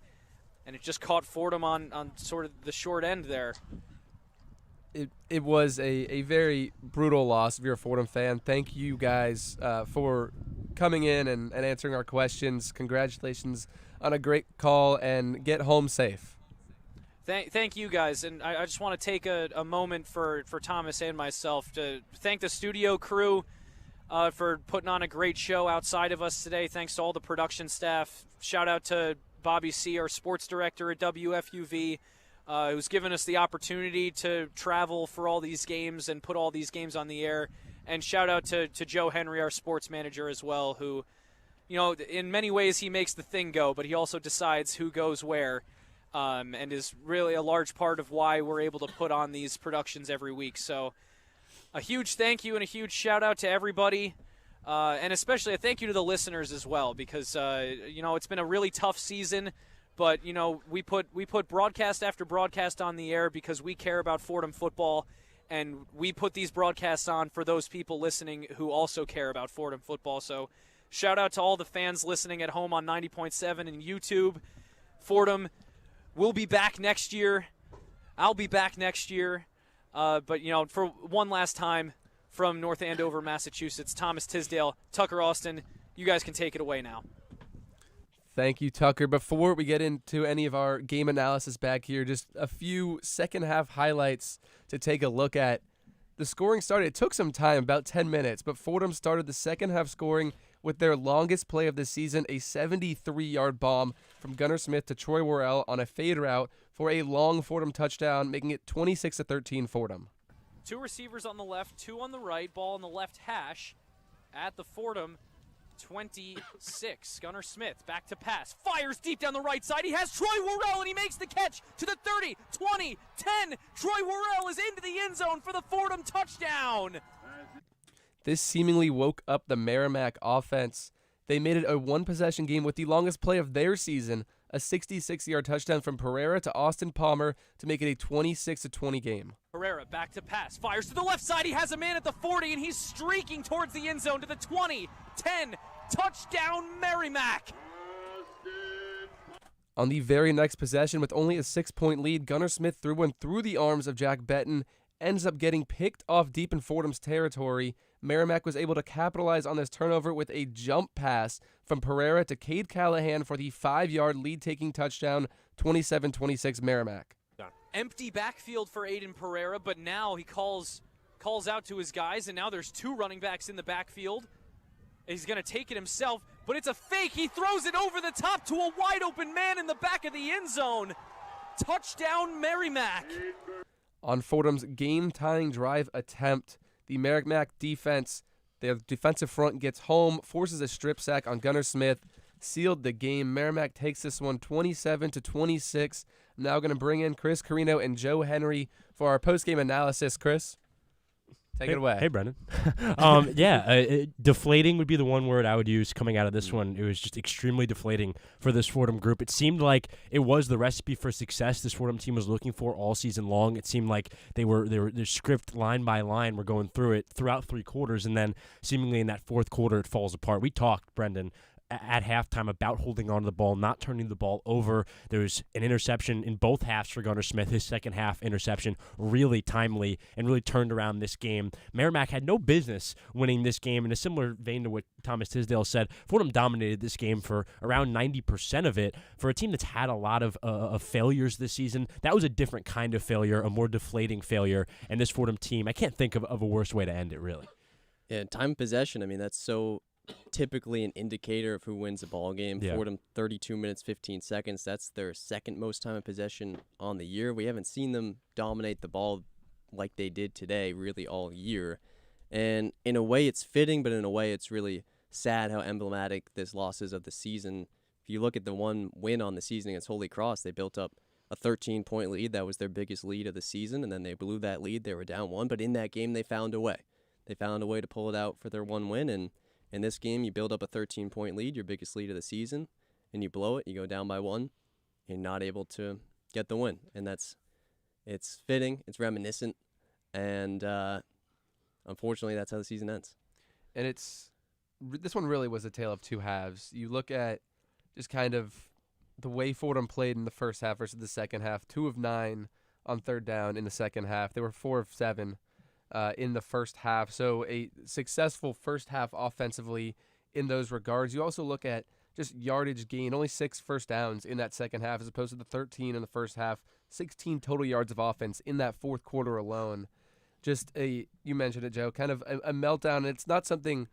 and it just caught Fordham on sort of the short end there. It was a very brutal loss if you're a Fordham fan. Thank you guys for coming in and answering our questions. Congratulations on a great call, and get home safe. Thank you guys, and I just want to take a moment for Thomas and myself to thank the studio crew for putting on a great show outside of us today. Thanks to all the production staff. Shout out to Bobby C., our sports director at WFUV, who's given us the opportunity to travel for all these games and put all these games on the air. And shout out to Joe Henry, our sports manager as well, who, in many ways he makes the thing go, but he also decides who goes where. And is really a large part of why we're able to put on these productions every week. So a huge thank you and a huge shout-out to everybody, and especially a thank you to the listeners as well, because, it's been a really tough season, but, we put broadcast after broadcast on the air because we care about Fordham football, and we put these broadcasts on for those people listening who also care about Fordham football. So shout-out to all the fans listening at home on 90.7 and YouTube. Fordham, we'll be back next year. I'll be back next year. But, for one last time from North Andover, Massachusetts, Thomas Tisdale, Tucker Austin, you guys can take it away now. Thank you, Tucker. Before we get into any of our game analysis back here, just a few second-half highlights to take a look at. The scoring started. It took some time, about 10 minutes, but Fordham started the second half scoring with their longest play of the season, a 73-yard bomb from Gunnar Smith to Troy Worrell on a fade route for a long Fordham touchdown, making it 26-13 Fordham. Two receivers on the left, two on the right, ball on the left hash at the Fordham 26. Gunnar Smith back to pass, fires deep down the right side. He has Troy Worrell, and he makes the catch to the 30, 20, 10. Troy Worrell is into the end zone for the Fordham touchdown. This seemingly woke up the Merrimack offense. They made it a one-possession game with the longest play of their season, a 66-yard touchdown from Pereira to Austin Palmer to make it a 26-20 game. Pereira back to pass, fires to the left side. He has a man at the 40, and he's streaking towards the end zone to the 20, 10, touchdown Merrimack. On the very next possession, with only a 6-point lead, Gunnar Smith threw one through the arms of Jack Benton, ends up getting picked off deep in Fordham's territory. Merrimack was able to capitalize on this turnover with a jump pass from Pereira to Cade Callahan for the 5-yard lead-taking touchdown, 27-26 Merrimack. Empty backfield for Aiden Pereira, but now he calls out to his guys, and now there's two running backs in the backfield. He's going to take it himself, but it's a fake. He throws it over the top to a wide-open man in the back of the end zone. Touchdown Merrimack. On Fordham's game-tying drive attempt, the Merrimack defense, their defensive front gets home, forces a strip sack on Gunnar Smith, sealed the game. Merrimack takes this one 27-26. I'm now going to bring in Chris Carino and Joe Henry for our post-game analysis. Chris, take it away. Hey, Brendan. Deflating would be the one word I would use coming out of this one. It was just extremely deflating for this Fordham group. It seemed like it was the recipe for success this Fordham team was looking for all season long. It seemed like their script line by line were going through it throughout three quarters, and then seemingly in that fourth quarter it falls apart. We talked, Brendan, at halftime about holding on to the ball, not turning the ball over. There was an interception in both halves for Gunnar Smith. His second half interception really timely and really turned around this game. Merrimack had no business winning this game. In a similar vein to what Thomas Tisdale said, Fordham dominated this game for around 90% of it. For a team that's had a lot of failures this season, that was a different kind of failure, a more deflating failure. And this Fordham team, I can't think of a worse way to end it, really. Yeah, time of possession, I mean, that's so typically an indicator of who wins a ball game. Yeah. Fordham 32 minutes 15 seconds. That's their second most time of possession on the year. We haven't seen them dominate the ball like they did today really all year. And in a way it's fitting, but in a way it's really sad how emblematic this loss is of the season. If you look at the one win on the season against Holy Cross, they built up a 13-point lead. That was their biggest lead of the season, and then they blew that lead. They were down 1, but in that game they found a way. They found a way to pull it out for their one win, and in this game you build up a 13-point lead, your biggest lead of the season, and you blow it, you go down by 1, and not able to get the win. And it's fitting, it's reminiscent, and unfortunately that's how the season ends. And this one really was a tale of two halves. You look at just kind of the way Fordham played in the first half versus the second half. 2 of 9 on third down in the second half. They were 4 of 7 in the first half. So a successful first half offensively in those regards. You also look at just yardage gain, only 6 first downs in that second half as opposed to the 13 in the first half. 16 total yards of offense in that fourth quarter alone. Just you mentioned it, Joe, kind of a meltdown. And it's not something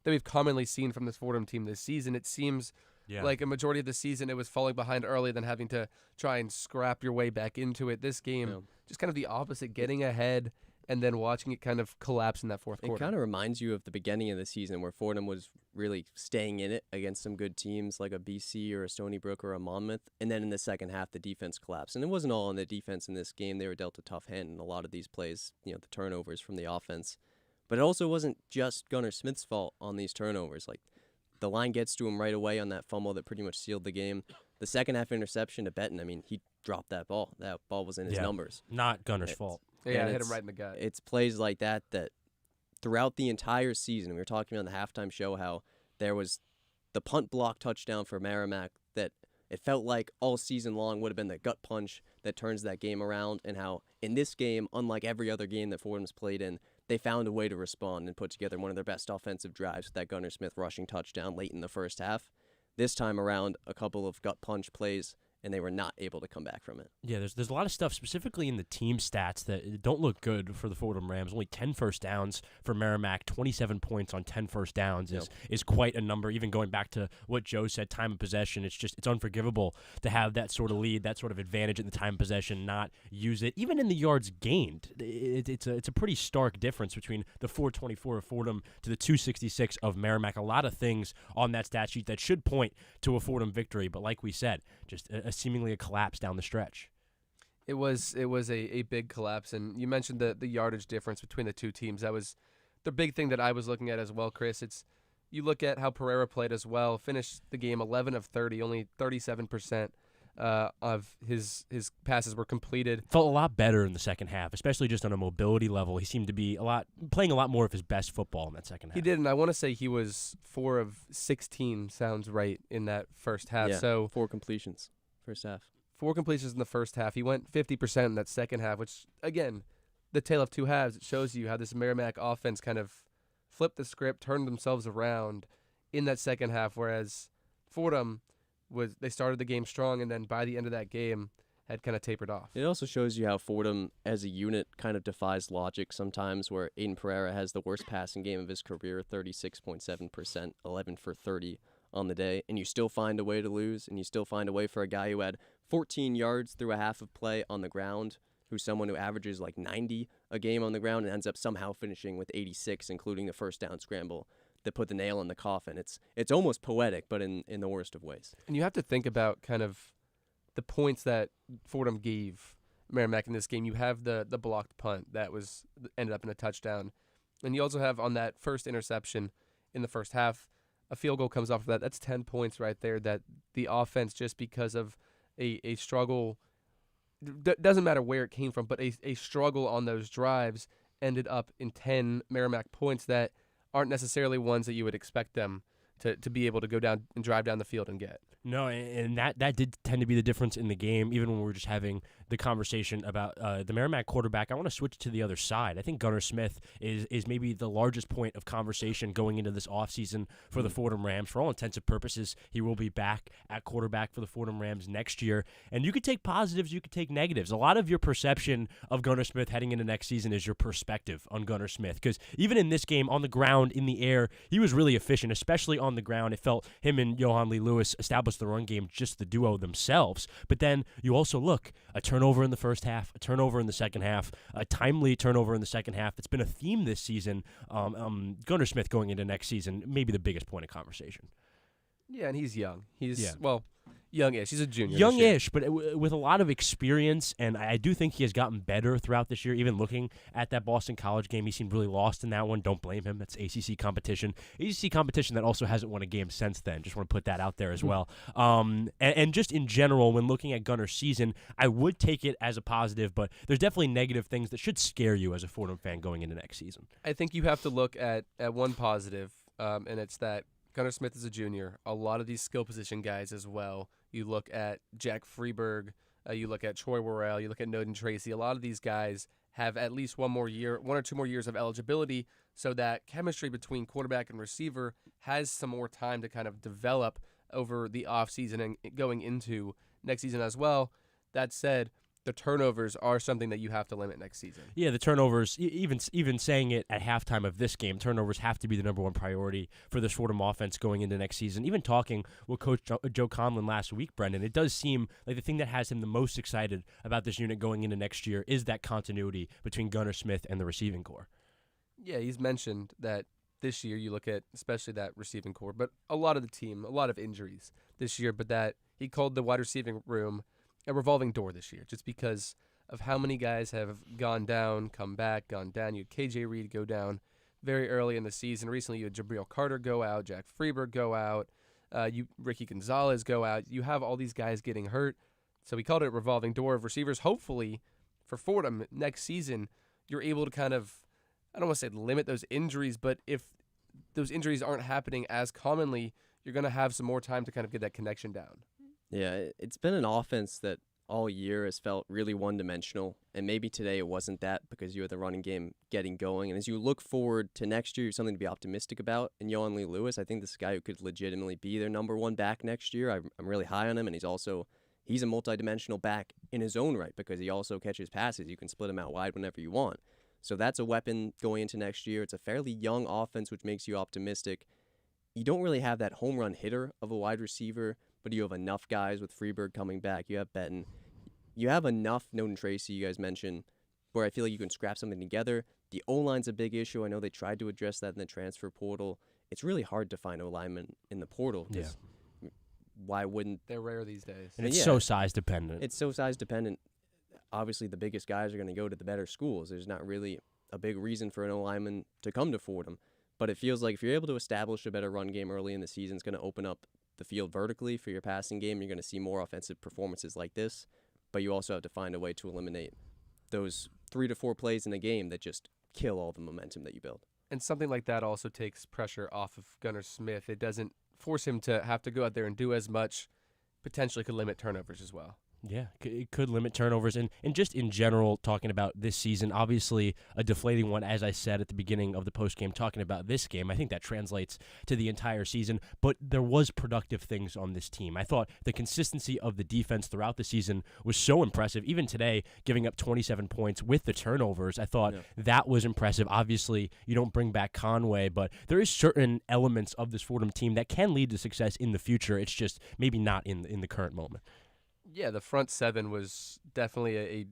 that we've commonly seen from this Fordham team this season. It seems like a majority of the season it was falling behind early, then having to try and scrap your way back into it. This game, just kind of the opposite, getting ahead and then watching it kind of collapse in that fourth quarter. It kind of reminds you of the beginning of the season where Fordham was really staying in it against some good teams like a BC or a Stony Brook or a Monmouth. And then in the second half, the defense collapsed. And it wasn't all on the defense in this game. They were dealt a tough hand in a lot of these plays, the turnovers from the offense. But it also wasn't just Gunnar Smith's fault on these turnovers. Like, the line gets to him right away on that fumble that pretty much sealed the game. The second half interception to Benton, I mean, he dropped that ball. That ball was in his numbers. Not Gunnar's fault. Yeah, hit him right in the gut. It's plays like that throughout the entire season, we were talking about on the halftime show how there was the punt block touchdown for Merrimack that it felt like all season long would have been the gut punch that turns that game around, and how in this game, unlike every other game that Fordham's played in, they found a way to respond and put together one of their best offensive drives with that Gunnar Smith rushing touchdown late in the first half. This time around, a couple of gut punch plays, and they were not able to come back from it. Yeah, there's a lot of stuff, specifically in the team stats, that don't look good for the Fordham Rams. Only 10 first downs for Merrimack, 27 points on 10 first downs is quite a number. Even going back to what Joe said, time of possession, it's unforgivable to have that sort of lead, that sort of advantage in the time of possession, not use it. Even in the yards gained, it's a pretty stark difference between the 424 of Fordham to the 266 of Merrimack. A lot of things on that stat sheet that should point to a Fordham victory, but like we said, just seemingly a collapse down the stretch. It was a big collapse, and you mentioned the yardage difference between the two teams. That was the big thing that I was looking at as well, Chris. You look at how Pereira played as well. Finished the game 11 of 30, only 37% of his passes were completed. Felt a lot better in the second half, especially just on a mobility level. He seemed to be playing a lot more of his best football in that second half. He did, and I want to say he was 4 of 16, sounds right, in that first half. Yeah, so 4 completions first half. 4 completions in the first half. He went 50% in that second half, which, again, the tale of two halves. It shows you how this Merrimack offense kind of flipped the script, turned themselves around in that second half, whereas Fordham they started the game strong, and then by the end of that game had kind of tapered off. It also shows you how Fordham as a unit kind of defies logic sometimes, where Aiden Pereira has the worst passing game of his career, 36.7%, 11 for 30 on the day, and you still find a way to lose, and you still find a way for a guy who had 14 yards through a half of play on the ground, who's someone who averages like 90 a game on the ground and ends up somehow finishing with 86, including the first down scramble that put the nail in the coffin. It's almost poetic, but in the worst of ways. And you have to think about kind of the points that Fordham gave Merrimack in this game. You have the blocked punt that ended up in a touchdown, and you also have on that first interception in the first half, a field goal comes off of that. That's 10 points right there that the offense, just because of a struggle, doesn't matter where it came from, but a struggle on those drives ended up in 10 Merrimack points that aren't necessarily ones that you would expect them to be able to go down and drive down the field and get. No, and that did tend to be the difference in the game, even when we were just having the conversation about the Merrimack quarterback. I want to switch to the other side. I think Gunnar Smith is maybe the largest point of conversation going into this offseason for the Fordham Rams. For all intents and purposes, he will be back at quarterback for the Fordham Rams next year. And you could take positives, you could take negatives. A lot of your perception of Gunnar Smith heading into next season is your perspective on Gunnar Smith, because even in this game, on the ground, in the air, he was really efficient, especially on the ground. It felt him and Johan Lee Lewis established plus the run game, just the duo themselves. But then you also look, a turnover in the first half, a turnover in the second half, a timely turnover in the second half. It's been a theme this season. Gunnar Smith going into next season, maybe the biggest point of conversation. Yeah, and he's young. Well, young-ish. He's a junior. Young-ish, but with a lot of experience, and I do think he has gotten better throughout this year. Even looking at that Boston College game, he seemed really lost in that one. Don't blame him. That's ACC competition. ACC competition that also hasn't won a game since then. Just want to put that out there as well. And just in general, when looking at Gunnar's season, I would take it as a positive, but there's definitely negative things that should scare you as a Fordham fan going into next season. I think you have to look at one positive, and it's that Gunnar Smith is a junior. A lot of these skill position guys as well. You look at Jack Freeberg, you look at Troy Worrell, you look at Noden Tracy. A lot of these guys have at least one or two more years of eligibility, so that chemistry between quarterback and receiver has some more time to kind of develop over the offseason and going into next season as well. That said, the turnovers are something that you have to limit next season. Yeah, the turnovers, even saying it at halftime of this game, turnovers have to be the number one priority for this Fordham offense going into next season. Even talking with Coach Joe Conlon last week, Brendan, it does seem like the thing that has him the most excited about this unit going into next year is that continuity between Gunnar Smith and the receiving corps. Yeah, he's mentioned that this year you look at especially that receiving corps, but a lot of the team, a lot of injuries this year, but that he called the wide receiving room a revolving door this year, just because of how many guys have gone down, come back, gone down. You had KJ Reed go down very early in the season. Recently, you had Jabril Carter go out, Jack Freeberg go out, Ricky Gonzalez go out. You have all these guys getting hurt, so we called it a revolving door of receivers. Hopefully, for Fordham next season, you're able to kind of, I don't want to say limit those injuries, but if those injuries aren't happening as commonly, you're going to have some more time to kind of get that connection down. Yeah, it's been an offense that all year has felt really one-dimensional, and maybe today it wasn't that because you had the running game getting going. And as you look forward to next year, something to be optimistic about. And Yohan Lee Lewis, I think this is a guy who could legitimately be their number one back next year. I'm really high on him, and he's a multi-dimensional back in his own right because he also catches passes. You can split him out wide whenever you want. So that's a weapon going into next year. It's a fairly young offense, which makes you optimistic. You don't really have that home run hitter of a wide receiver, but you have enough guys with Freeberg coming back. You have Benton. You have enough Noden Tracy, you guys mentioned, where I feel like you can scrap something together. The O-line's a big issue. I know they tried to address that in the transfer portal. It's really hard to find O-linemen in the portal. Yeah. Why wouldn't... They're rare these days. And it's so size dependent. It's so size dependent. Obviously, the biggest guys are going to go to the better schools. There's not really a big reason for an O-lineman to come to Fordham. But it feels like if you're able to establish a better run game early in the season, it's going to open up the field vertically for your passing game. You're going to see more offensive performances like this, but you also have to find a way to eliminate those 3 to 4 plays in a game that just kill all the momentum that you build. And something like that also takes pressure off of Gunnar Smith. It doesn't force him to have to go out there and do as much, potentially could limit turnovers as well. Yeah, it could limit turnovers. And just in general, talking about this season, obviously a deflating one, as I said at the beginning of the postgame, talking about this game. I think that translates to the entire season. But there was productive things on this team. I thought the consistency of the defense throughout the season was so impressive. Even today, giving up 27 points with the turnovers, I thought that was impressive. Obviously, you don't bring back Conway, but there is certain elements of this Fordham team that can lead to success in the future. It's just maybe not in the current moment. Yeah, the front seven was definitely a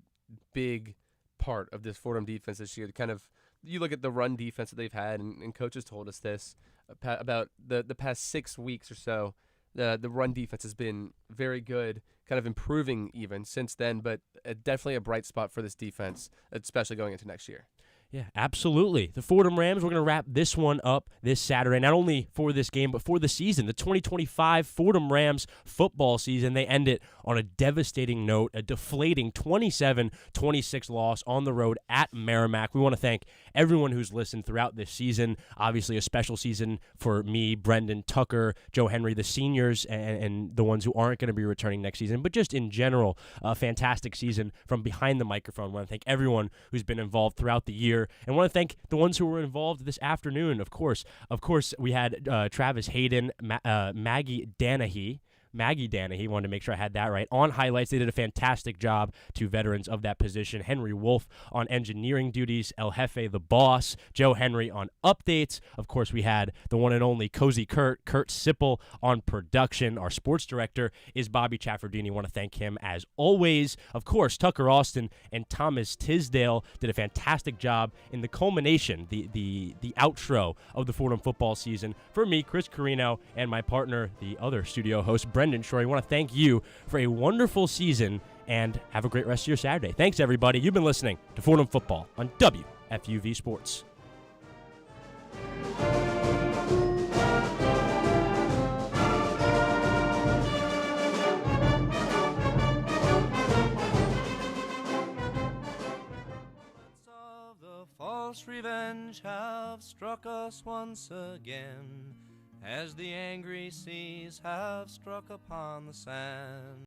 big part of this Fordham defense this year. Kind of, you look at the run defense that they've had, and coaches told us this about the past 6 weeks or so. The run defense has been very good, kind of improving even since then, but definitely a bright spot for this defense, especially going into next year. Yeah, absolutely. The Fordham Rams, we're going to wrap this one up this Saturday, not only for this game, but for the season. The 2025 Fordham Rams football season, they end it on a devastating note, a deflating 27-26 loss on the road at Merrimack. We want to thank everyone who's listened throughout this season. Obviously, a special season for me, Brendan, Tucker, Joe Henry, the seniors, and the ones who aren't going to be returning next season. But just in general, a fantastic season from behind the microphone. I want to thank everyone who's been involved throughout the year. And I want to thank the ones who were involved this afternoon, of course. Of course, we had Travis Hayden, Maggie Danahy, Maggie Danahy. Wanted to make sure I had that right. On highlights, they did a fantastic job. Two veterans of that position. Henry Wolf on engineering duties. El Jefe, the boss. Joe Henry on updates. Of course, we had the one and only Cozy Kurt Sipple on production. Our sports director is Bobby Chaffardini. Want to thank him as always. Of course, Tucker Austin and Thomas Tisdale did a fantastic job in the culmination, the outro of the Fordham football season. For me, Chris Carino, and my partner, the other studio host, Brendan Shore, I want to thank you for a wonderful season and have a great rest of your Saturday. Thanks, everybody. You've been listening to Fordham Football on WFUV Sports. False revenge have struck us once again, as the angry seas have struck upon the sand.